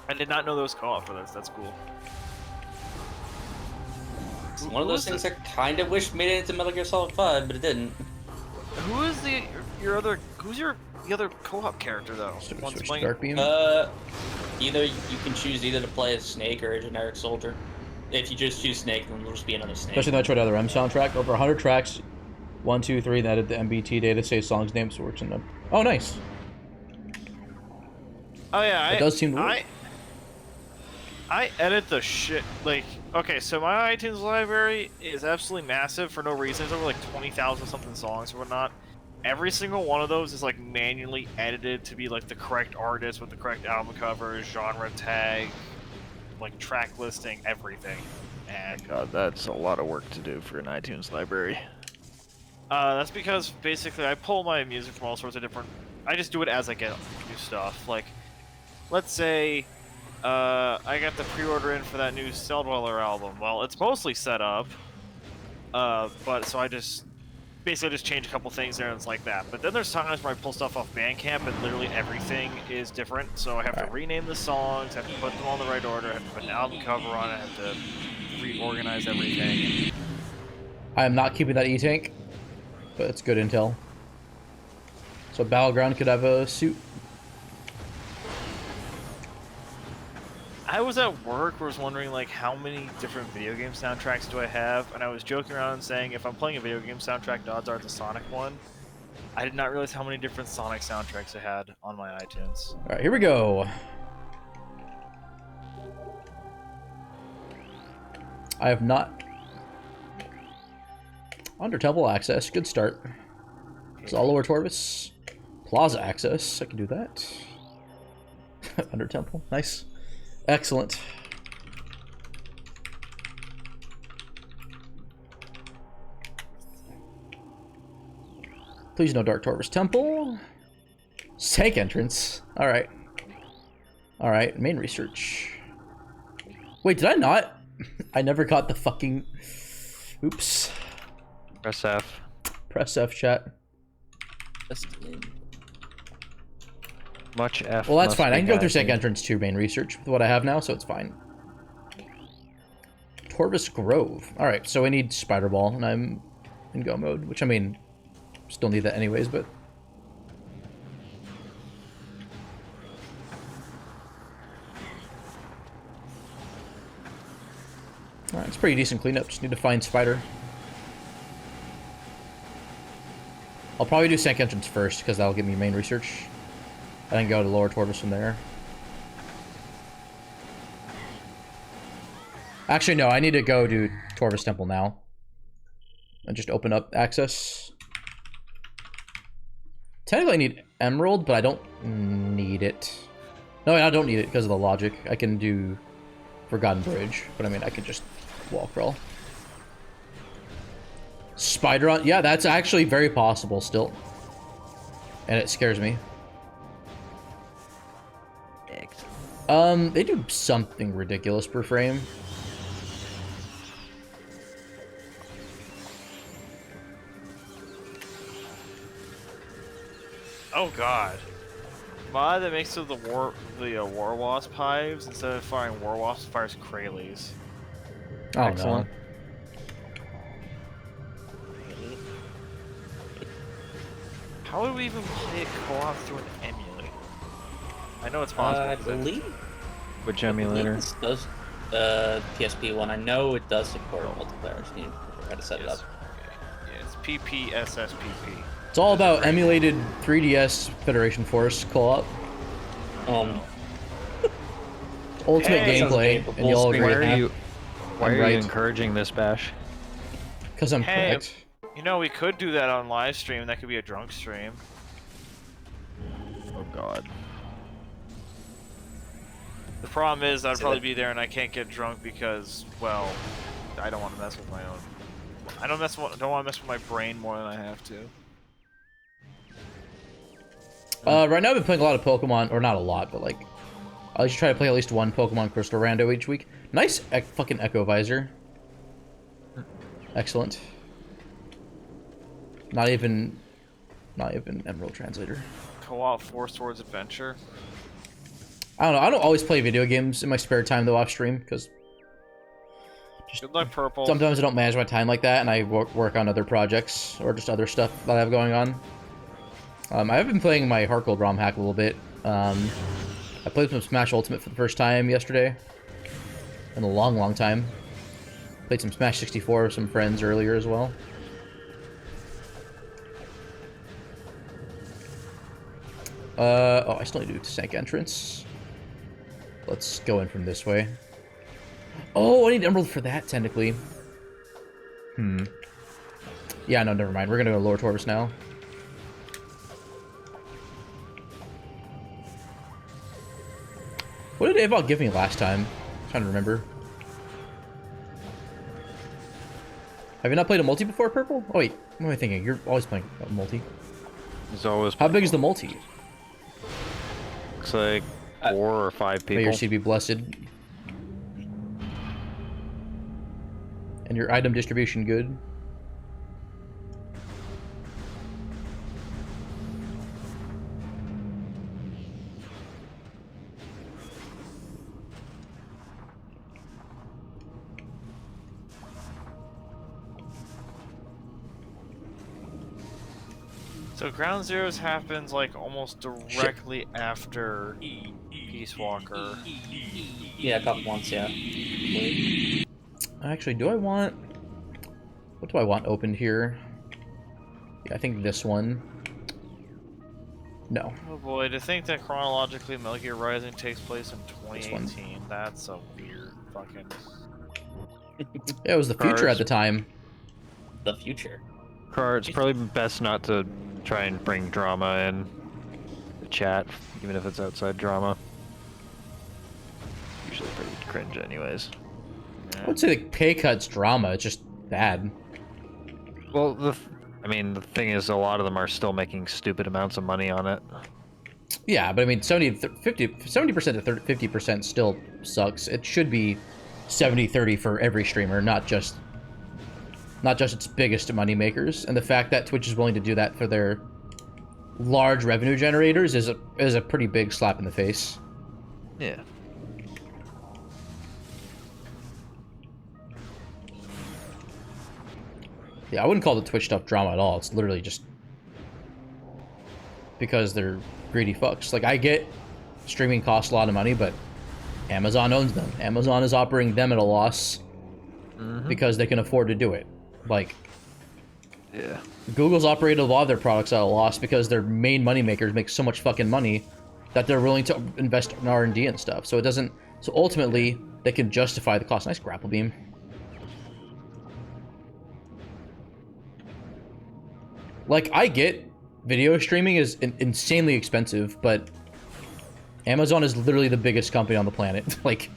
I did not know there was co-op for this. That's cool. It's one of those things I kind of wish made it into Metal Gear Solid 5, but it didn't. Who is who's the other co-op character though? Switch One's to playing- Dark Beam. Either you can choose either to play as Snake or a generic soldier. If you just choose Snake, then there'll just be another Snake. Especially the Metroid Other M soundtrack. Over 100 tracks. 1, 2, 3, and added the MBT data, save songs, names, works in them. Oh, nice. Oh yeah, It does seem to work. I edit the shit. Like, okay, so my iTunes library is absolutely massive for no reason. It's over like 20,000 something songs or whatnot. Every single one of those is like manually edited to be like the correct artist with the correct album cover, genre tag, like track listing, everything. And God, that's a lot of work to do for an iTunes library. that's because basically I pull my music from all sorts of different. I just do it as I get new stuff. Like, let's say I got the pre-order in for that new Cell Dweller album. Well, it's mostly set up, but so I just basically just change a couple things there and it's like that. But then there's times where I pull stuff off Bandcamp and literally everything is different. So I have to rename the songs, have to put them on the right order, have to put an album cover on it, have to reorganize everything. I am not keeping that E-Tank, but it's good intel. So Battleground could have a suit. I was at work, was wondering like how many different video game soundtracks do I have, and I was joking around and saying if I'm playing a video game soundtrack, the odds are it's a Sonic one. I did not realize how many different Sonic soundtracks I had on my iTunes. All right, here we go. I have not. Under Temple access, good start. Zalo or Torvis. Plaza access, I can do that. Under Temple, nice. Excellent. Please no Dark Torvis Temple. Sank entrance. Alright. Alright, main research. Wait, did I not? I never got the fucking... Oops. Press F. Press F, chat. Much F. Well, that's must fine. I be can go through happening. Sank entrance to main research with what I have now, so it's fine. Torvis Grove. Alright, so I need Spider Ball, and I'm in go mode, which I mean, still need that anyways, but... Alright, it's pretty decent cleanup. Just need to find Spider. I'll probably do Sank entrance first, because that'll give me main research. And then go to Lower Torvis from there. Actually, no, I need to go to Torvus Temple now. And just open up access. Technically, I need Emerald, but I don't need it. No, I don't need it because of the logic. I can do Forgotten Bridge, but I mean, I can just wall crawl. Spider on? Yeah, that's actually very possible still. And it scares me. They do something ridiculous per frame. Oh god. Mod that makes it the war wasp hives, instead of firing war wasps, fires Krayleys. Oh, Excellent. no. How would we even play it co-op through an emulator? I know it's possible. I believe Which emulator? this does PSP one. I know it does support multiplayer. So you need to try to set it up. Yeah, it's PPSSPP. It's all about emulated 3DS Federation Force co-op. Ultimate Hey, gameplay, sounds and you'll capable. Why agree. are you? Why I'm are right. you encouraging this, Bash? Because I'm Hey. correct. You know, we could do that on live stream. That could be a drunk stream. Oh God. The problem is I'd So probably that- be there and I can't get drunk because, well, I don't want to mess with my own. I don't don't want to mess with my brain more than I have to. Right now I've been playing a lot of Pokemon, or not a lot, but like, I usually try to play at least one Pokemon Crystal Rando each week. Nice fucking Echo Visor. Excellent. Not even Emerald Translator. Co-op Four Swords Adventure. I don't know. I don't always play video games in my spare time though off stream because Good luck, Purple. sometimes I don't manage my time like that, and I work on other projects or just other stuff that I have going on. I have been playing my Heartgold ROM hack a little bit. I played some Smash Ultimate for the first time yesterday. In a long, long time. Played some Smash 64 with some friends earlier as well. Oh, I still need to do Sank entrance. Let's go in from this way. Oh, I need Emerald for that, technically. Yeah, no, never mind. We're gonna go to Lower Torvus now. What did Avon give me last time? I'm trying to remember. Have you not played a multi before, Purple? Oh wait, what am I thinking? You're always playing a multi. He's always. How big is the multi? Looks like 4 or 5 May your people. seed be blessed. And your item distribution good. So Ground Zeroes happens like almost directly after Peace Walker. Yeah, a couple months. Yeah. Actually, do I want... What do I want opened here? Yeah, I think this one. No. Oh boy, to think that chronologically Metal Gear Rising takes place in This one. 2018, that's a weird fucking... Yeah, it was the future at the time. The future. Car, it's probably best not to try and bring drama in the chat, even if it's outside drama. Usually pretty cringe anyways. I would say the pay cut's drama. It's just bad. Well, I mean, the thing is, a lot of them are still making stupid amounts of money on it. Yeah, but I mean, 70% to 50% still sucks. It should be 70-30 for every streamer, not just its biggest money makers. And the fact that Twitch is willing to do that for their large revenue generators is a pretty big slap in the face. Yeah. Yeah, I wouldn't call the Twitch stuff drama at all. It's literally just because they're greedy fucks. Like, I get streaming costs a lot of money, but Amazon owns them. Amazon is operating them at a loss because they can afford to do it. Like, Yeah. Google's operated a lot of their products at a loss because their main money makers make so much fucking money that they're willing to invest in R&D and stuff. So it doesn't. So ultimately, they can justify the cost. Nice grapple beam. Like, I get video streaming is insanely expensive, but Amazon is literally the biggest company on the planet. Like,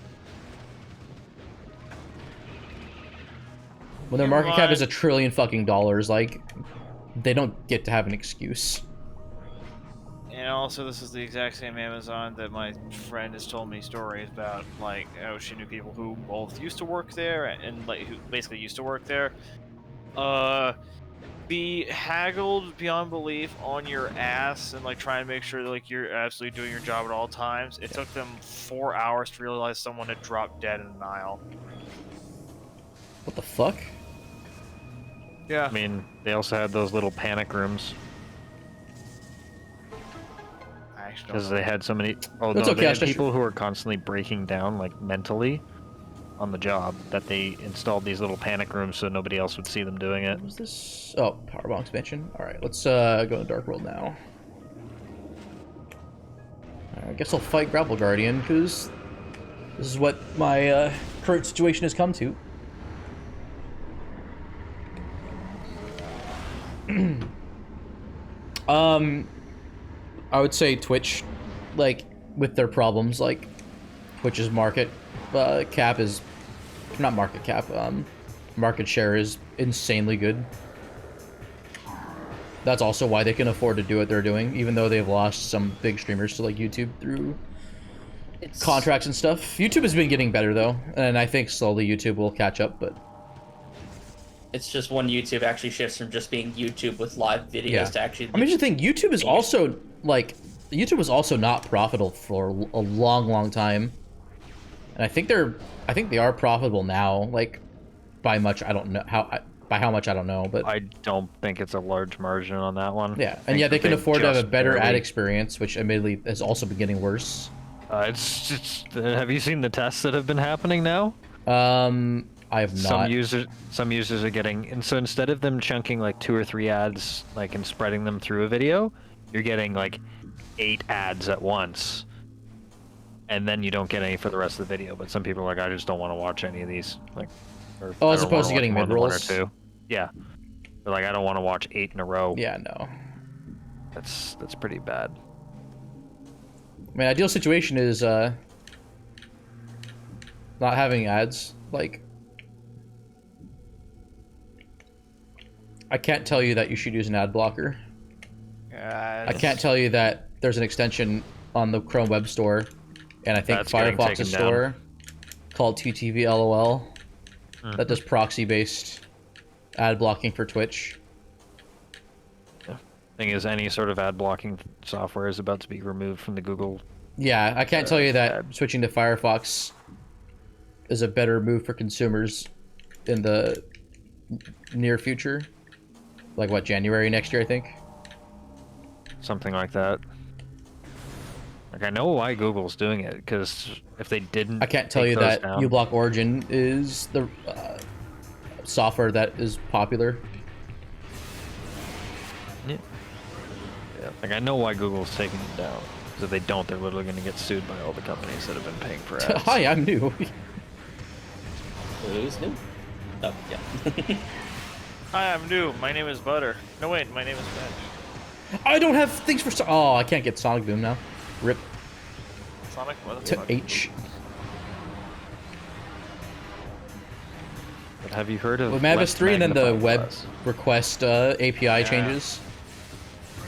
when their market cap is $1 trillion fucking dollars, like, they don't get to have an excuse. And also, this is the exact same Amazon that my friend has told me stories about, like, how she knew people who both used to work there and, like, who basically used to work there. Be haggled beyond belief on your ass and, like, try and make sure that, like, you're absolutely doing your job at all times. It took them 4 hours to realize someone had dropped dead in an aisle. What the fuck? Yeah. I mean, they also had those little panic rooms I actually don't because know. they had so many. Oh That's no, okay, they I'll had stretch people who were constantly breaking down, like mentally, on the job. That they installed these little panic rooms so nobody else would see them doing it. What was this? Oh, Powerbomb expansion. Alright, let's go to Dark World now. I guess I'll fight Grapple Guardian, because this is what my current situation has come to. I would say Twitch, like, with their problems, like, Twitch's market cap is, not market cap, market share is insanely good. That's also why they can afford to do what they're doing, even though they've lost some big streamers to, like, YouTube through contracts and stuff. YouTube has been getting better, though, and I think slowly YouTube will catch up, but... It's just when YouTube actually shifts from just being YouTube with live videos to actually... I mean, the thing, YouTube is also, like, YouTube was also not profitable for a long time. And I think they are profitable now, like, by much, I don't know, by how much I don't know, but... I don't think it's a large margin on that one. Yeah, and yeah, they can they've afford to have a just better ad barely- experience, which admittedly has also been getting worse. Have you seen the tests that have been happening now? I have not. Some users are getting, and so instead of them chunking like 2 or 3 ads, like, and spreading them through a video, you're getting like 8 ads at once, and then you don't get any for the rest of the video. But some people are like, I just don't want to watch any of these, like, or Oh, I as don't opposed to wanna getting watch more than 1 or mid-rolls? 2. Yeah, they're like, I don't want to watch 8 in a row. Yeah, no. That's pretty bad. I mean, ideal situation is not having ads. Like, I can't tell you that you should use an ad blocker. I can't tell you that there's an extension on the Chrome Web Store, and I think That's getting Firefox's taken down. store called TTV LOL that does proxy-based ad blocking for Twitch. Thing is, any sort of ad blocking software is about to be removed from the Google. Yeah, I can't tell you that switching to Firefox is a better move for consumers in the near future. Like, what, January next year, I think? Something like that. Like, I know why Google's doing it, because if they didn't, I can't tell take you those that down- uBlock Origin is the software that is popular. Yeah. Like, I know why Google's taking them down. Because if they don't, they're literally going to get sued by all the companies that have been paying for ads. Hi, I'm new. Who's new? Oh, yeah. Hi, I'm new. My name is Butter. No, wait, my name is Bench. I don't have things for... Oh, I can't get Sonic Boom now. Rip Sonic, what the to fuck? H. But have you heard of With Madness less 3 and then the magnifying web glass? request API changes.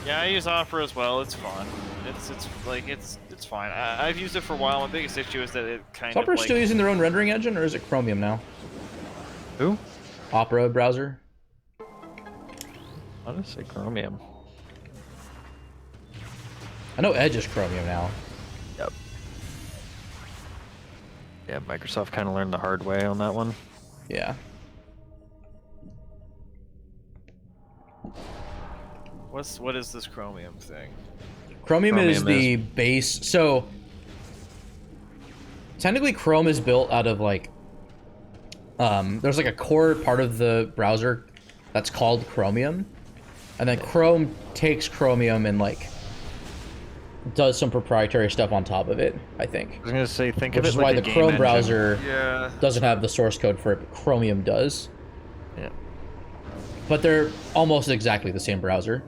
Yeah, I use Opera as well. It's fun. It's fine. I've used it for a while. My biggest issue is that it kind Is Opera of like... still using their own rendering engine, or is it Chromium now? Who? Opera browser? I want to say Chromium. I know Edge is Chromium now. Yep. Yeah, Microsoft kind of learned the hard way on that one. Yeah. What is this Chromium thing? Chromium is Chromium the base. So technically, Chrome is built out of like there's like a core part of the browser that's called Chromium, and then Chrome takes Chromium and like does some proprietary stuff on top of it, I think. I was gonna say, think of Which it is like why a the game Chrome engine. browser Yeah. doesn't have the source code for it, but Chromium does. Yeah. But they're almost exactly the same browser.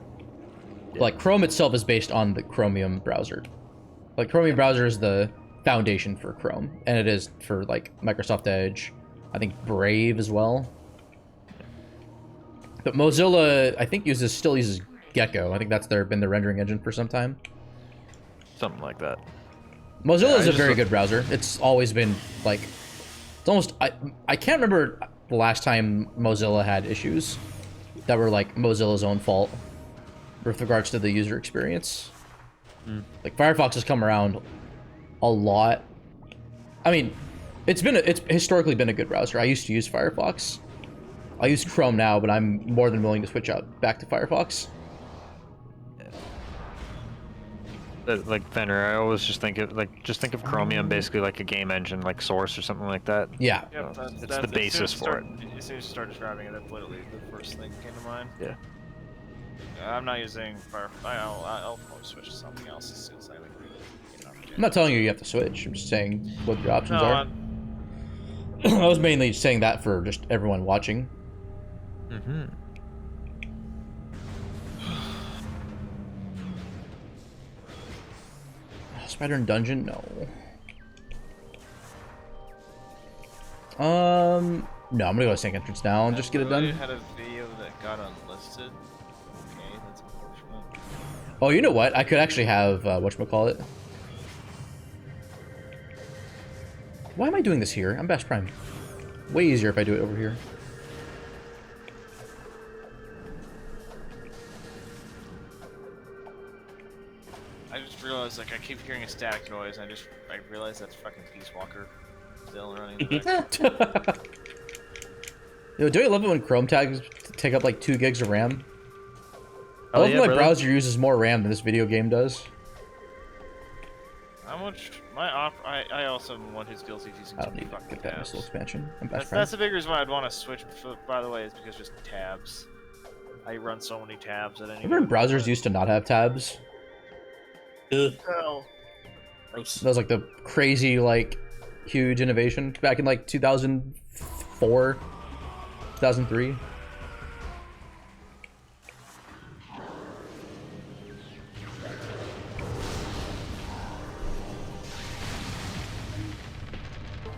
Like, Chrome itself is based on the Chromium browser. Like, Chromium browser is the foundation for Chrome, and it is for, like, Microsoft Edge, I think Brave as well. But Mozilla, I think, still uses Gecko. I think that's been their rendering engine for some time. Something like that. Mozilla is I a just very look- good browser. It's always been, like... It's almost... I can't remember the last time Mozilla had issues that were, like, Mozilla's own fault with regards to the user experience. Like, Firefox has come around a lot. I mean, it's historically been a good browser. I used to use Firefox. I use Chrome now, but I'm more than willing to switch out back to Firefox. Like Fenrir, I always just think of Chromium basically like a game engine, like Source or something like that. Yeah. Yep, It's the basis for it. As soon as you start describing it, that's literally the first thing that came to mind. Yeah. I'm not using Fire. I'll probably switch to something else as soon as I get an opportunity. I'm not telling you you have to switch. I'm just saying what your options No, are. I was mainly saying that for just everyone watching. Mm-hmm. Spider in Dungeon? No. No, I'm gonna go to Sync Entrance now and just get it I done. had a video that got unlisted. Okay, that's unfortunate. Oh, you know what? I could actually have, whatchamacallit. Why am I doing this here? I'm BashPrime. Way easier if I do it over here. I just realized, like, I keep hearing a static noise, and I realized that's fucking Peace Walker still running in the background. Yo, don't you love it when Chrome tags take up like 2 gigs of RAM? I Oh, love yeah, when my brother. browser uses more RAM than this video game does. How much? I also am one whose guilty of using I too don't many need to fucking get that tabs. missile expansion. I'm That's BashPrime. the big reason why I'd want to switch. By the way, is because just tabs. I run so many tabs at any. Remember when given browsers moment. used to not have tabs? Ugh, Hell. gross. That was like the crazy, like, huge innovation back in like 2004, 2003.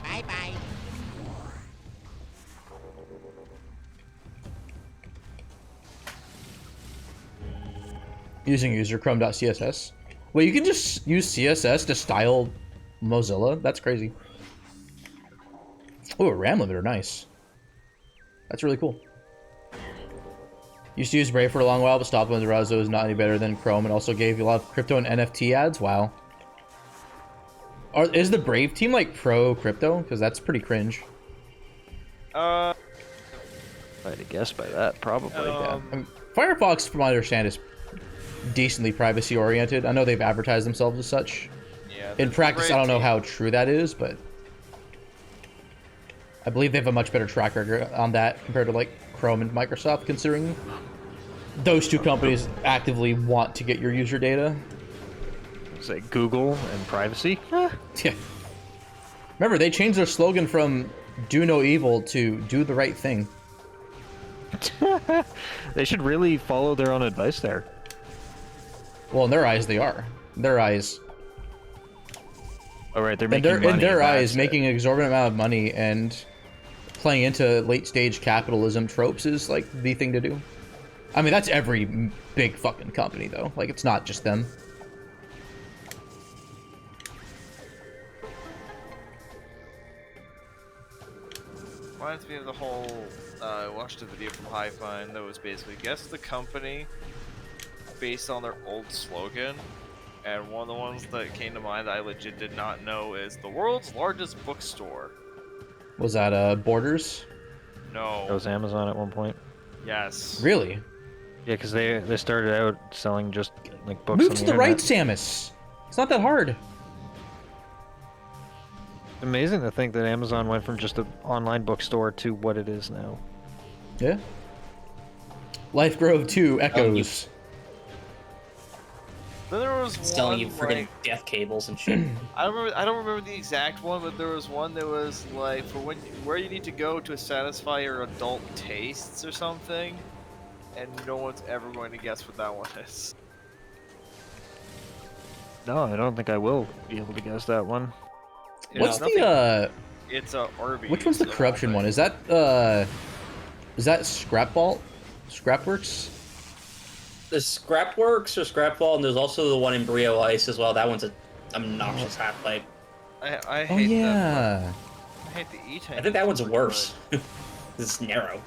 Bye bye. Using user chrome.css. Wait, you can just use CSS to style Mozilla? That's crazy. Oh, a RAM limiter, nice. That's really cool. Used to use Brave for a long while, but stopped when the browser was not any better than Chrome, and also gave you a lot of crypto and NFT ads. Wow. Is the Brave team like pro crypto? Because that's pretty cringe. If I had to guess by that, probably. Yeah. I mean, Firefox, from what I understand, is decently privacy oriented. I know they've advertised themselves as such. Yeah. In the practice, I Brave don't know team- how true that is, but I believe they have a much better track record on that compared to like Chrome and Microsoft, considering those two companies actively want to get your user data. Say Google and privacy. Yeah. Remember, they changed their slogan from "Do no evil" to "Do the right thing." They should really follow their own advice there. Well, in their eyes, they are. In their eyes, All right, they're in making their, money. in their that's eyes, it. making an exorbitant amount of money and playing into late-stage capitalism tropes is like the thing to do. I mean, that's every big fucking company, though. Like, it's not just them. Reminds me of the whole. I watched a video from Hi-Fi that was basically guess the company based on their old slogan. And one of the ones that came to mind that I legit did not know is the world's largest bookstore. Was that Borders? No. That was Amazon at one point. Yes. Really? Yeah, because they started out selling just like books. Move on to the the right, internet. Samus. It's not that hard. It's amazing to think that Amazon went from just an online bookstore to what it is now. Yeah. Life Grove 2 Echoes. Then there was selling you one freaking like death cables and shit. I don't remember the exact one, but there was one that was like for where you need to go to satisfy your adult tastes or something, and no one's ever going to guess what that one is. No, I don't think I will be able to guess that one. What's nothing- the It's Arby's. which one's the of all corruption one? things. Is that Scrapball? Scrapworks? There's Scrapworks or Scrapball, and there's also the one in Brio Ice as well. That one's an obnoxious half pipe. I Oh hate that. yeah. I hate the E-tank. I think that one's worse. It's narrow.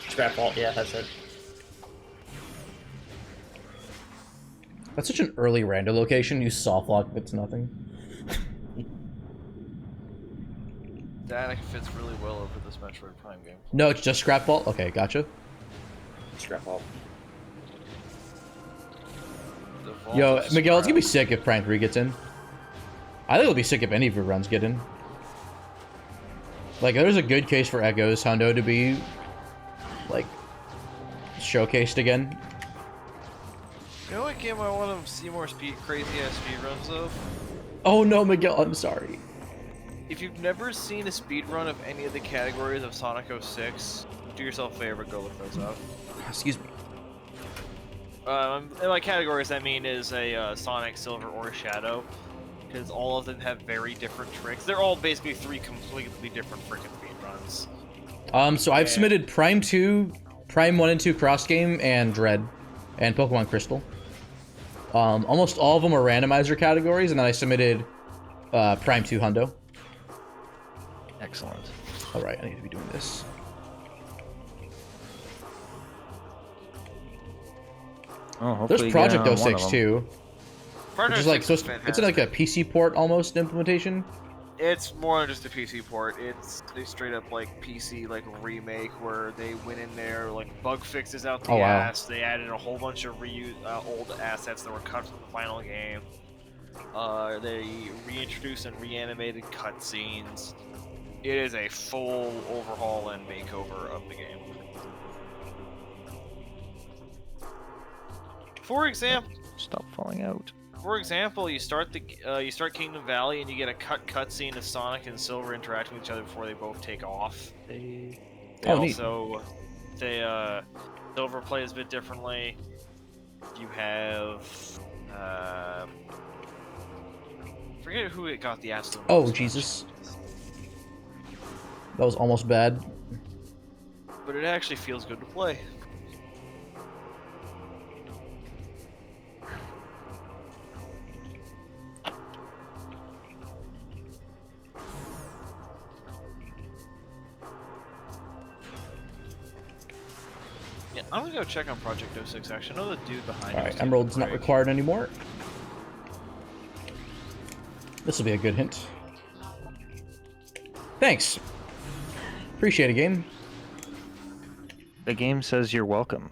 Scrapball, yeah, that's it. That's such an early rando location. You soft lock if it's nothing. That fits really well over this Metroid Prime game. No, it's just Scrapball? Okay, gotcha. Scrapball. The vault Yo, of Miguel, it's gonna be scrap. sick if Prime 3 gets in. I think it'll be sick if any of your runs get in. Like, there's a good case for Echoes Hundo to be, like, showcased again. You know what game I want to see more crazy ass speedruns of? Oh no, Miguel, I'm sorry. If you've never seen a speedrun of any of the categories of Sonic 06, do yourself a favor, go look those up. Excuse me. And by categories, I mean is a Sonic, Silver, or Shadow, because all of them have very different tricks. They're all basically 3 completely different freaking speedruns. So I've submitted Prime 2, Prime 1 and 2 Cross Game, and Dread, and Pokemon Crystal. Almost all of them are randomizer categories, and then I submitted Prime 2 Hundo. Excellent. Alright, I need to be doing this. Oh, hopefully There's you get Project on one of 06 them. too, which is like, so it's fantastic. like a PC port almost implementation. It's more than just a PC port. It's a straight up like PC like remake where they went in there like bug fixes out the Oh, wow. ass. They added a whole bunch of old assets that were cut from the final game. They reintroduced and reanimated cutscenes. It is a full overhaul and makeover of the game. For example, Stop falling out. you start Kingdom Valley and you get a cutscene of Sonic and Silver interacting with each other before they both take off. They Oh, neat. also Silver plays a bit differently. You have forget who it got the absolute. Oh, most Jesus. mentions. That was almost bad. But it actually feels good to play. Yeah, I'm gonna go check on Project 06 actually. I know the dude behind it. Alright, was taking Emerald's a not break. required anymore. This will be a good hint. Thanks. Appreciate it, game. The game says you're welcome.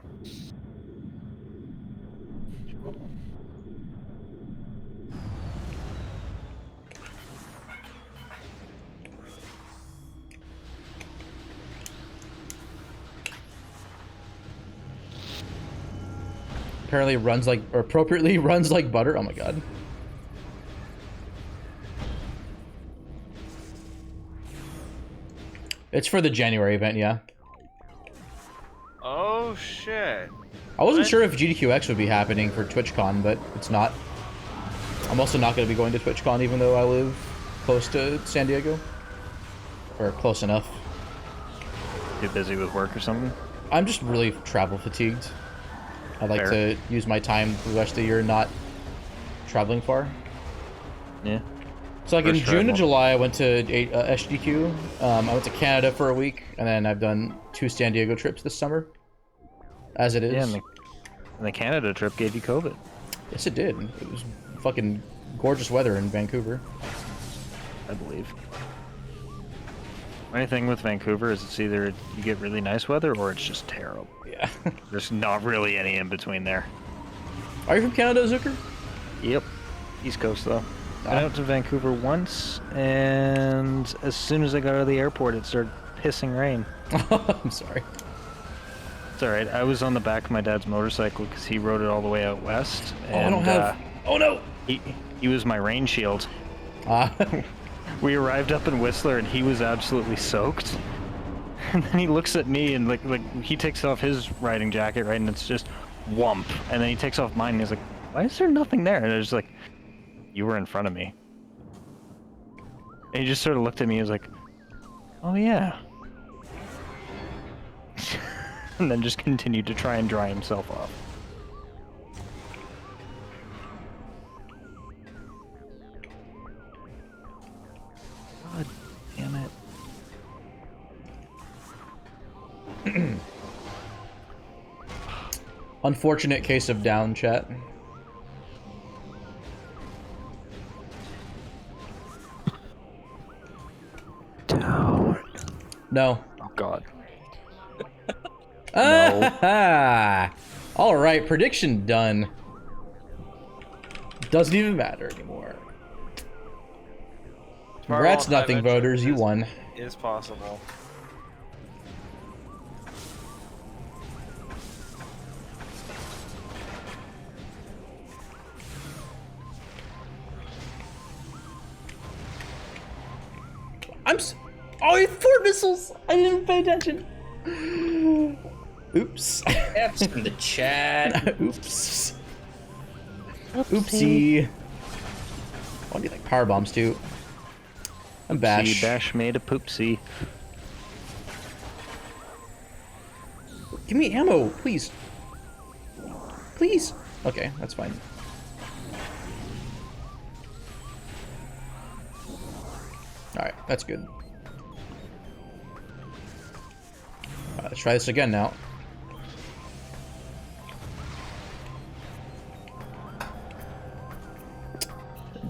Apparently runs like, or appropriately runs like butter. Oh my god. It's for the January event, yeah. Oh shit. I wasn't What? sure if GDQX would be happening for TwitchCon, but it's not. I'm also not going to be going to TwitchCon even though I live close to San Diego. Or close enough. Too busy with work or something? I'm just really travel fatigued. I'd like Fair. to use my time for the rest of the year not traveling far. Yeah. So like For in sure, June to well- July, I went to SDQ. I went to Canada for a week, and then I've done 2 San Diego trips this summer. As it is. Yeah, and the Canada trip gave you COVID. Yes, it did. It was fucking gorgeous weather in Vancouver. I believe. My thing with Vancouver is it's either you get really nice weather or it's just terrible. Yeah. There's not really any in between there. Are you from Canada, Zucker? Yep. East Coast though. Ah. Went out to Vancouver once, and as soon as I got out of the airport, it started pissing rain. I'm sorry. It's alright. I was on the back of my dad's motorcycle because he rode it all the way out west. Oh, I And, don't have. Oh no! he was my rain shield. Ah. We arrived up in Whistler and he was absolutely soaked. And then he looks at me and like he takes off his riding jacket, right, and it's just whump. And then he takes off mine and he's like, "Why is there nothing there?" And I was like, "You were in front of me." And he just sort of looked at me and was like, "Oh yeah." And then just continued to try and dry himself off. God damn it. Unfortunate case of down, chat. Down. No. Oh god. Ah, all right, prediction done. Doesn't even matter anymore. Congrats, Tomorrow on nothing High Venture voters. You won. Is possible. Oh, he had 4 missiles. I didn't even pay attention. Oops. F's in the chat. Oops. Oopsie. Oh, I need like power bombs too. I'm Bash. See, Bash made a poopsie. Give me ammo, please. Please. Okay, that's fine. Alright, that's good. Let's try this again now.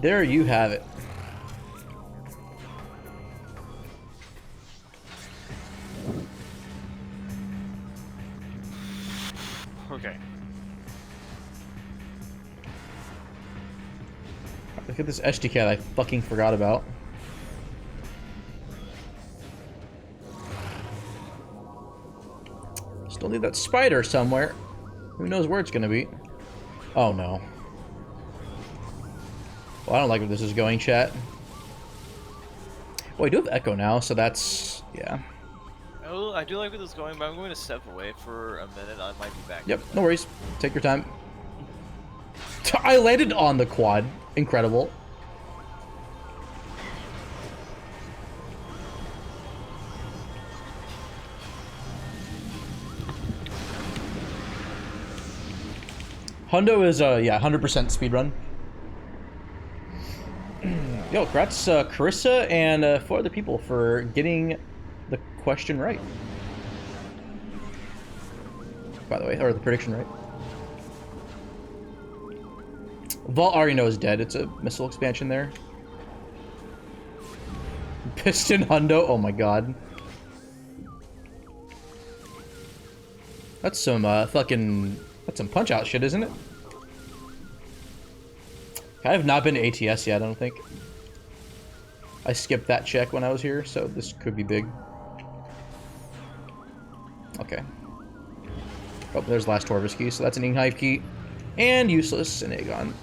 There you have it. Okay. Look at this SDK that I fucking forgot about. Still need that spider somewhere. Who knows where it's gonna be? Oh no. Well, I don't like where this is going, chat. Well, I do have Echo now, so that's... yeah. Oh, I do like where this is going, but I'm going to step away for a minute. I might be back. Yep, no worries. Take your time. I landed on the quad. Incredible. Hundo is, yeah, 100% speedrun. Yo, congrats, Carissa and 4 other people for getting the question right. By the way, or the prediction right. Vault already knows dead. It's a missile expansion there. Piston Hundo. Oh my god. That's some fucking... that's some punch out shit, isn't it? I have not been to ATS yet, I don't think. I skipped that check when I was here, so this could be big. Okay. Oh, there's last Torvis key, so that's an Inghive key. And useless, and Aegon.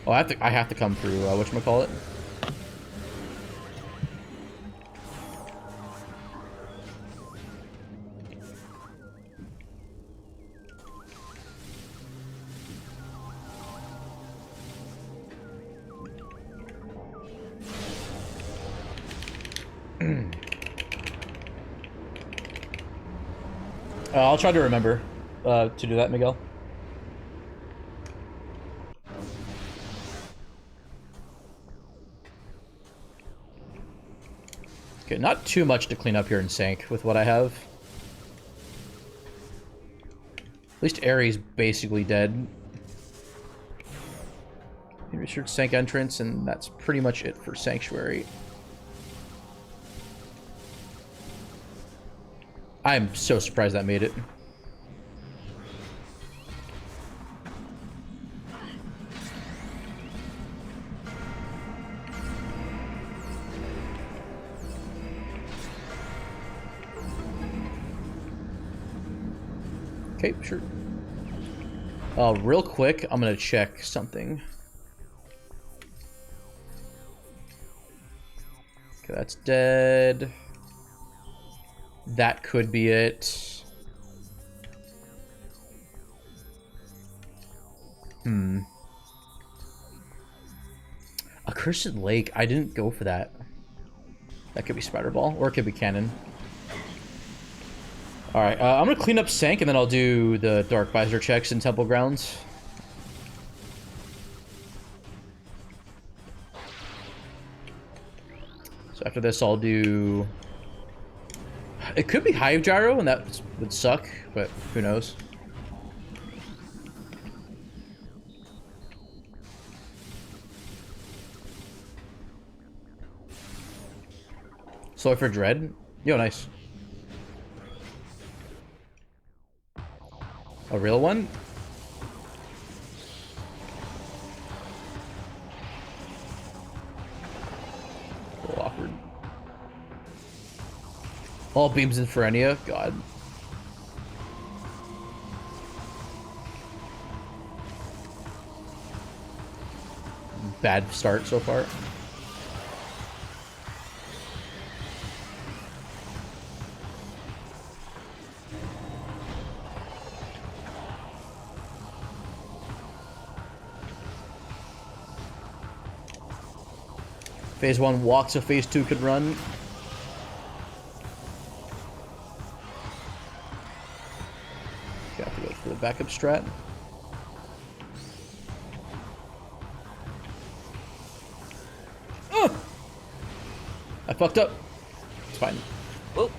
Oh, I have to come through, whatchamacallit? I'll try to remember to do that, Miguel. Okay, not too much to clean up here in Sank with what I have. At least Ares basically dead. Research Sank entrance, and that's pretty much it for Sanctuary. I'm so surprised that made it. Okay, sure. Real quick, I'm gonna check something. Okay, that's dead. That could be it. A Cursed Lake. I didn't go for that. That could be Spider Ball, or it could be Cannon. Alright, I'm gonna clean up Sank, and then I'll do the Dark Visor checks in Temple Grounds. So after this, I'll do... It could be Hive Gyro, and that would suck, but who knows. Sorry for Dread. Yo, nice. A real one? A little awkward. All beams in Ferenia? God. Bad start so far. Phase 1 walks, so Phase 2 could run. Okay, I have to go for the backup strat. Oh! I fucked up. It's fine. Whoa.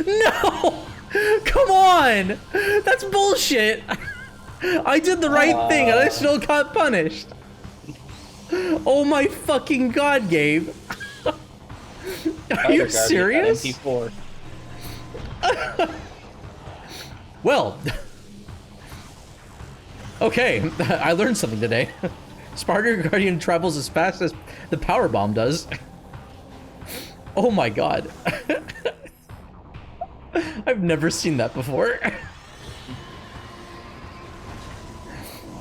No! Come on! That's bullshit! I did the right thing and I still got punished. Oh my fucking god, Gabe. Are you serious? MP4. Well. Okay, I learned something today. Spartan Guardian travels as fast as the power bomb does. Oh my god. I've never seen that before.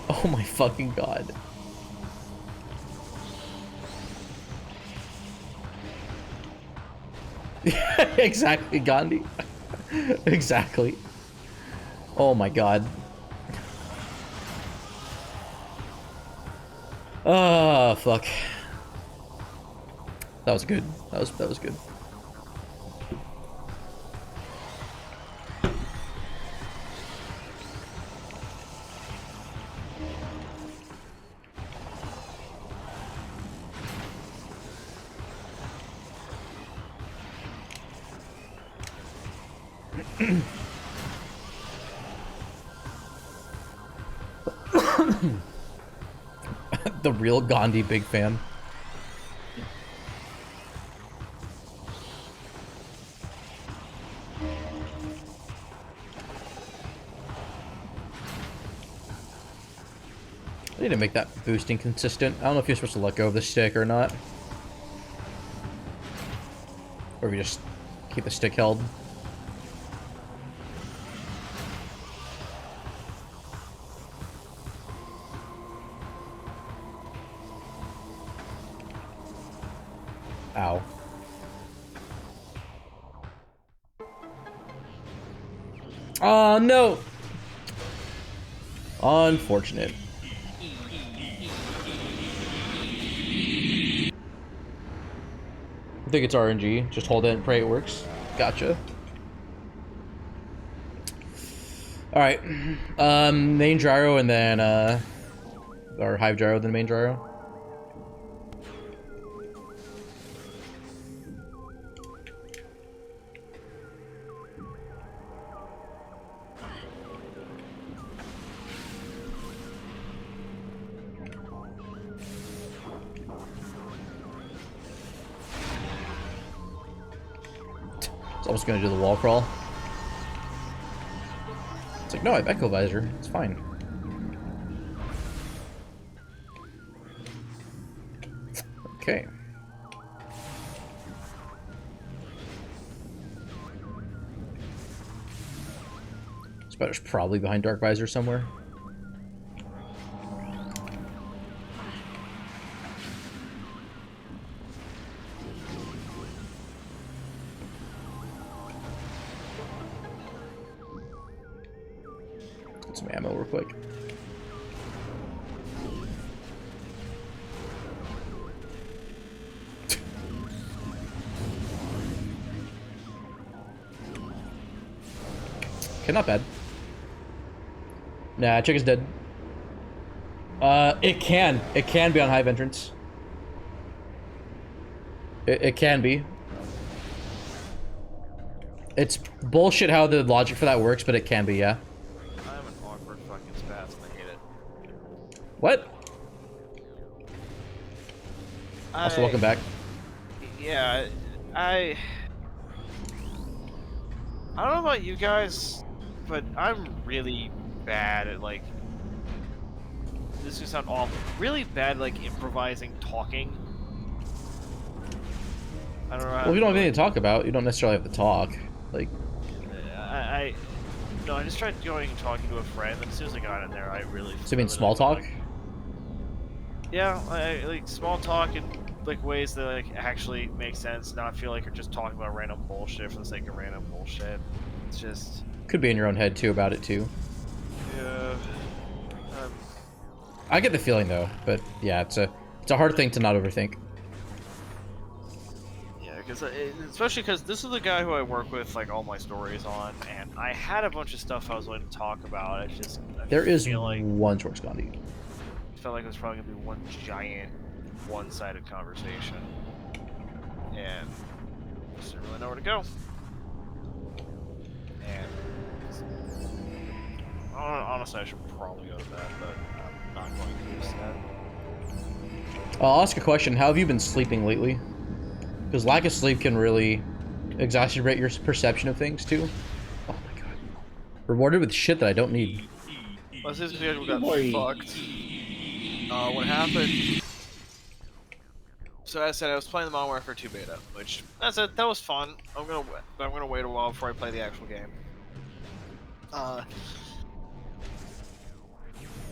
Oh my fucking god. Exactly, Gandhi. Exactly. Oh my god. Oh fuck. That was good. That was good. The real Gandhi big fan. I need to make that boosting consistent. I don't know if you're supposed to let go of the stick or not. Or if you just keep the stick held. Ow. Oh, no! Unfortunate. I think it's RNG. Just hold it and pray it works. Gotcha. Alright. Main gyro and then, or Hive gyro, then main gyro. I was gonna do the wall crawl. It's like, no, I have Echo Visor. It's fine. Okay. Spider's probably behind Dark Visor somewhere. Get some ammo real quick. Okay, not bad. Nah, chicken's dead. It can be on Hive entrance. It can be. It's bullshit how the logic for that works, but it can be, yeah. I'm an awkward fucking spaz and I hate it. What? Also, welcome back. Yeah, I don't know about you guys, but I'm really bad at, like, this is gonna sound awful, really bad at, like, improvising talking. I don't know. Well, if you don't have anything to talk about, you don't necessarily have to talk. Like, No, I just tried going and talking to a friend, and as soon as I got in there, I really. so you mean small talk? Yeah, I like small talk in like ways that like actually make sense, not feel like you're just talking about random bullshit for the sake of random bullshit. It's just. Could be in your own head too about it too. Yeah. I get the feeling though, but yeah, it's a hard thing to not overthink. Yeah, because especially because this is the guy who I work with like all my stories on, and I had a bunch of stuff I was going to talk about. I There is feel like, one source Gandhi. I felt like it was probably gonna be one giant, one-sided conversation, and just didn't really know where to go. And honestly, I should probably go to bed, but I'm not going to instead. I'll ask a question. How have you been sleeping lately? Because lack of sleep can really exacerbate your perception of things too. Oh my god. Rewarded with shit that I don't need. Well, since we got fucked. What happened? So as I said, I was playing the Modern Warfare 2 beta, which that's it. That was fun. I'm gonna wait a while before I play the actual game.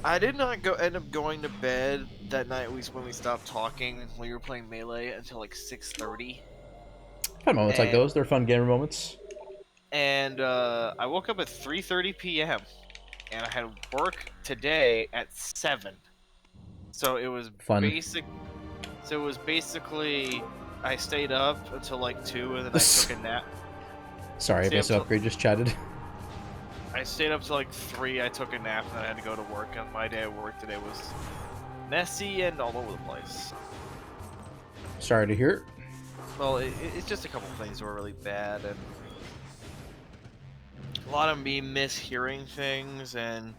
I did not end up going to bed that night when we stopped talking when we were playing Melee until like 6:30. Fun moments like those. They're fun gamer moments. And I woke up at 3:30 p.m. and I had work today at 7. So it was fun. So it was basically I stayed up until like 2 and then I took a nap. Sorry, base upgrade just chatted. I stayed up till like 3, I took a nap, and then I had to go to work, and my day at work today was messy and all over the place. Sorry to hear it. Well, it's just a couple things that were really bad, and a lot of me mishearing things, and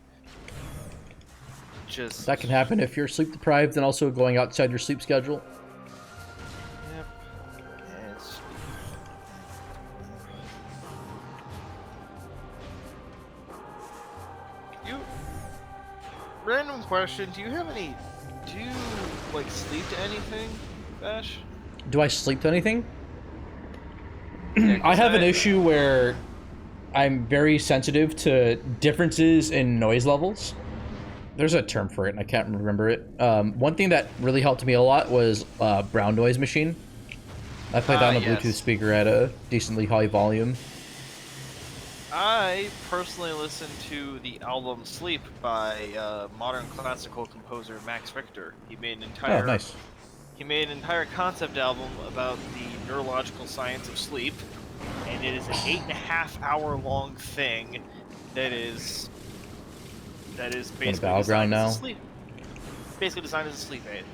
just... That can happen if you're sleep deprived and also going outside your sleep schedule. Yep. It's... Random question, do you like sleep to anything, Bash? Do I sleep to anything? Yeah, I have an issue where I'm very sensitive to differences in noise levels. There's a term for it, and I can't remember it. One thing that really helped me a lot was brown noise machine. I played that on a Bluetooth speaker at a decently high volume. I personally listened to the album Sleep by modern classical composer Max Richter. He made an entire He made an entire concept album about the neurological science of sleep, and it is an 8.5-hour long thing that is basically designed as a sleep. Basically designed as a sleep aid.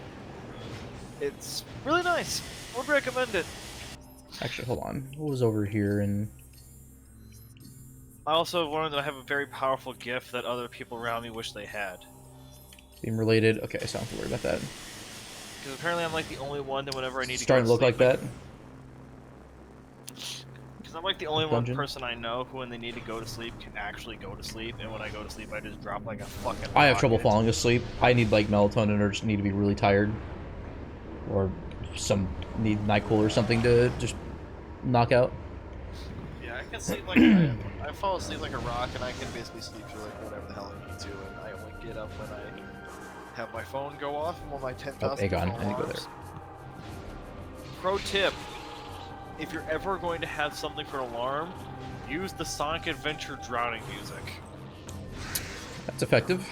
It's really nice. Would recommend it. Actually, hold on. What was over here and I also learned that I have a very powerful gift that other people around me wish they had. theme related? Okay, so I don't have to worry about that. Because apparently I'm like the only one that whenever I need Starting to go to look like that. Because I'm like the only one person I know who when they need to go to sleep can actually go to sleep, and when I go to sleep I just drop like a fucking I have trouble rocket. falling asleep. I need like melatonin or just need to be really tired. Or need NyQuil or something to just knock out. Yeah, can sleep like I fall asleep like a rock, and I can basically sleep through like whatever the hell I need to, and I only get up when I have my phone go off and when my 10,000 Aegon, different I need to go alarms. Pro tip: if you're ever going to have something for an alarm, use the Sonic Adventure drowning music. That's effective.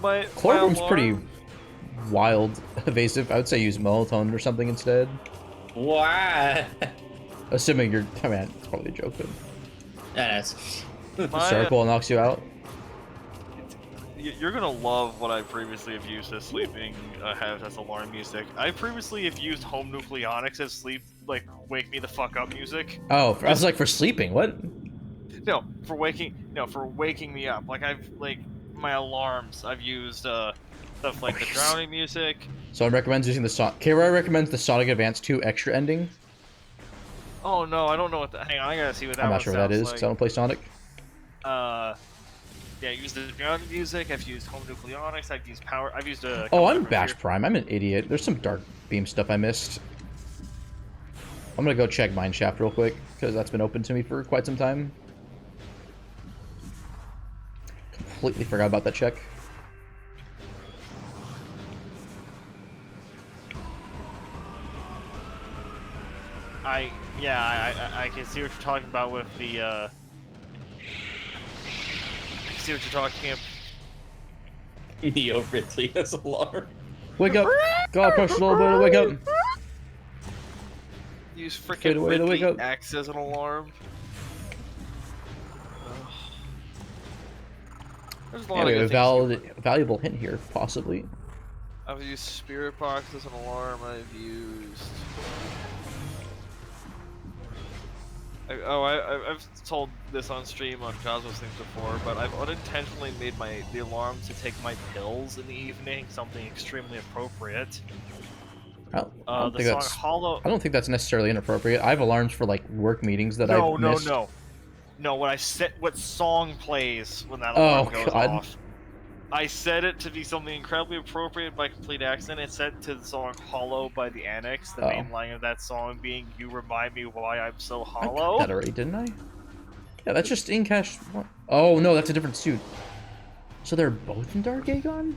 My Chloroform's alarm- pretty wild, evasive. I would say use melatonin or something instead. Why? Assuming you're, I mean, it's probably a joke, but That's. my- circle knocks you out. You're gonna love what I previously have used as sleeping, have as alarm music. I previously have used home nucleonics as sleep, like wake me the fuck up music. Oh, I was like for sleeping. What? No, for waking me up. Like like my alarms. I've used stuff like the drowning music. So I recommend using the Sonic. KRI recommends the Sonic Advance 2 extra ending. Oh no, I don't know what that. Hang on, I gotta see what that I'm one not sure what that sounds is because I don't play Sonic. Yeah, I used the drowning music. I've used home nucleonics. I've used power. I've used a. Oh, I'm BashPrime. I'm an idiot. There's some Dark Beam stuff I missed. I'm gonna go check Mineshaft real quick because that's been open to me for quite some time. Completely forgot about that check. I can see what you're talking about with the. I can see what you're talking about. Neo Ridley as alarm. Wake up! God, push a little bit. Wake up! Use Fade freaking away to wake Ridley up. X as an alarm. There's a lot Anyway, of a good things. valuable hint here, possibly. I've used Spirit Box as an alarm. I've used. I've told this on stream on Cosmos things before, but I've unintentionally made the alarm to take my pills in the evening something extremely appropriate. I don't The think song that's. Hollow. I don't think that's necessarily inappropriate. I have alarms for like work meetings that No, I've no, missed. no. What song plays when that Oh, alarm goes God. off? I set it to be something incredibly appropriate by complete accident. It's set to the song "Hollow" by the Annex. The main line of that song being "You remind me why I'm so I hollow." got that already, didn't I? Yeah, that's just in cash. Oh no, that's a different suit. So they're both in Dark Aegon?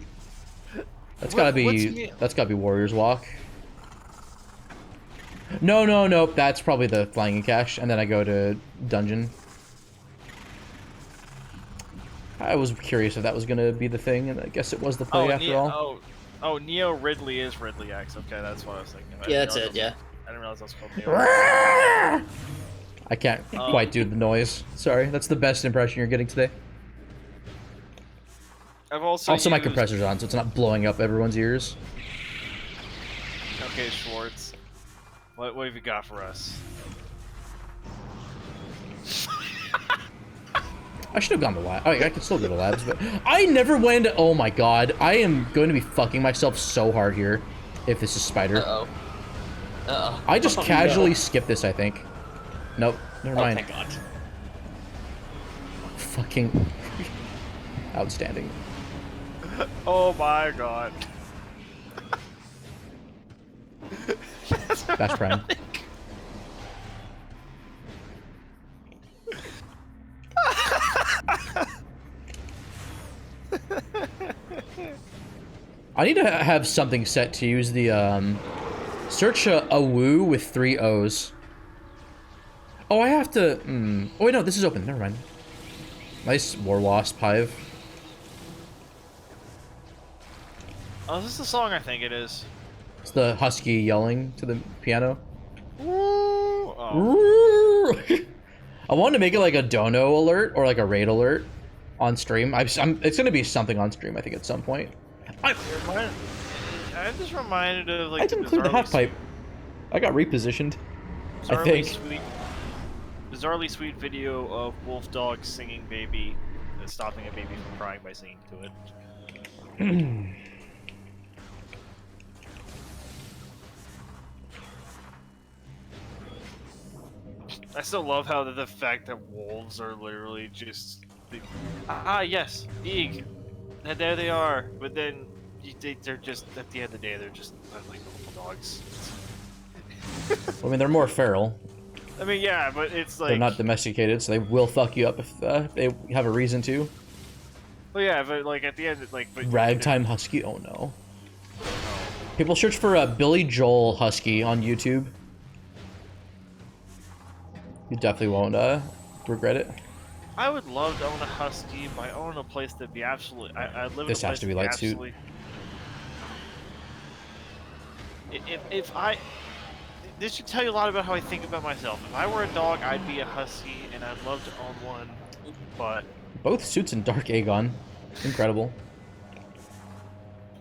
That's gotta be. That's gotta be Warrior's Walk. No. That's probably the Flying in Cash, and then I go to Dungeon. I was curious if that was gonna be the thing, and I guess it was the play after all. Neo Ridley is Ridley X. Okay, that's what I was thinking. Yeah, that's it. Yeah. I didn't realize that was called Neo. I can't quite do the noise. Sorry, that's the best impression you're getting today. I've also My used- compressor's on, so it's not blowing up everyone's ears. Okay, Schwartz. What have you got for us? I should have gone to labs. Oh, yeah, I could still go to labs, but I never went. Oh my god, I am going to be fucking myself so hard here if this is Spider. Uh-oh. I just Oh, casually no. skipped this, I think. Nope, never Oh, mind. thank God. Fucking outstanding. Oh my god. BashPrime. I need to have something set to use the search a woo with 3 O's. Oh, I have to. Oh wait, no, this is open. Never mind. Nice War Wasp Hive. Oh, is this the song I think it is? It's the husky yelling to the piano. Oh. I wanted to make it like a dono alert or like a raid alert on stream. It's gonna be something on stream, I think, at some point. I'm just reminded of like I didn't clear the half pipe. I got repositioned. I think. Bizarrely sweet video of Wolf Dog singing "Baby," and stopping a baby from crying by singing to it. I still love how the fact that wolves are literally just yes, Eeg, and there they are. But then they're just at the end of the day they're just like normal dogs. I mean, they're more feral. I mean, yeah, but it's like They're not domesticated, so they will fuck you up if they have a reason to. Well, yeah, but like at the end, like but Ragtime Husky? Oh no. People search for Billy Joel Husky on YouTube. You definitely won't regret it. I would love to own a Husky, but I own a place that'd be absolutely. I live This in a has place to be that'd light suit. absolutely- If I, this should tell you a lot about how I think about myself. If I were a dog, I'd be a Husky, and I'd love to own one. But Both suits in Dark Aegon. Incredible.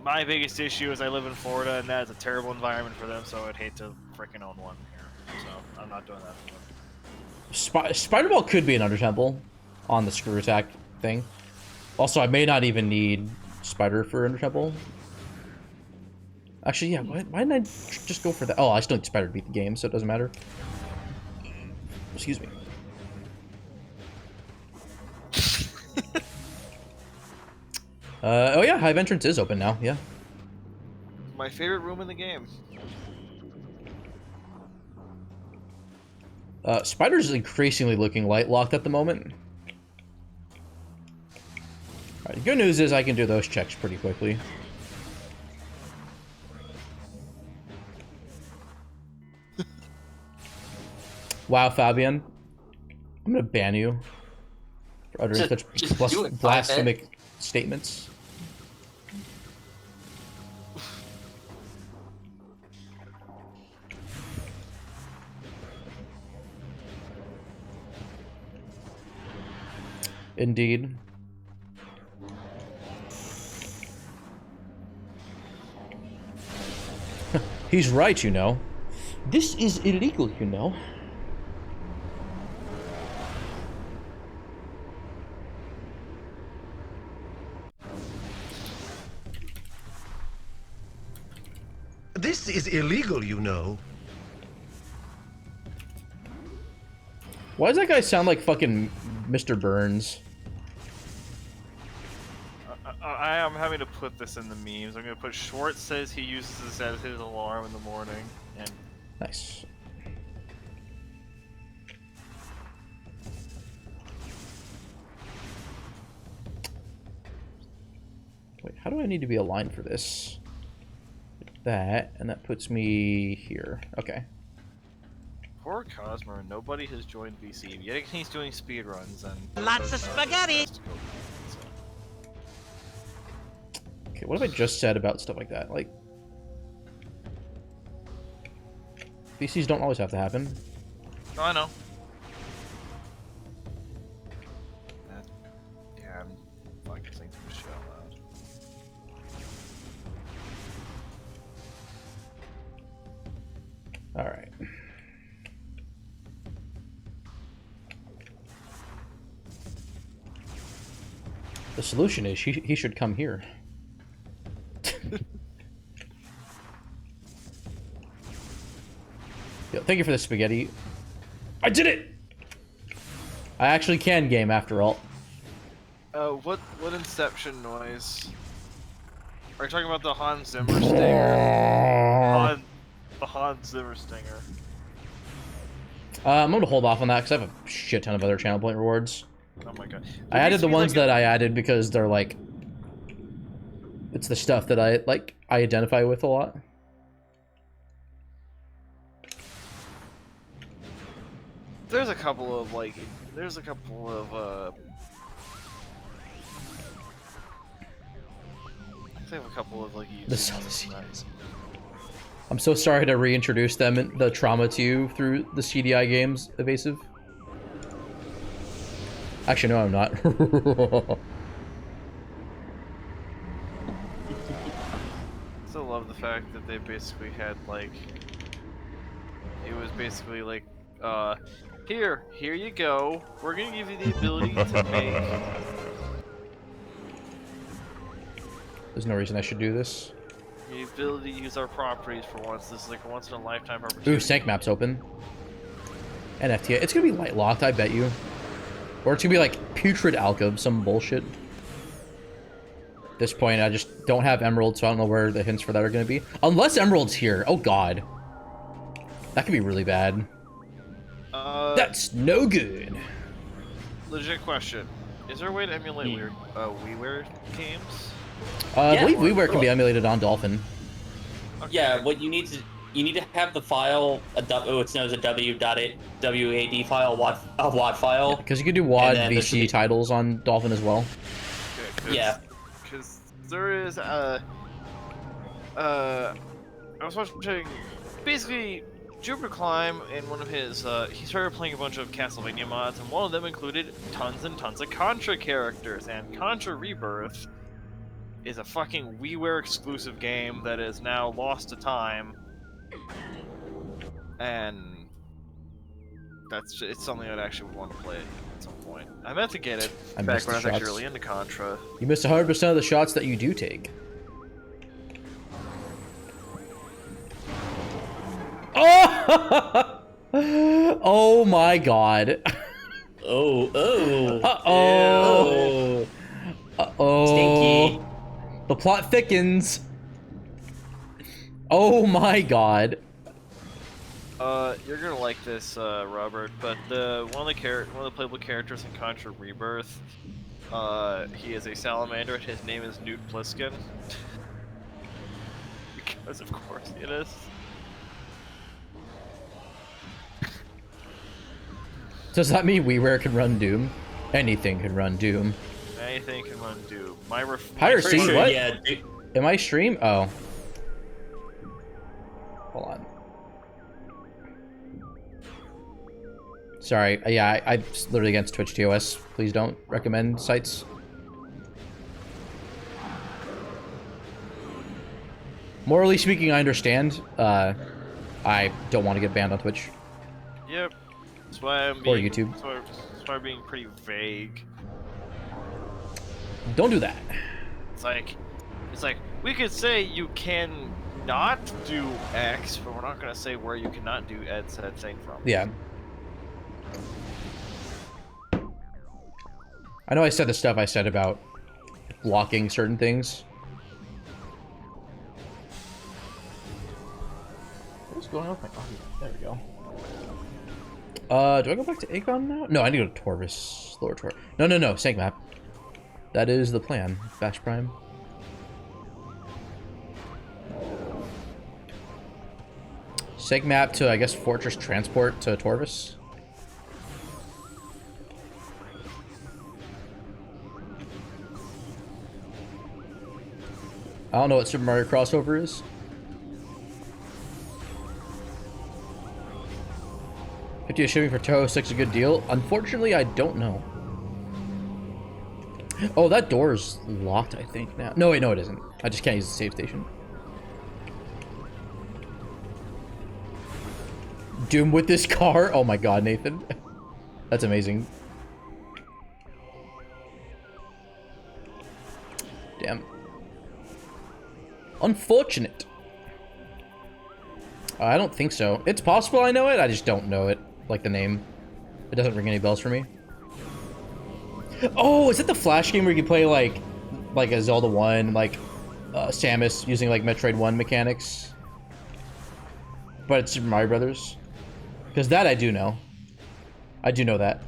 my biggest issue is I live in Florida, and that is a terrible environment for them. So I'd hate to freaking own one here. So I'm not doing that for them. Spider-Ball could be an Undertemple on the screw attack thing. Also, I may not even need Spider for Undertemple. Actually, yeah, why didn't I just go for that? Oh, I still need Spider to beat the game, so it doesn't matter. Excuse me. Oh yeah, Hive Entrance is open now, yeah. My favorite room in the game. Spider's increasingly looking light locked at the moment. Alright, the good news is I can do those checks pretty quickly. Wow, Fabian. I'm gonna ban you for uttering such do it, blasphemic statements. Indeed. He's right, you know. This is illegal, you know. This is illegal, you know. Why does that guy sound like fucking Mr. Burns? I am having to put this in the memes. I'm gonna put Schwartz says he uses this as his alarm in the morning, and Nice. Wait, how do I need to be aligned for this? That, and that puts me here. Okay. poor Cosmo. Nobody has joined VC. Yet he's doing speedruns and Lots of spaghetti. Okay, what have I just said about stuff like that? Like, VCs don't always have to happen. No, I know. Yeah, I'm fucking saying some shit out loud. Alright. The solution is he should come here. Yo, thank you for the spaghetti. I did it! I actually can game after all. What Inception noise? Are you talking about the Hans Zimmer stinger? The Hans Zimmer stinger. I'm gonna hold off on that because I have a shit ton of other channel point rewards. Oh my god. I added the ones that I added because they're like, it's the stuff that I identify with a lot. There's a couple of I have a couple of like The YouTube CDIs. I'm so sorry to reintroduce them and the trauma to you through the CDI games, Evasive. Actually, no, I'm not. Still love the fact that they basically had like, it was basically like, here you go. We're gonna give you the ability to make. There's no reason I should do this. The ability to use our properties for once. This is like a once in a lifetime opportunity. Ooh, Sank map's open. NFT. It's gonna be light locked, I bet you. Or it's gonna be like Putrid Alchemy, some bullshit. At this point, I just don't have Emerald, so I don't know where the hints for that are gonna be. Unless Emerald's here. Oh god. That could be really bad. That's no good. Legit question. Is there a way to emulate weird WiiWare games? I Yeah. believe WiiWare can be emulated on Dolphin. Okay. Yeah, what you need to have the file, what's known as a WAD file, a WAD file. Because you could do WAD And then there should VC be- titles on Dolphin as well. Yeah. Because there is I was watching, basically, Jupiter Climb in one of his, he started playing a bunch of Castlevania mods, and one of them included tons and tons of Contra characters, and Contra Rebirth is a fucking WiiWare exclusive game that is now lost to time, and it's something I'd actually want to play at some point. I meant to get it I back missed when I the was actually shots. really into Contra. You missed 100% of the shots that you do take. Oh! Oh my god. Oh. Uh-oh. Uh-oh. Stinky. The plot thickens. Oh my god. You're gonna like this, Robert, but one of the playable characters in Contra Rebirth, he is a salamander, and his name is Newt Pliskin. Because of course it is. Does that mean WiiWare can run Doom? Anything can run Doom. Anything can run Doom. Piracy? Pretty sure, What? yeah. Am I stream? Oh. Hold on. Sorry. Yeah, I'm literally against Twitch TOS. Please don't recommend sites. Morally speaking, I understand. I don't want to get banned on Twitch. Yep. That's why I'm Or being, YouTube. That's why I'm being pretty vague. Don't do that. It's like we could say you can not do X, but we're not gonna say where you cannot do said thing from. Yeah. I know I said the stuff I said about blocking certain things. What's going on with my audio? There we go. Do I go back to Aegon now? No, I need to go to Torvis. Lower Tor. No. Sank map. That is the plan. BashPrime. Seg map to, I guess, Fortress Transport to Torvis. I don't know what Super Mario crossover is. $50 shipping for Toho 6 a good deal? Unfortunately, I don't know. Oh, that door's locked, I think, now. No, wait, no, it isn't. I just can't use the save station. Doom with this car? Oh my god, Nathan. That's amazing. Damn. Unfortunate. I don't think so. It's possible I know it, I just don't know it. Like the name. It doesn't ring any bells for me. Oh, is it the Flash game where you can play like a Zelda 1, like Samus using like Metroid 1 mechanics? But it's Super Mario Brothers? Because that I do know. I do know that.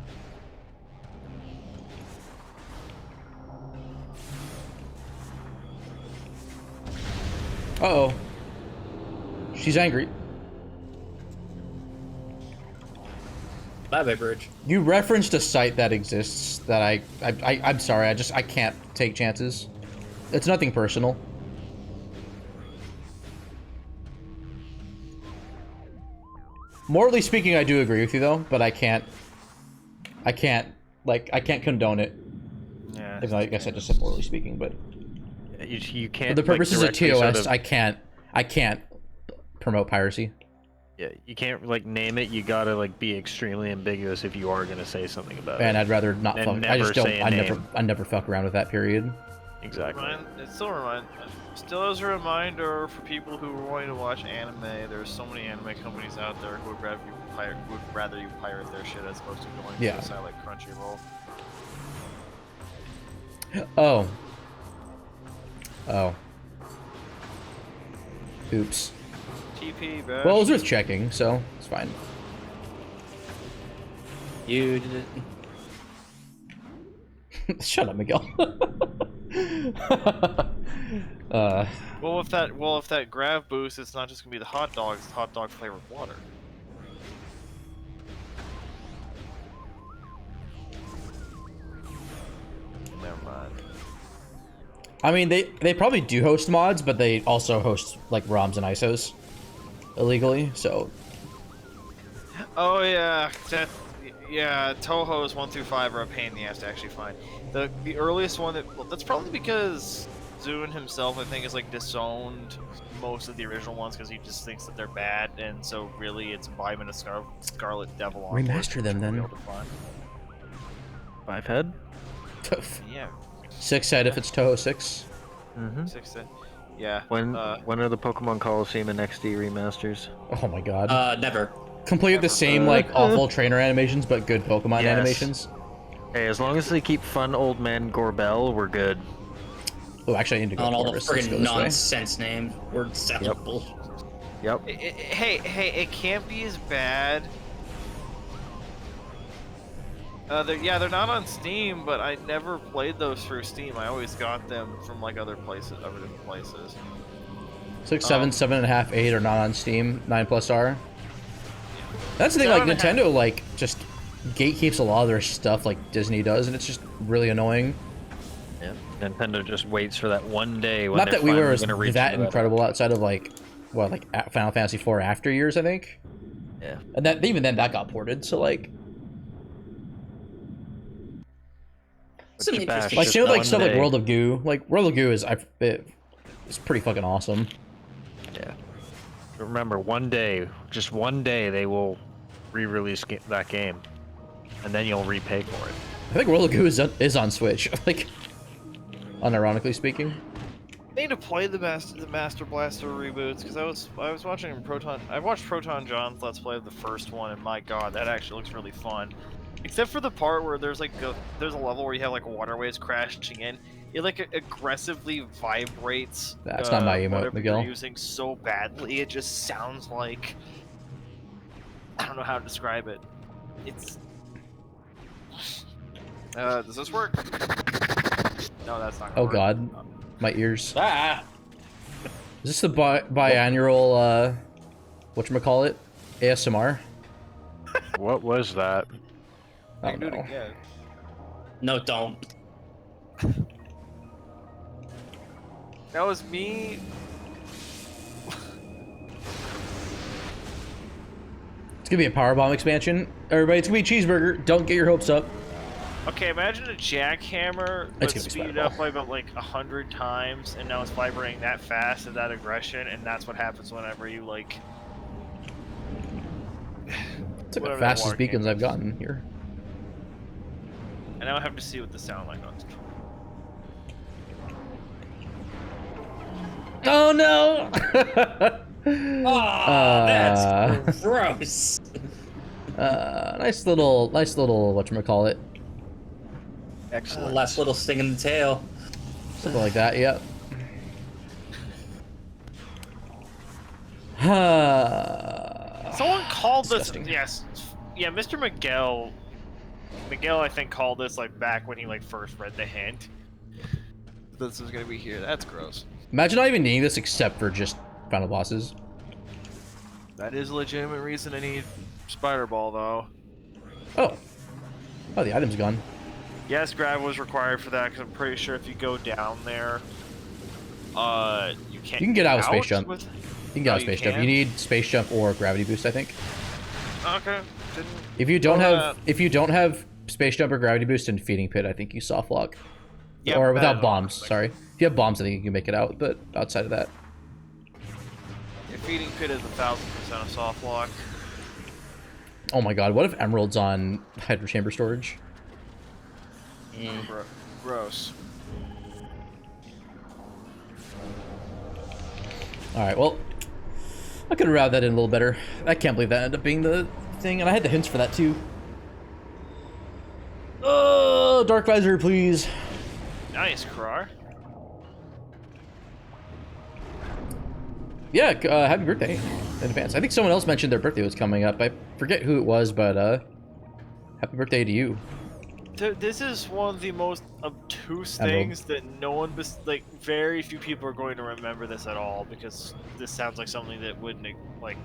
Uh-oh. She's angry. Bye-bye, Bridge. You referenced a site that exists that I'm sorry, I can't take chances. It's nothing personal. Morally speaking, I do agree with you though, but I can't condone it. Yeah. Even though I guess I just said morally speaking, but You can't. for the purposes like, of directly TOS, sort of- I can't promote piracy. Yeah, you can't like name it. You gotta like be extremely ambiguous if you are gonna say something about And it. I'd rather not And fuck. I never just don't. say a I name. never fuck around with that period. Exactly. Still as a reminder for people who are wanting to watch anime, there's so many anime companies out there who would rather you pirate their shit as opposed to going to a site like Crunchyroll. Oh. Oh. Oops. TP, Bash. Well, it was worth checking, so it's fine. You did it. Shut up, Miguel. Well, if that grab boost, it's not just gonna be the hot dogs, it's hot dog flavored water. Never mind. I mean, they probably do host mods, but they also host like ROMs and ISOs illegally. So Oh yeah, yeah. Toho's 1 through 5 are a pain in the ass to actually find. The earliest one that's probably because Zune himself, I think, is like disowned most of the original ones because he just thinks that they're bad, and so really it's Vime and a Scarlet Devil on. Remaster them then. 5 head. Yeah. 6 head if it's Toho 6. Mm-hmm. 6 head. Yeah. When are the Pokemon Coliseum and XD remasters? Oh my god. Never. Complete with the same like awful trainer animations, but good Pokemon Yes. animations. Hey, as long as they keep fun old man Gorbel, we're good. Oh, actually, I need to go. On all the Forest. Let's go friggin' this way. nonsense names. Word salad. Yep. Hey, it can't be as bad. They're not on Steam, but I never played those through Steam. I always got them from like other different places. 6, 7, 7.5, 8 are not on Steam. 9+R. That's the thing. Like 7.5. Nintendo, like just gatekeeps a lot of their stuff, like Disney does, and it's just really annoying. Yeah. Nintendo just waits for that one day when Not they're that we were finally gonna reach that the incredible outside of like what, like Final Fantasy IV After Years, I think. Yeah. And that even then that got ported. So like. Some But interesting. Like just same with like one stuff like day. World of Goo. Like World of Goo is it's pretty fucking awesome. Yeah. Remember, just one day, they will re-release that game, and then you'll repay for it. I think World of Goo is on Switch. Like, unironically speaking. I need to play the Master Blaster reboots because I was watching Proton. I watched Proton John's Let's Play of the first one, and my god, that actually looks really fun. Except for the part where there's a level where you have like waterways crashing in. It like aggressively vibrates. That's not my emote, whatever Miguel. you're using so badly, it just sounds like I don't know how to describe it. It's. Does this work? No, that's not. Oh Gonna god, work. my ears. Ah! Is this the biannual whatchamacallit? ASMR? What was that? I I can don't do it know. again. No, don't. That was me. It's gonna be a powerbomb expansion. Everybody, it's gonna be a cheeseburger. Don't get your hopes up. Okay, imagine a jackhammer, It's but gonna be speeded Spider-Ball. up by about like 100 times, and now it's vibrating that fast at that aggression, and that's what happens whenever you like. It's like the whatever that fastest water beacons can I've gotten here. And now I have to see what the sound like on. Oh no! That's gross. Nice little whatchamacallit. Excellent. Last little sting in the tail. Something like that, yep. Someone called Disgusting. this. Yes, yeah, Mr. Miguel. Miguel, I think, called this like back when he like first read the hint. This is gonna be here. That's gross. Imagine not even needing this except for just final bosses. That is a legitimate reason to need Spider Ball, though. Oh. Oh, the item's gone. Yes, grab was required for that because I'm pretty sure if you go down there, you can't. You can get out with Space Jump. with- You can get Oh, out you space jump. can? You need space jump or gravity boost, I think. Okay. Didn't... If you don't Oh, have space jump or gravity boost and feeding pit, I think you soft lock. Yeah, or but without that- bombs, sorry. If you have bombs, I think you can make it out, but outside of that. Your feeding pit is 1000% a soft lock. Oh my god, what if Emerald's on Hydro Chamber storage? Gross. Alright, well, I could have routed that in a little better. I can't believe that ended up being the thing, and I had the hints for that too. Oh, Dark Visor, please. Nice, Krar. Yeah, happy birthday in advance. I think someone else mentioned their birthday was coming up. I forget who it was, but Happy birthday to you. This is one of the most obtuse Emerald. things that no one, like, very few people are going to remember this at all, because this sounds like something that wouldn't, like,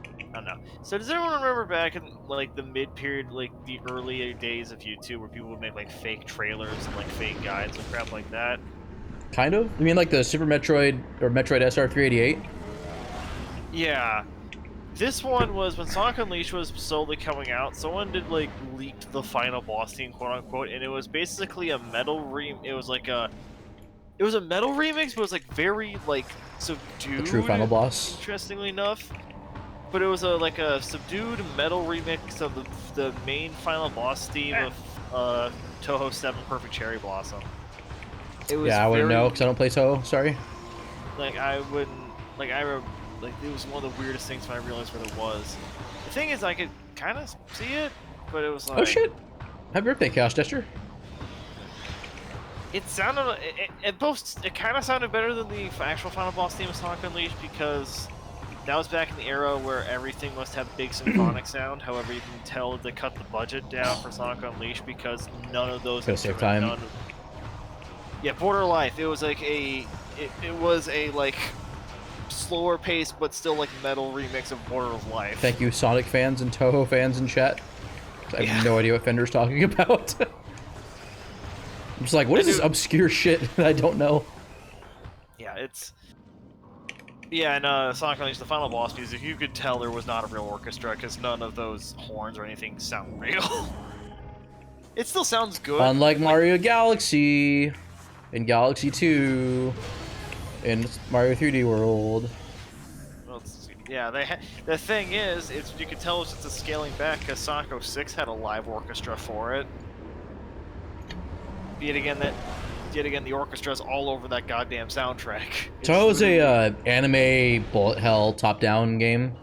I don't know. So does everyone remember back in, like, the mid-period, like, the early days of YouTube where people would make, like, fake trailers and, like, fake guides and crap like that? Kind of? You mean like the Super Metroid or Metroid SR388? Yeah. This one was when Sonic Unleashed was slowly coming out. Someone did like leaked the final boss theme, quote unquote, and it was basically a metal It was like a, it was a metal remix, but it was like very like subdued. The true final boss. Interestingly enough, but it was a like a subdued metal remix of the main final boss theme of Toho 7 Perfect Cherry Blossom. It was Yeah, I wouldn't know because I don't play Toho. Sorry. Like I wouldn't like like it was one of the weirdest things when I realized what it was. The thing is, I could kind of see it, but it was like, Oh shit! Happy birthday, Chaos Jester. it sounded it kind of sounded better than the actual final boss theme of Sonic Unleashed, because that was back in the era where everything must have big symphonic sound. However, you can tell that they cut the budget down for Sonic Unleashed because none of those Gotta save time. Yeah, Border Life. It was like it was a like slower paced but still like metal remix of Border of Life. Thank you, Sonic fans and Toho fans in chat. I have no idea what Fender's talking about. I'm just like, what is this obscure shit that I don't know? Yeah, it's... Yeah, and Sonic Unleashed, the final boss music, you could tell there was not a real orchestra because none of those horns or anything sound real. It still sounds good. Unlike Mario Galaxy, and Galaxy 2, and Mario 3D World. Well, yeah, the thing is, you can tell it's just a scaling back because Sonic 06 had a live orchestra for it. Yet again, the orchestra's all over that goddamn soundtrack. Toho is a anime bullet hell top-down game.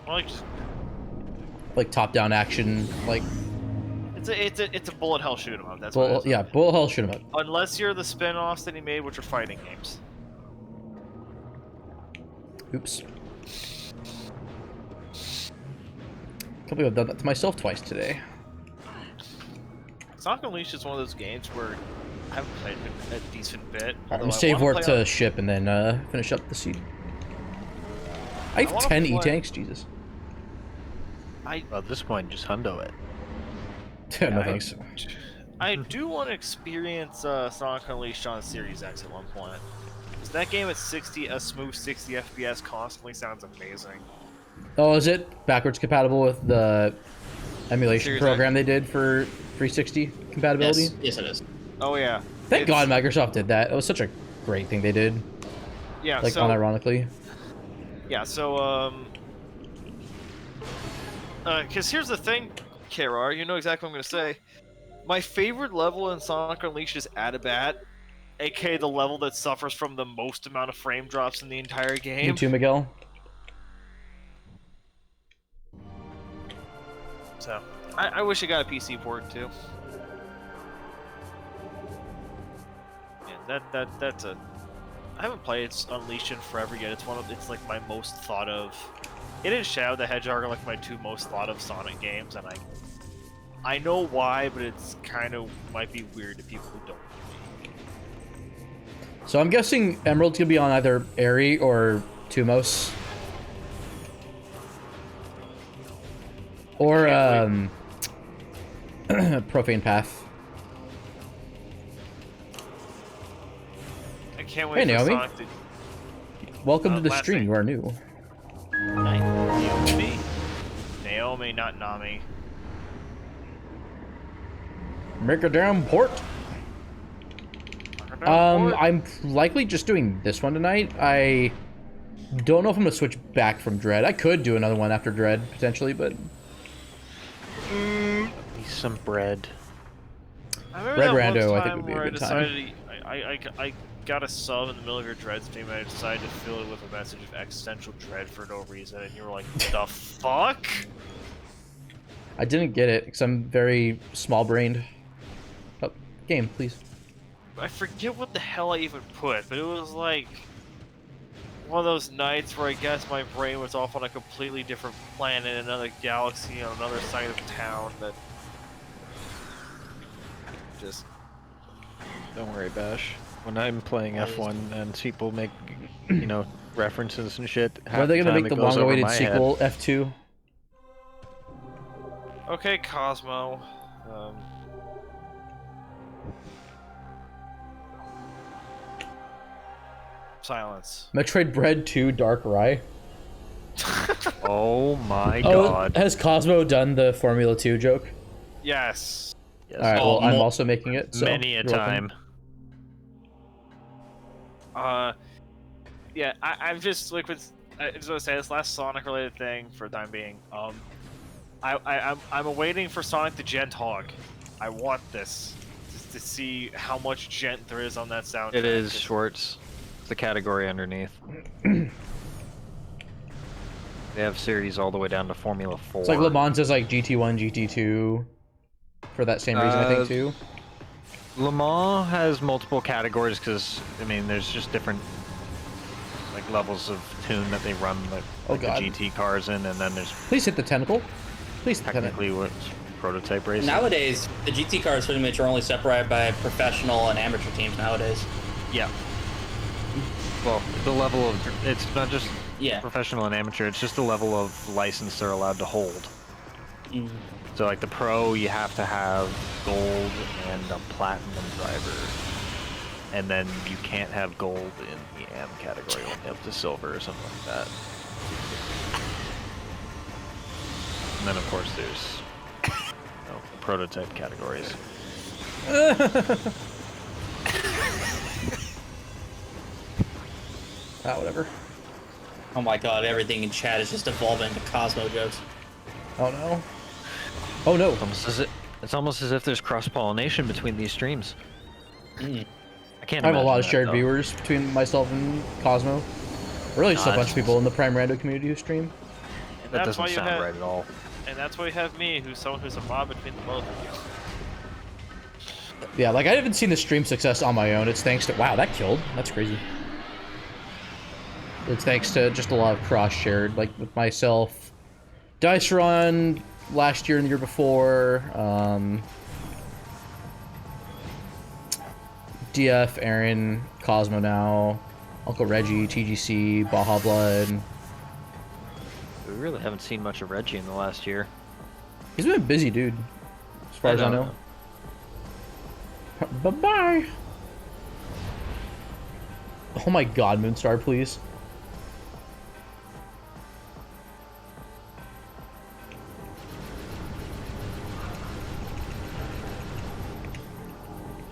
Like top-down action, like. It's a bullet hell shoot 'em up. That's Bullet, what it is. yeah, bullet hell shoot 'em up. Unless you're the spin-offs that he made, which are fighting games. Oops. Can't believe I've done that to myself twice today. Sonic Unleashed is one of those games where I haven't played it a decent bit. Alright, I'm although gonna I save wanna warp play to ship and then finish up the seed. I have wanna 10 play- E-tanks, Jesus. At this point, just hundo it. No thanks. I do want to experience Sonic Unleashed on Series X at one point. Because that game at a smooth 60 FPS constantly sounds amazing. Oh, is it backwards compatible with the emulation Series program they did for 360 compatibility? Yes, it is. Oh yeah. Thank God Microsoft did that. It was such a great thing they did. Yeah, Like, so, unironically. Yeah, so, because here's the thing, KR, you know exactly what I'm going to say. My favorite level in Sonic Unleashed is Adabat, aka the level that suffers from the most amount of frame drops in the entire game. You too, Miguel? So, I wish I got a PC port too. Yeah, that's a... I haven't played Unleashed in forever yet. It's like my most thought of... It and Shadow the Hedgehog are like my two most thought of Sonic games, and I know why, but it's kind of might be weird to people who don't. So I'm guessing Emerald's gonna be on either Airy or Tumos. Or, Profane Path. I can't wait Hey, for Naomi. Sonic to... Welcome to the last stream, thing. you are new. Naomi. Naomi, not Nami. Make a damn port. I'm likely just doing this one tonight. I don't know if I'm gonna switch back from Dread. I could do another one after Dread, potentially, but... Need some bread. I remember Red that Rando, one I think, time would be a where good time. I got a sub in the middle of your Dread stream and I decided to fill it with a message of existential dread for no reason, and you were like, the fuck? I didn't get it, because I'm very small-brained. Oh, game, please. I forget what the hell I even put, but it was like... one of those nights where I guess my brain was off on a completely different planet, another galaxy, on another side of town. That just Don't worry, Bash. When I'm playing F1 and people make, you know, references and shit, When are they going to make the long-awaited sequel, F2? okay, Cosmo. Silence. Metroid Bread 2 Dark Rye. Oh my Oh, god. has Cosmo done the Formula 2 joke? Yes. Yes. Alright, well, I'm more- also making it, so... Many a you're welcome. time. Yeah, I'm just like with. I just want to say this last Sonic-related thing for the time being. I'm awaiting for Sonic the Gent-Hog. I want this just to see how much gent there is on that soundtrack. It is Schwartz. It's the category underneath. They have series all the way down to Formula 4. It's like Le Mans is like GT1, GT2, for that same reason, I think, too. Le Mans has multiple categories because, I mean, there's just different like levels of tune that they run like the God. GT cars in, and then there's Please hit the tentacle. Please hit the tentacle. technically what's prototype racing. Nowadays, the GT cars pretty much are only separated by professional and amateur teams nowadays. Yeah. Well, the level of it's not just Yeah. professional and amateur; it's just the level of license they're allowed to hold. Mhm. So, like the pro, you have to have gold and a platinum driver, and then you can't have gold in the AM category, only up to silver or something like that. And then, of course, there's the prototype categories. Whatever. Oh my god, everything in chat is just evolving into Cosmo jokes. Oh no. Oh no. It's almost as if there's cross-pollination between these streams. Mm. I can't. I have a lot imagine of that, shared though. viewers between myself and Cosmo. Really, just a Nah, bunch of people in the Prime Rando community who stream. And That that's why doesn't you sound have, right at all. And that's why you have me, who's someone who's a mob between the both of you. Yeah, like I haven't seen the stream success on my own. It's thanks to wow, that killed. That's crazy. It's thanks to just a lot of cross-shared, like with myself, Dice Run last year and the year before, DF, Aaron, Cosmo now, Uncle Reggie, TGC, Baja Blood. We really haven't seen much of Reggie in the last year. He's been a busy dude, as far as I know. Bye-bye. Oh my god, Moonstar, please.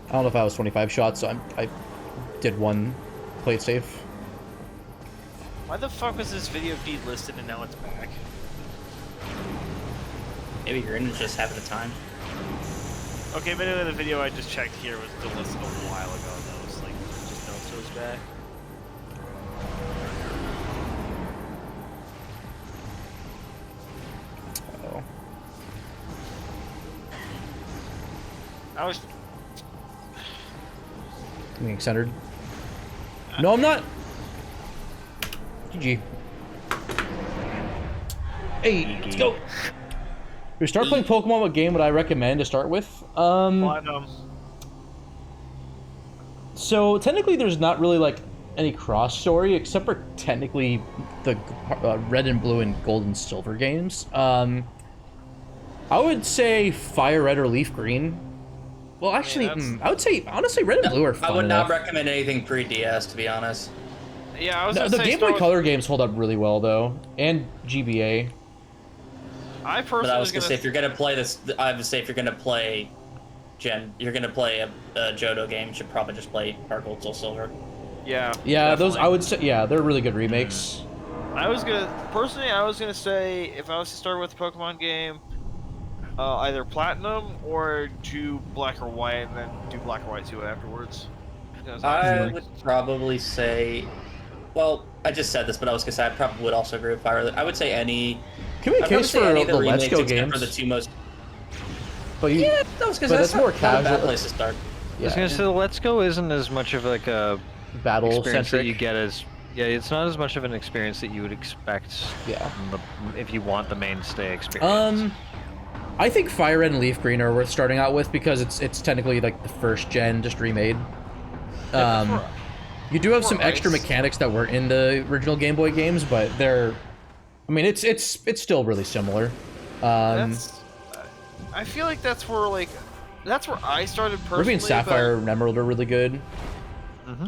I don't know if I was 25 shots, so I did one. Played safe. Why the fuck was this video feed listed and now it's back? Maybe your internet's just having a time. Okay, but anyway, the video I just checked here was still listed a while ago, though. It's like, just notes it was back. Oh. I was... I'm getting centered. No, I'm not. GG. Hey, let's go. We start playing Pokemon. What game would I recommend to start with? Platinum. So technically, there's not really like any cross story except for technically the Red and Blue and Gold and Silver games. I would say Fire Red or Leaf Green. Well, actually, I would say honestly, Red and Blue are fun I would enough. not recommend anything pre-DS, to be honest. Yeah, I was No, gonna the say Game Boy start with- Color games hold up really well though, and GBA. I But personally I was gonna say, if you're gonna play this, I would say if you're gonna play you're gonna play a Johto game, you should probably just play Heart Gold Soul Silver. Yeah. Yeah, those definitely. I would say. Yeah, they're really good remakes. I was gonna say if I was to start with a Pokemon game, either Platinum or do Black or White and then do Black or White 2 afterwards. Because I feel like- would probably say, well, I just said this, but I was gonna say I probably would also agree with Fire Red. I would say any. Can we I'd probably case say for any of the Let's remakes Go except games? for the two most. But you, Yeah, that was but because that's more not a bad casual. place to start. I was gonna say the Let's Go isn't as much of like a battle experience that centric. you get as Yeah, it's not as much of an experience that you would expect. Yeah. If you want the mainstay experience. I think Fire Red and Leaf Green are worth starting out with because it's technically like the first gen just remade. You do have some extra mechanics that were in the original Game Boy games, but they're, I mean, it's still really similar. I feel like that's where I started personally. Ruby and Sapphire and Emerald are really good. Mm-hmm.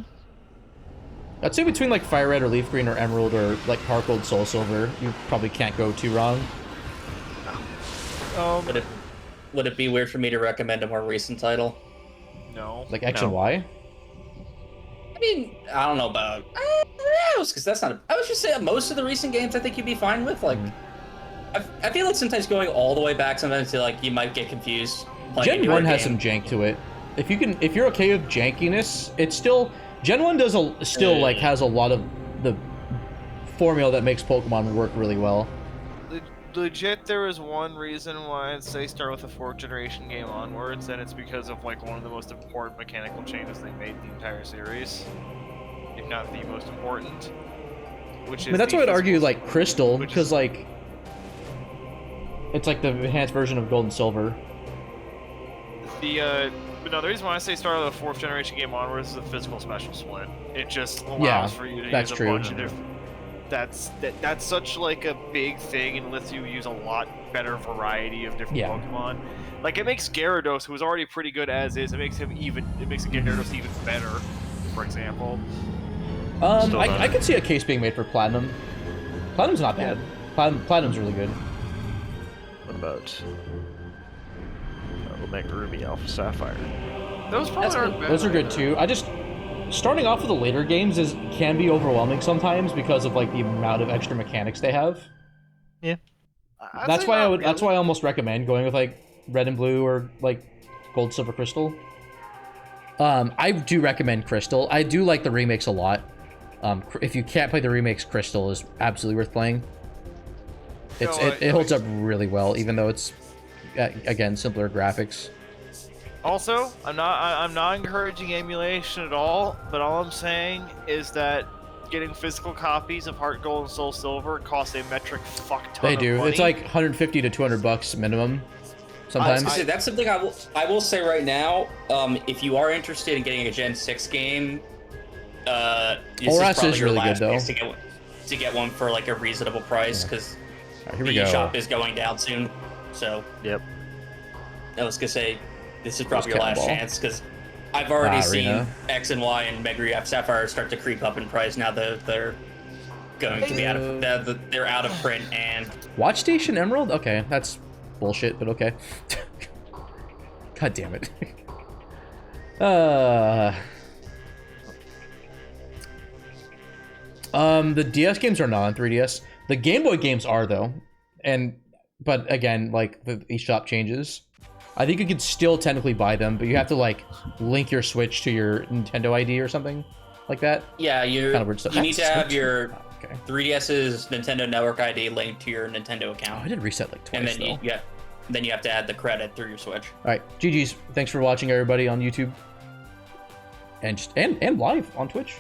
I'd say between like Fire Red or Leaf Green or Emerald or like Heart Gold, Soul Silver, you probably can't go too wrong. Would it be weird for me to recommend a more recent title? No. Like X and Y? I mean, I don't know about because that's not. I was just saying most of the recent games I think you'd be fine with. Like, I feel like sometimes going all the way back, sometimes like you might get confused. Gen 1 has some jank to it. If you're okay with jankiness, it's still Gen 1 does like has a lot of the formula that makes Pokemon work really well. Legit, there is one reason why I'd say start with a 4th generation game onwards, and it's because of like one of the most important mechanical changes they made in the entire series, if not the most important. Which is, I mean, that's why I'd argue like Crystal, because like it's like the enhanced version of Gold and Silver. But no, the reason why I say start with a 4th generation game onwards is the physical special split. It just allows for you to use a bunch of different. That's such like a big thing, and lets you use a lot better variety of different Pokemon. Like it makes Gyarados, who was already pretty good as is, it makes Gyarados even better. For example. I could see a case being made for Platinum. Platinum's not bad. Platinum's really good. What about Omega Ruby, Alpha Sapphire? Those probably aren't bad. Those are good too. Starting off with the later games can be overwhelming sometimes because of like the amount of extra mechanics they have. Yeah. That's why I almost recommend going with like Red and Blue or like Gold, Silver, Crystal. I do recommend Crystal. I do like the remakes a lot. If you can't play the remakes, Crystal is absolutely worth playing. It holds up really well, even though it's again simpler graphics. Also, I'm not encouraging emulation at all, but all I'm saying is that getting physical copies of Heart Gold and Soul Silver costs a metric fuck ton They do. of money. It's like $150 to $200 minimum. Sometimes. That's something I will say right now. If you are interested in getting a Gen 6 game, Horace is really good though. To get one for like a reasonable price, because the eShop is going down soon. So yep. I was gonna say this is probably your last chance, because I've already seen X and Y and Mega Sapphire start to creep up in price now that they're going to be out of they're out of print. And Watch Station Emerald? Okay, that's bullshit, but okay. God damn it. The DS games are not on 3DS. The Game Boy games are though, but again, like the eShop changes. I think you could still technically buy them, but you have to like link your Switch to your Nintendo ID or something like that. Yeah, you need to have your 3DS's Nintendo Network ID linked to your Nintendo account. Oh, I did reset like twice. And then you have to add the credit through your Switch. All right, GG's. Thanks for watching, everybody on YouTube, and live on Twitch.